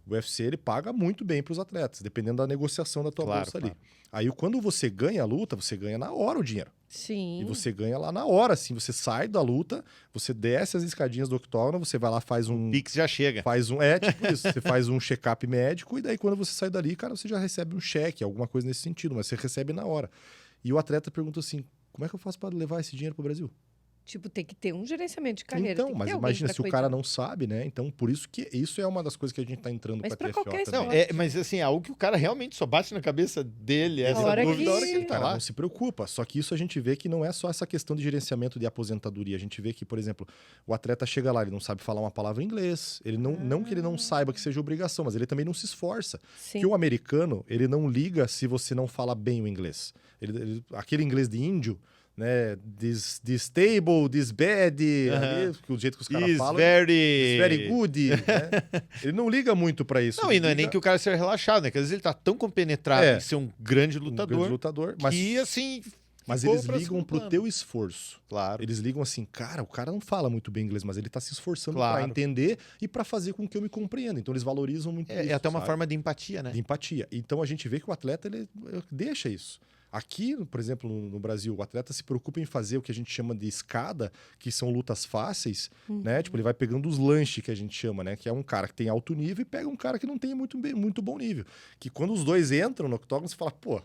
S3: O UFC, ele paga muito bem para os atletas, dependendo da negociação da tua bolsa ali. Aí, quando você ganha a luta, você ganha na hora o dinheiro.
S1: Sim.
S3: E você ganha lá na hora, assim. Você sai da luta, você desce as escadinhas do octógono, você vai lá, faz um...
S2: O Pix já chega.
S3: Tipo isso. Você faz um check-up médico e daí, quando você sai dali, cara, você já recebe um cheque, alguma coisa nesse sentido, mas você recebe na hora. E o atleta pergunta assim, como é que eu faço para levar esse dinheiro pro Brasil?
S1: Tipo, tem que ter um gerenciamento de carreira.
S3: Então,
S1: tem que
S3: mas
S1: ter alguém
S3: imagina
S1: pra
S3: se o
S1: cuidar.
S3: cara não sabe, né? Então, por isso que isso é uma das coisas que a gente tá entrando
S1: Mas
S3: pra
S1: pra
S3: TFO
S1: qualquer
S3: também.
S1: esporte.
S2: Não, mas assim, é algo que o cara realmente só bate na cabeça dele, essa
S1: hora
S2: dúvida,
S1: que-
S2: a hora que ele tá
S3: Cara,
S2: lá.
S3: não se preocupa. Só que isso a gente vê que não é só essa questão de gerenciamento de aposentadoria. A gente vê que, por exemplo, o atleta chega lá, ele não sabe falar uma palavra em inglês. Ele não que ele não saiba que seja obrigação, mas ele também não se esforça.
S1: Sim.
S3: Porque o americano, ele não liga se você não fala bem o inglês. Aquele inglês de índio, né? This table, this bed, ali, o jeito que os caras
S2: Is
S3: falam.
S2: very...
S3: It's very good. Né? Ele não liga muito pra isso.
S2: Não,
S3: Ele
S2: e não é nem
S3: liga-
S2: que o cara seja relaxado, né? Que às vezes ele tá tão compenetrado
S3: É.
S2: em ser um grande
S3: um
S2: lutador,
S3: grande lutador, mas,
S2: que assim...
S3: mas
S2: ficou
S3: eles
S2: pra
S3: ligam
S2: segundo
S3: pro
S2: plano.
S3: teu esforço.
S2: Claro.
S3: Eles ligam assim, cara, o cara não fala muito bem inglês, mas ele tá se esforçando
S2: Claro.
S3: pra entender e pra fazer com que eu me compreenda. Então eles valorizam muito isso.
S2: É até uma
S3: sabe?
S2: forma de empatia, né?
S3: De empatia. Então a gente vê que o atleta ele deixa isso. Aqui, por exemplo, no Brasil, o atleta se preocupa em fazer o que a gente chama de escada, que são lutas fáceis, né? Tipo, ele vai pegando os lanches que a gente chama, né? Que é um cara que tem alto nível e pega um cara que não tem muito bom nível. Que quando os dois entram no octógono, você fala, pô...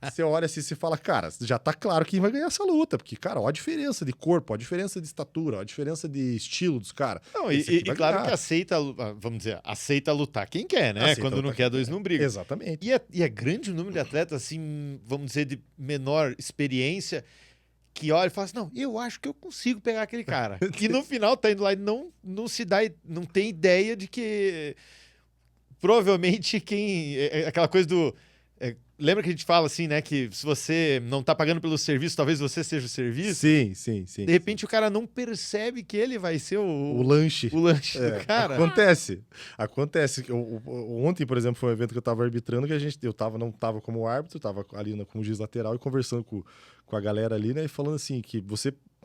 S3: Você olha assim e fala, cara, já tá claro quem vai ganhar essa luta. Porque, cara, ó a diferença de corpo, ó a diferença de estatura, ó a diferença de estilo dos caras.
S2: Não,
S3: Esse
S2: e
S3: aqui vai
S2: claro
S3: ganhar.
S2: que aceita, vamos dizer, aceita lutar quem quer, né?
S3: Aceita
S2: Quando não
S3: lutar
S2: quer,
S3: quem
S2: dois
S3: quer.
S2: não brigam.
S3: Exatamente.
S2: E é grande o número de atletas, assim, vamos dizer, de menor experiência, que olha e fala assim, não, eu acho que eu consigo pegar aquele cara. E no final tá indo lá e não se dá, não tem ideia de que provavelmente aquela coisa do... lembra que a gente fala assim, né, que se você não tá pagando pelo serviço, talvez você seja o serviço?
S3: Sim.
S2: De repente o cara não percebe que ele vai ser
S3: O lanche.
S2: o lanche
S3: É,
S2: do cara.
S3: Acontece. Ontem, por exemplo, foi um evento que eu tava arbitrando, que não tava como árbitro, tava ali como juiz lateral e conversando com a galera ali, né? E falando assim, que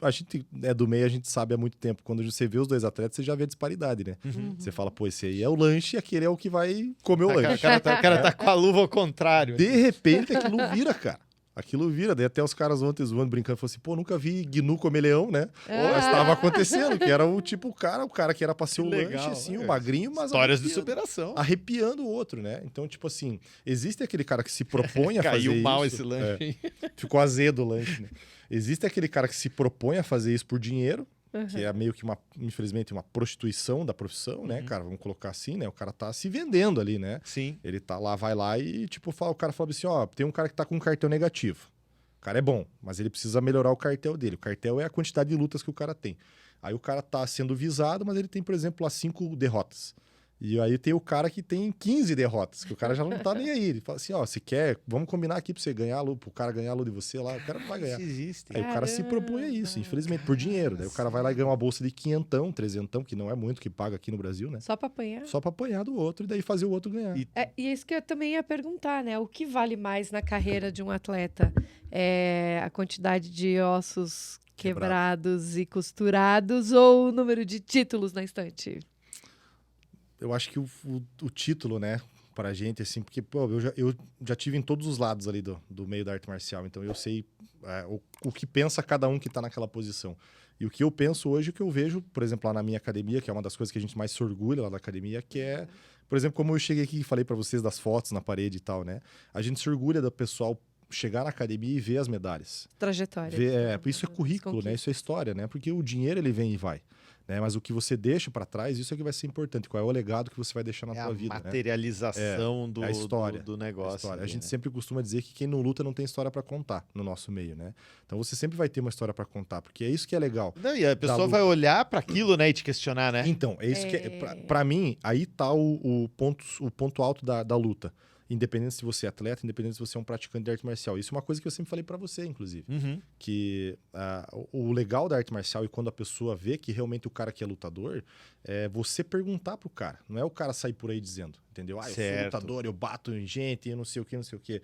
S3: a gente é do meio, a gente sabe há muito tempo. Quando você vê os dois atletas, você já vê a disparidade, né? Você fala, pô, esse aí é o lanche e aquele é o que vai comer o
S2: O
S3: lanche.
S2: cara tá com a luva ao contrário.
S3: De repente, aquilo vira, cara. Aquilo vira. Daí até os caras ontem zoando, brincando, falaram assim, pô, nunca vi Gnu comer leão, né? Mas estava acontecendo, que era o cara que era pra ser
S2: Que
S3: o
S2: legal,
S3: lanche, assim,
S2: é.
S3: o magrinho, mas
S2: Histórias de
S3: arrepiando-
S2: superação.
S3: arrepiando o outro, né? Então, tipo assim, existe aquele cara que se propõe a fazer
S2: Caiu mal
S3: isso.
S2: esse lanche, hein?
S3: Ficou azedo o lanche, né? Existe aquele cara que se propõe a fazer isso por dinheiro, que é meio que infelizmente, uma prostituição da profissão, né, cara? Vamos colocar assim, né? O cara tá se vendendo ali, né?
S2: Sim.
S3: Ele tá lá, vai lá e, tipo, o cara fala assim, ó, tem um cara que tá com um cartel negativo. O cara é bom, mas ele precisa melhorar o cartel dele. O cartel é a quantidade de lutas que o cara tem. Aí o cara tá sendo visado, mas ele tem, por exemplo, lá 5 derrotas. E aí tem o cara que tem 15 derrotas, que o cara já não tá nem aí. Ele fala assim, ó, se quer, vamos combinar aqui pra você ganhar a luta, pro cara ganhar a luta de você lá, o cara não vai ganhar.
S2: Isso existe.
S3: Aí o cara se propõe a isso, infelizmente, por dinheiro. Daí o cara vai lá e ganha uma bolsa de 500, 300, que não é muito que paga aqui no Brasil, né?
S1: Só pra apanhar.
S3: Só pra apanhar do outro e daí fazer o outro ganhar.
S1: E isso que eu também ia perguntar, né? O que vale mais na carreira de um atleta? É a quantidade de ossos quebrados e costurados ou o número de títulos na estante?
S3: Eu acho que o título, né, pra gente, assim, porque, pô, eu já tive em todos os lados ali do meio da arte marcial, então eu sei o que pensa cada um que tá naquela posição. E o que eu penso hoje, o que eu vejo, por exemplo, lá na minha academia, que é uma das coisas que a gente mais se orgulha lá da academia, que é, por exemplo, como eu cheguei aqui e falei pra vocês das fotos na parede e tal, né? A gente se orgulha do pessoal chegar na academia e ver as medalhas.
S1: Trajetória.
S3: Isso é currículo, né? Isso é história, né? Porque o dinheiro, ele vem e vai. Né? Mas o que você deixa pra trás, isso é que vai ser importante. Qual é o legado que você vai deixar na tua vida, né?
S2: Materialização
S3: a história,
S2: do negócio.
S3: A gente
S2: né?
S3: sempre costuma dizer que quem não luta não tem história pra contar no nosso meio, né? Então você sempre vai ter uma história pra contar, porque é isso que é legal.
S2: Não, e a pessoa
S3: luta.
S2: vai olhar pra aquilo, né, e te questionar, né?
S3: Então, é isso que pra mim, aí tá o ponto alto da luta. independente se você é atleta, independente se você é um praticante de arte marcial. Isso é uma coisa que eu sempre falei para você, inclusive. Que o legal da arte marcial e quando a pessoa vê que realmente o cara que é lutador, é você perguntar pro cara. Não é o cara sair por aí dizendo, entendeu? Eu sou lutador, eu bato em gente, eu não sei o que, não sei o que.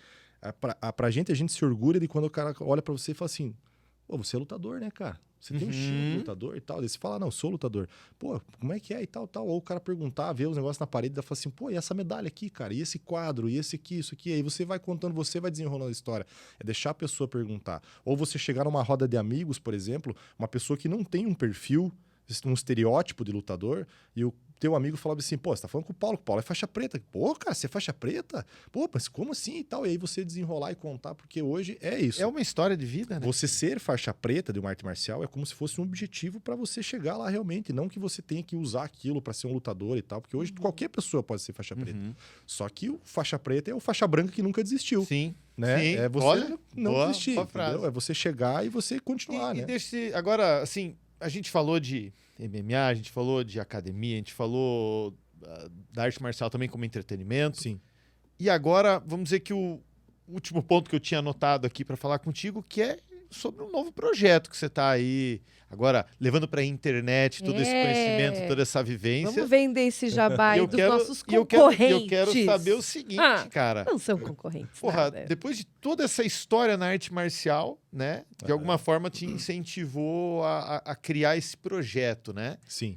S3: Pra gente, a gente se orgulha de quando o cara olha pra você e fala assim, pô, você é lutador, né, cara? Você tem um estilo de lutador e tal. Daí você fala, não, sou lutador. Pô, como é que é e tal, tal. Ou o cara perguntar, ver os negócios na parede e fala assim, pô, e essa medalha aqui, cara? E esse quadro? E esse aqui, isso aqui? Aí você vai contando, você vai desenrolando a história. É deixar a pessoa perguntar. Ou você chegar numa roda de amigos, por exemplo, uma pessoa que não tem um perfil, um estereótipo de lutador, e o teu amigo falava assim, pô, você tá falando com o Paulo é faixa preta. Pô, cara, você é faixa preta? Pô, mas como assim e tal? E aí você desenrolar e contar, porque hoje é isso.
S2: É uma história de vida, né?
S3: Você ser faixa preta de uma arte marcial é como se fosse um objetivo para você chegar lá realmente, não que você tenha que usar aquilo para ser um lutador e tal, porque hoje qualquer pessoa pode ser faixa preta. Só que o faixa preta é o faixa branca que nunca desistiu.
S2: Sim.
S3: Né?
S2: Sim.
S3: É você
S2: Olha,
S3: não desistir,
S2: boa frase.
S3: entendeu? É você chegar e você continuar, né?
S2: Agora, assim, a gente falou de MMA, a gente falou de academia, a gente falou da arte marcial também como entretenimento.
S3: Sim.
S2: E agora, vamos dizer que o último ponto que eu tinha anotado aqui para falar contigo, que é sobre um novo projeto que você está aí agora levando para a internet, todo esse conhecimento, toda essa vivência.
S1: Vamos vender esse jabá aí dos nossos
S2: E eu
S1: concorrentes.
S2: quero saber o seguinte, cara.
S1: Não são concorrentes.
S2: Porra,
S1: nada.
S2: depois de toda essa história na arte marcial, né? De alguma forma te incentivou a criar esse projeto, né?
S3: Sim.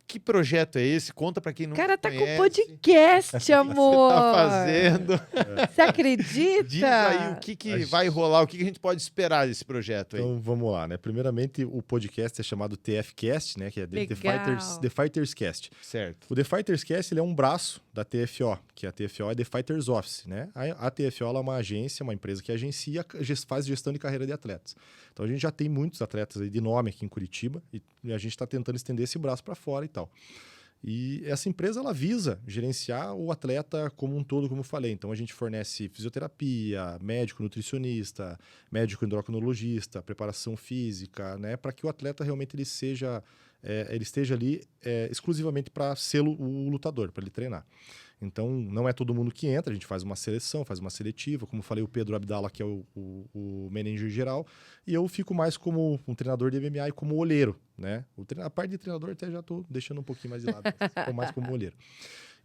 S2: Que projeto é esse? Conta pra quem não conhece.
S1: O cara tá com podcast, amor.
S2: Você tá fazendo.
S1: Você acredita?
S2: Diz aí o que vai rolar, o que a gente pode esperar desse projeto aí.
S3: Então vamos lá, né? Primeiramente, o podcast é chamado TFcast, né? Que é The Fighters Cast.
S2: Certo.
S3: O The Fighters Cast ele é um braço da TFO, que a TFO é The Fighters Office, né? A TFO ela é uma agência, uma empresa que agencia, faz gestão de carreira de atletas. Então a gente já tem muitos atletas aí de nome aqui em Curitiba e a gente está tentando estender esse braço para fora e tal. E essa empresa ela visa gerenciar o atleta como um todo, como eu falei. Então a gente fornece fisioterapia, médico nutricionista, médico endocrinologista, preparação física, né, para que o atleta realmente ele esteja ali exclusivamente para ser o lutador, para ele treinar. Então, não é todo mundo que entra, a gente faz uma seleção, faz uma seletiva. Como eu falei, o Pedro Abdala, que é o manager geral, e eu fico mais como um treinador de MMA e como olheiro, né? A parte de treinador até já estou deixando um pouquinho mais de lado, ficou mais como olheiro.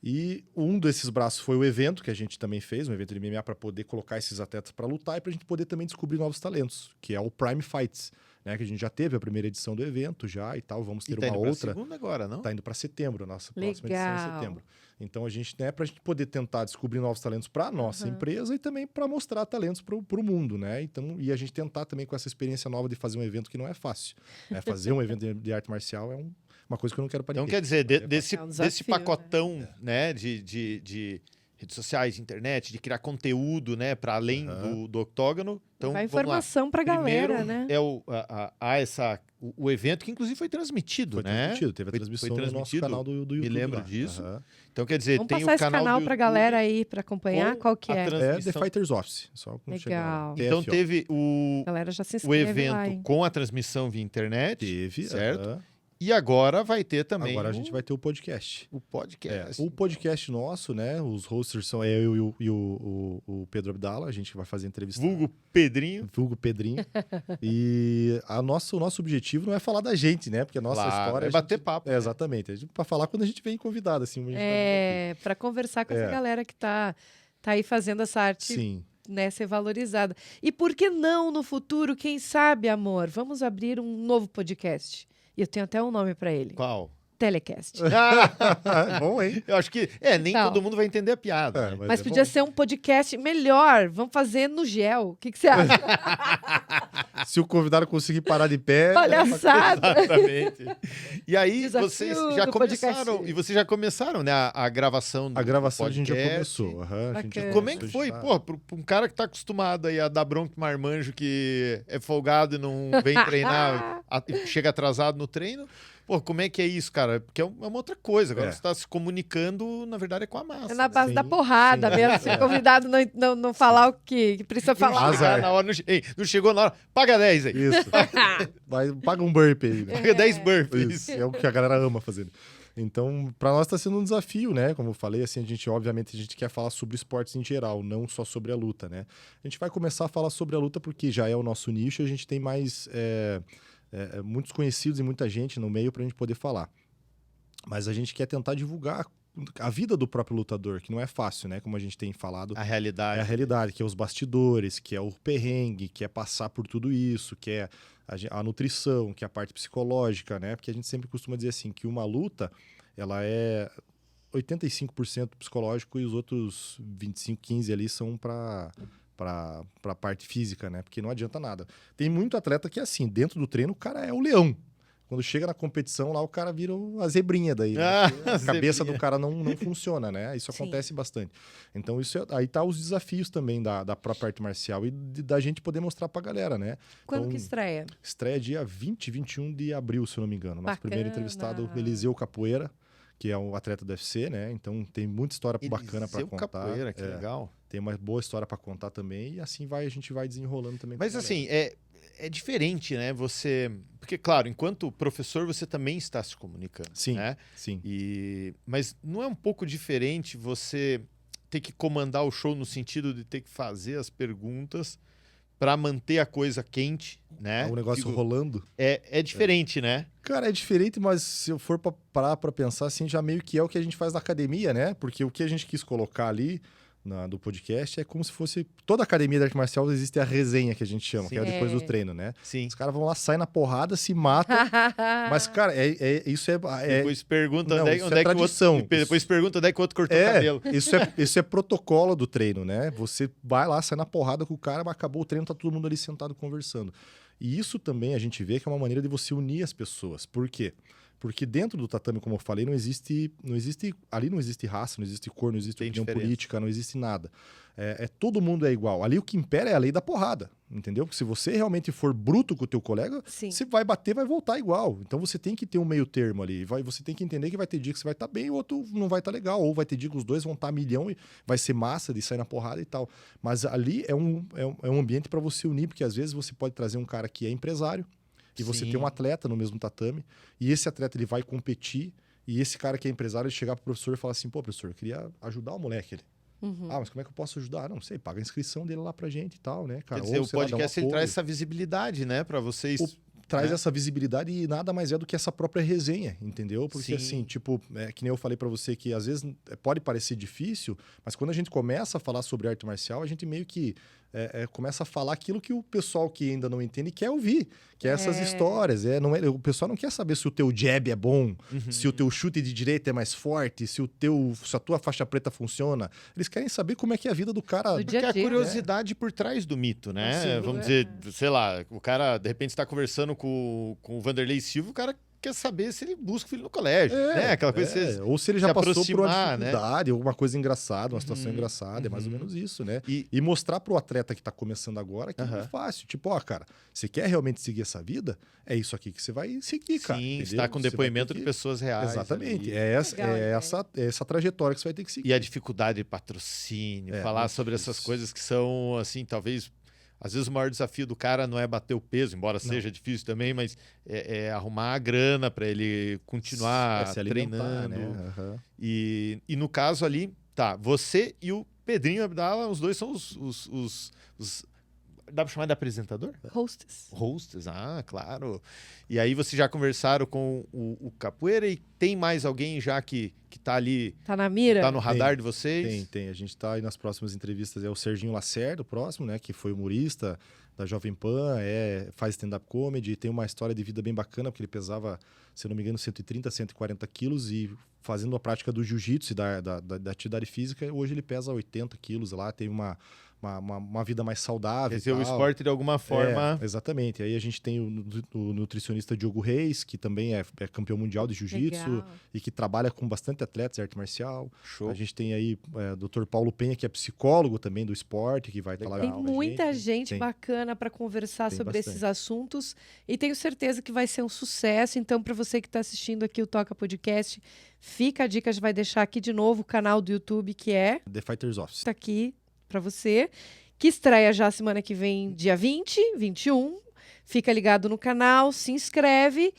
S3: E um desses braços foi o evento que a gente também fez, um evento de MMA para poder colocar esses atletas para lutar e para a gente poder também descobrir novos talentos, que é o Prime Fights, né? Que a gente já teve a primeira edição do evento já e tal, vamos ter uma outra.
S2: Segunda agora, não?
S3: Tá indo para setembro, a nossa
S1: Legal.
S3: próxima edição é setembro. Então a gente, né, para a gente poder tentar descobrir novos talentos para a nossa empresa e também para mostrar talentos para o mundo, né? Então, e a gente tentar também com essa experiência nova de fazer um evento que não é fácil. Né? Fazer um evento de arte marcial é uma coisa que eu não quero para ninguém.
S2: Então quer dizer, desse
S1: desafio,
S2: pacotão, né, de redes sociais, de internet, de criar conteúdo, né, para além do octógono. Então,
S1: vai informação pra galera,
S2: primeiro,
S1: né?
S2: O evento que inclusive foi transmitido,
S3: Foi
S2: né?
S3: transmitido, teve a transmissão no nosso canal do YouTube.
S2: Me lembro
S3: lá.
S2: disso. Então, quer dizer,
S1: Vamos
S2: tem
S1: passar
S2: o canal
S1: esse canal
S2: do
S1: pra
S2: YouTube
S1: galera aí pra acompanhar.
S2: com
S1: Qual que
S2: a
S1: é?
S3: É The
S2: transmissão.
S3: Fighters Office. Só
S1: Legal.
S3: chegar.
S2: Então,
S3: TFO.
S2: teve
S1: A galera já se
S2: o
S1: inscreve lá,
S2: evento
S1: hein?
S2: com a transmissão via internet.
S3: Teve,
S2: certo? E agora vai ter também
S3: Agora a gente vai ter o podcast.
S2: o podcast.
S3: O podcast nosso, né? Os hosters são eu e o Pedro Abdala. A gente vai fazer entrevista.
S2: Vulgo Pedrinho.
S3: Vulgo Pedrinho. E o nosso objetivo não é falar da gente, né? Porque a nossa
S2: Claro,
S3: história...
S2: é bater papo.
S3: É, exatamente. Para falar quando a gente vem convidado, assim. Como a gente vai vir aqui.
S1: Pra conversar com essa galera que tá aí fazendo essa arte,
S3: Sim.
S1: né, ser valorizada. E por que não no futuro, quem sabe, amor? Vamos abrir um novo podcast. E eu tenho até um nome pra ele.
S2: Qual?
S1: Telecast.
S3: Bom, hein?
S2: Eu acho que nem
S1: Então.
S2: todo mundo vai entender a piada.
S1: Mas
S3: é
S1: podia
S3: bom.
S1: ser um podcast melhor. Vamos fazer no gel. O que você acha?
S3: Se o convidado conseguir parar de pé...
S1: Palhaçada.
S2: Exatamente. E aí,
S1: Desafio
S2: vocês já
S1: do
S2: começaram.
S1: podcast.
S2: E vocês já começaram, né? A gravação do
S3: A gravação
S2: podcast.
S3: a gente já começou. A gente já
S1: Bacana.
S2: Como é que
S3: começou,
S2: foi,
S3: já tá-
S2: pô, pra um cara que tá acostumado aí a dar bronca pro marmanjo que é folgado e não vem treinar, chega atrasado no treino? Pô, como é que é isso, cara? Porque é uma outra coisa. Agora você tá se comunicando, na verdade, é com a massa.
S1: É na base
S3: Sim,
S1: da porrada
S3: sim.
S1: mesmo. Se o convidado não falar o que precisa falar.
S3: Azar.
S2: Na hora, não chegou na hora. Paga 10 aí.
S3: Isso. Paga um burp aí, né?
S2: Paga 10 burpees.
S3: Isso. É o que a galera ama fazer. Então, para nós está sendo um desafio, né? Como eu falei, assim, obviamente a gente quer falar sobre esportes em geral, não só sobre a luta, né? A gente vai começar a falar sobre a luta porque já é o nosso nicho e a gente tem mais muitos conhecidos e muita gente no meio para a gente poder falar. Mas a gente quer tentar divulgar a vida do próprio lutador, que não é fácil, né? Como a gente tem falado.
S2: A realidade.
S3: É a realidade, que é os bastidores, que é o perrengue, que é passar por tudo isso, que é a nutrição, que é a parte psicológica, né? Porque a gente sempre costuma dizer assim, que uma luta, ela é 85% psicológico e os outros 25, 15 ali são para a parte física, né? Porque não adianta nada. Tem muito atleta que é assim, dentro do treino o cara é o leão. Quando chega na competição, lá o cara vira a zebrinha daí. Né? A cabeça do cara não funciona, né? Isso acontece bastante. Então, aí tá os desafios também da própria arte marcial e da gente poder mostrar pra galera, né?
S1: Quando
S3: então,
S1: que estreia?
S3: Estreia dia 20, 21 de abril, se eu não me engano. Nosso primeiro entrevistado, Eliseu Capoeira, que é um atleta do UFC, né? Então, tem muita história bacana pra contar.
S2: Capoeira, que legal.
S3: Tem uma boa história pra contar também e assim a gente vai desenrolando também.
S2: Mas assim, é diferente, né? Porque, claro, enquanto professor, você também está se comunicando.
S3: Sim,
S2: né?
S3: sim.
S2: Mas não é um pouco diferente você ter que comandar o show no sentido de ter que fazer as perguntas para manter a coisa quente, né?
S3: O negócio rolando.
S2: É diferente, né?
S3: Cara, é diferente, mas se eu for parar pra pensar, assim, já meio que é o que a gente faz na academia, né? Porque o que a gente quis colocar ali do podcast é como se fosse... Toda academia de arte marcial existe a resenha, que a gente chama, que é depois do treino, né?
S2: Sim.
S3: Os caras vão lá, saem na porrada, se matam. Mas, cara, isso é...
S2: Depois pergunta
S3: não,
S2: onde
S3: é tradição.
S2: Depois pergunta onde é que o outro cortou o cabelo.
S3: Isso é protocolo do treino, né? Você vai lá, sai na porrada com o cara, mas acabou o treino, tá todo mundo ali sentado conversando. E isso também a gente vê que é uma maneira de você unir as pessoas. Por quê? Porque dentro do tatame, como eu falei, ali não existe raça, não existe cor, não existe opinião política, não existe nada. Todo mundo é igual. Ali o que impera é a lei da porrada, entendeu? Porque se você realmente for bruto com o teu colega, você vai bater, vai voltar igual. Então você tem que ter um meio termo ali. Você tem que entender que vai ter dia que você vai estar bem e o outro não vai estar legal. Ou vai ter dia que os dois vão estar a milhão e vai ser massa de sair na porrada e tal. Mas ali é um ambiente para você unir, porque às vezes você pode trazer um cara que é empresário, e você tem um atleta no mesmo tatame, e esse atleta ele vai competir, e esse cara que é empresário ele chegar pro professor e falar assim, pô, professor, eu queria ajudar o moleque ali. Mas como é que eu posso ajudar? Não sei, paga a inscrição dele lá pra gente e tal, né, cara?
S2: Quer dizer,
S3: ou,
S2: o podcast
S3: ele
S2: traz essa visibilidade, né, pra vocês...
S3: Traz essa visibilidade e nada mais é do que essa própria resenha, entendeu? Porque assim, tipo, que nem eu falei pra você que às vezes pode parecer difícil, mas quando a gente começa a falar sobre arte marcial, a gente meio que começa a falar aquilo que o pessoal que ainda não entende quer ouvir, que é essas histórias. O pessoal não quer saber se o teu jab é bom, se o teu chute de direita é mais forte, se a tua faixa preta funciona. Eles querem saber como é que é a vida do cara.
S2: Porque é a curiosidade por trás do mito, né? Vamos dizer, sei lá, o cara de repente está conversando com o Vanderlei Silva, o cara quer saber se ele busca o filho no colégio, né? Aquela coisa
S3: ou se ele já passou por uma dificuldade,
S2: né?
S3: alguma coisa engraçada, uma situação engraçada, é mais ou menos isso, né? E mostrar pro atleta que tá começando agora que é fácil. Tipo, cara, você quer realmente seguir essa vida? É isso aqui que você vai seguir, cara.
S2: Sim,
S3: entendeu?
S2: está com depoimento de pessoas reais.
S3: Exatamente.
S2: Ali.
S3: Essa trajetória que você vai ter que seguir.
S2: E a dificuldade de patrocínio, falar sobre essas coisas que são, assim, talvez... Às vezes o maior desafio do cara não é bater o peso, embora seja difícil também, mas é arrumar a grana para ele continuar treinando.
S3: Né?
S2: E no caso ali, você e o Pedrinho Abdala, os dois são os dá para chamar de apresentador? Hostess, claro. E aí vocês já conversaram com o Capoeira e tem mais alguém já que tá ali...
S1: Tá na mira?
S2: Tá no radar de vocês?
S3: Tem. A gente tá aí nas próximas entrevistas. É o Serginho Lacerda, o próximo, né? Que foi humorista da Jovem Pan, faz stand-up comedy, tem uma história de vida bem bacana, porque ele pesava, se eu não me engano, 130, 140 quilos e fazendo a prática do jiu-jitsu e da atividade física, hoje ele pesa 80 quilos lá, tem uma vida mais saudável.
S2: Quer dizer, o esporte de alguma forma...
S3: exatamente. Aí a gente tem o nutricionista Diogo Reis, que também é campeão mundial de jiu-jitsu e que trabalha com bastante atletas de arte marcial.
S2: Show.
S3: A gente tem aí o Dr. Paulo Penha, que é psicólogo também do esporte, que vai estar lá.
S1: Tem muita gente bacana para conversar sobre esses assuntos e tenho certeza que vai ser um sucesso. Então, para você que está assistindo aqui o Toca Podcast, fica a dica, a gente vai deixar aqui de novo o canal do YouTube, que é...
S3: The Fighters Office.
S1: Está aqui para você, que estreia já semana que vem, dia 20, 21. Fica ligado no canal, se inscreve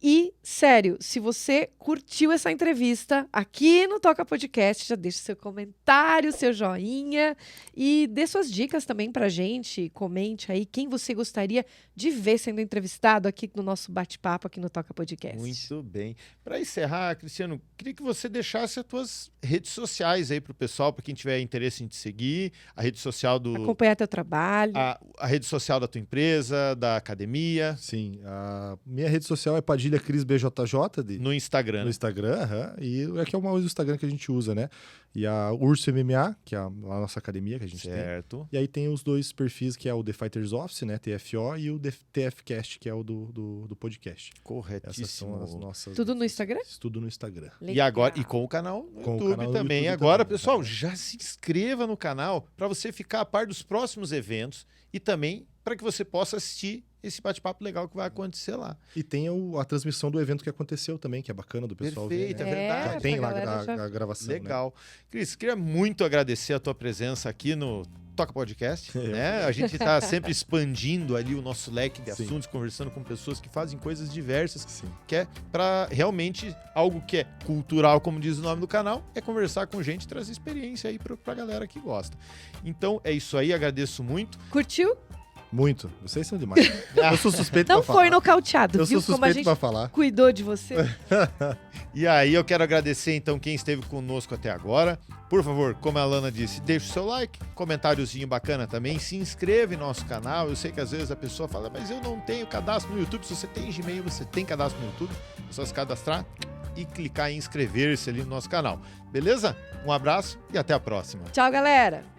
S1: E, sério, se você curtiu essa entrevista aqui no Toca Podcast, já deixa seu comentário, seu joinha e dê suas dicas também pra gente. Comente aí quem você gostaria de ver sendo entrevistado aqui no nosso bate-papo aqui no Toca Podcast.
S2: Muito bem. Para encerrar, Cristiano, queria que você deixasse as tuas redes sociais aí pro pessoal, para quem tiver interesse em te seguir, a rede social do...
S1: Acompanhar teu trabalho.
S2: A rede social da tua empresa, da academia.
S3: Sim, a minha rede social é Padilha Cris BJJ
S2: No Instagram.
S3: no Instagram, e é que é o Instagram que a gente usa, né? E a Urso MMA, que é a nossa academia que a gente
S2: Certo.
S3: tem. E aí tem os dois perfis, que é o The Fighters Office, né? TFO, e o TFcast, que é o do podcast.
S2: Corretíssimo.
S3: Essas são as nossas...
S1: Tudo no Instagram?
S3: Tudo no Instagram.
S2: E agora, e com o canal no
S3: Com o
S2: YouTube
S3: canal no
S2: também.
S3: YouTube
S2: Agora,
S3: também.
S2: pessoal, já se inscreva no canal para você ficar a par dos próximos eventos e também para que você possa assistir esse bate-papo legal que vai acontecer lá.
S3: E tem a transmissão do evento que aconteceu também, que é bacana do pessoal
S2: Perfeito,
S3: ver.
S2: é verdade.
S3: Já tem lá
S1: pra galera
S3: a gravação, né?
S2: Legal. Cris, queria muito agradecer a tua presença aqui no Toca Podcast, né? A gente está sempre expandindo ali o nosso leque de
S3: Sim.
S2: assuntos, conversando com pessoas que fazem coisas diversas,
S3: Sim.
S2: que é para realmente algo que é cultural, como diz o nome do canal, é conversar com gente e trazer experiência aí pra galera que gosta. Então é isso aí, agradeço muito.
S1: Curtiu?
S3: Muito. Vocês são demais. Eu sou suspeito
S1: Não
S3: pra falar.
S1: foi nocauteado,
S3: Eu
S1: viu?
S3: sou
S1: Como a
S3: suspeito
S1: gente
S3: pra falar.
S1: cuidou de você.
S2: E aí eu quero agradecer então quem esteve conosco até agora. Por favor, como a Alana disse, deixa o seu like, comentáriozinho bacana também, se inscreva em nosso canal. Eu sei que às vezes a pessoa fala, mas eu não tenho cadastro no YouTube. Se você tem Gmail, você tem cadastro no YouTube. É só se cadastrar e clicar em inscrever-se ali no nosso canal. Beleza? Um abraço e até a próxima.
S1: Tchau, galera.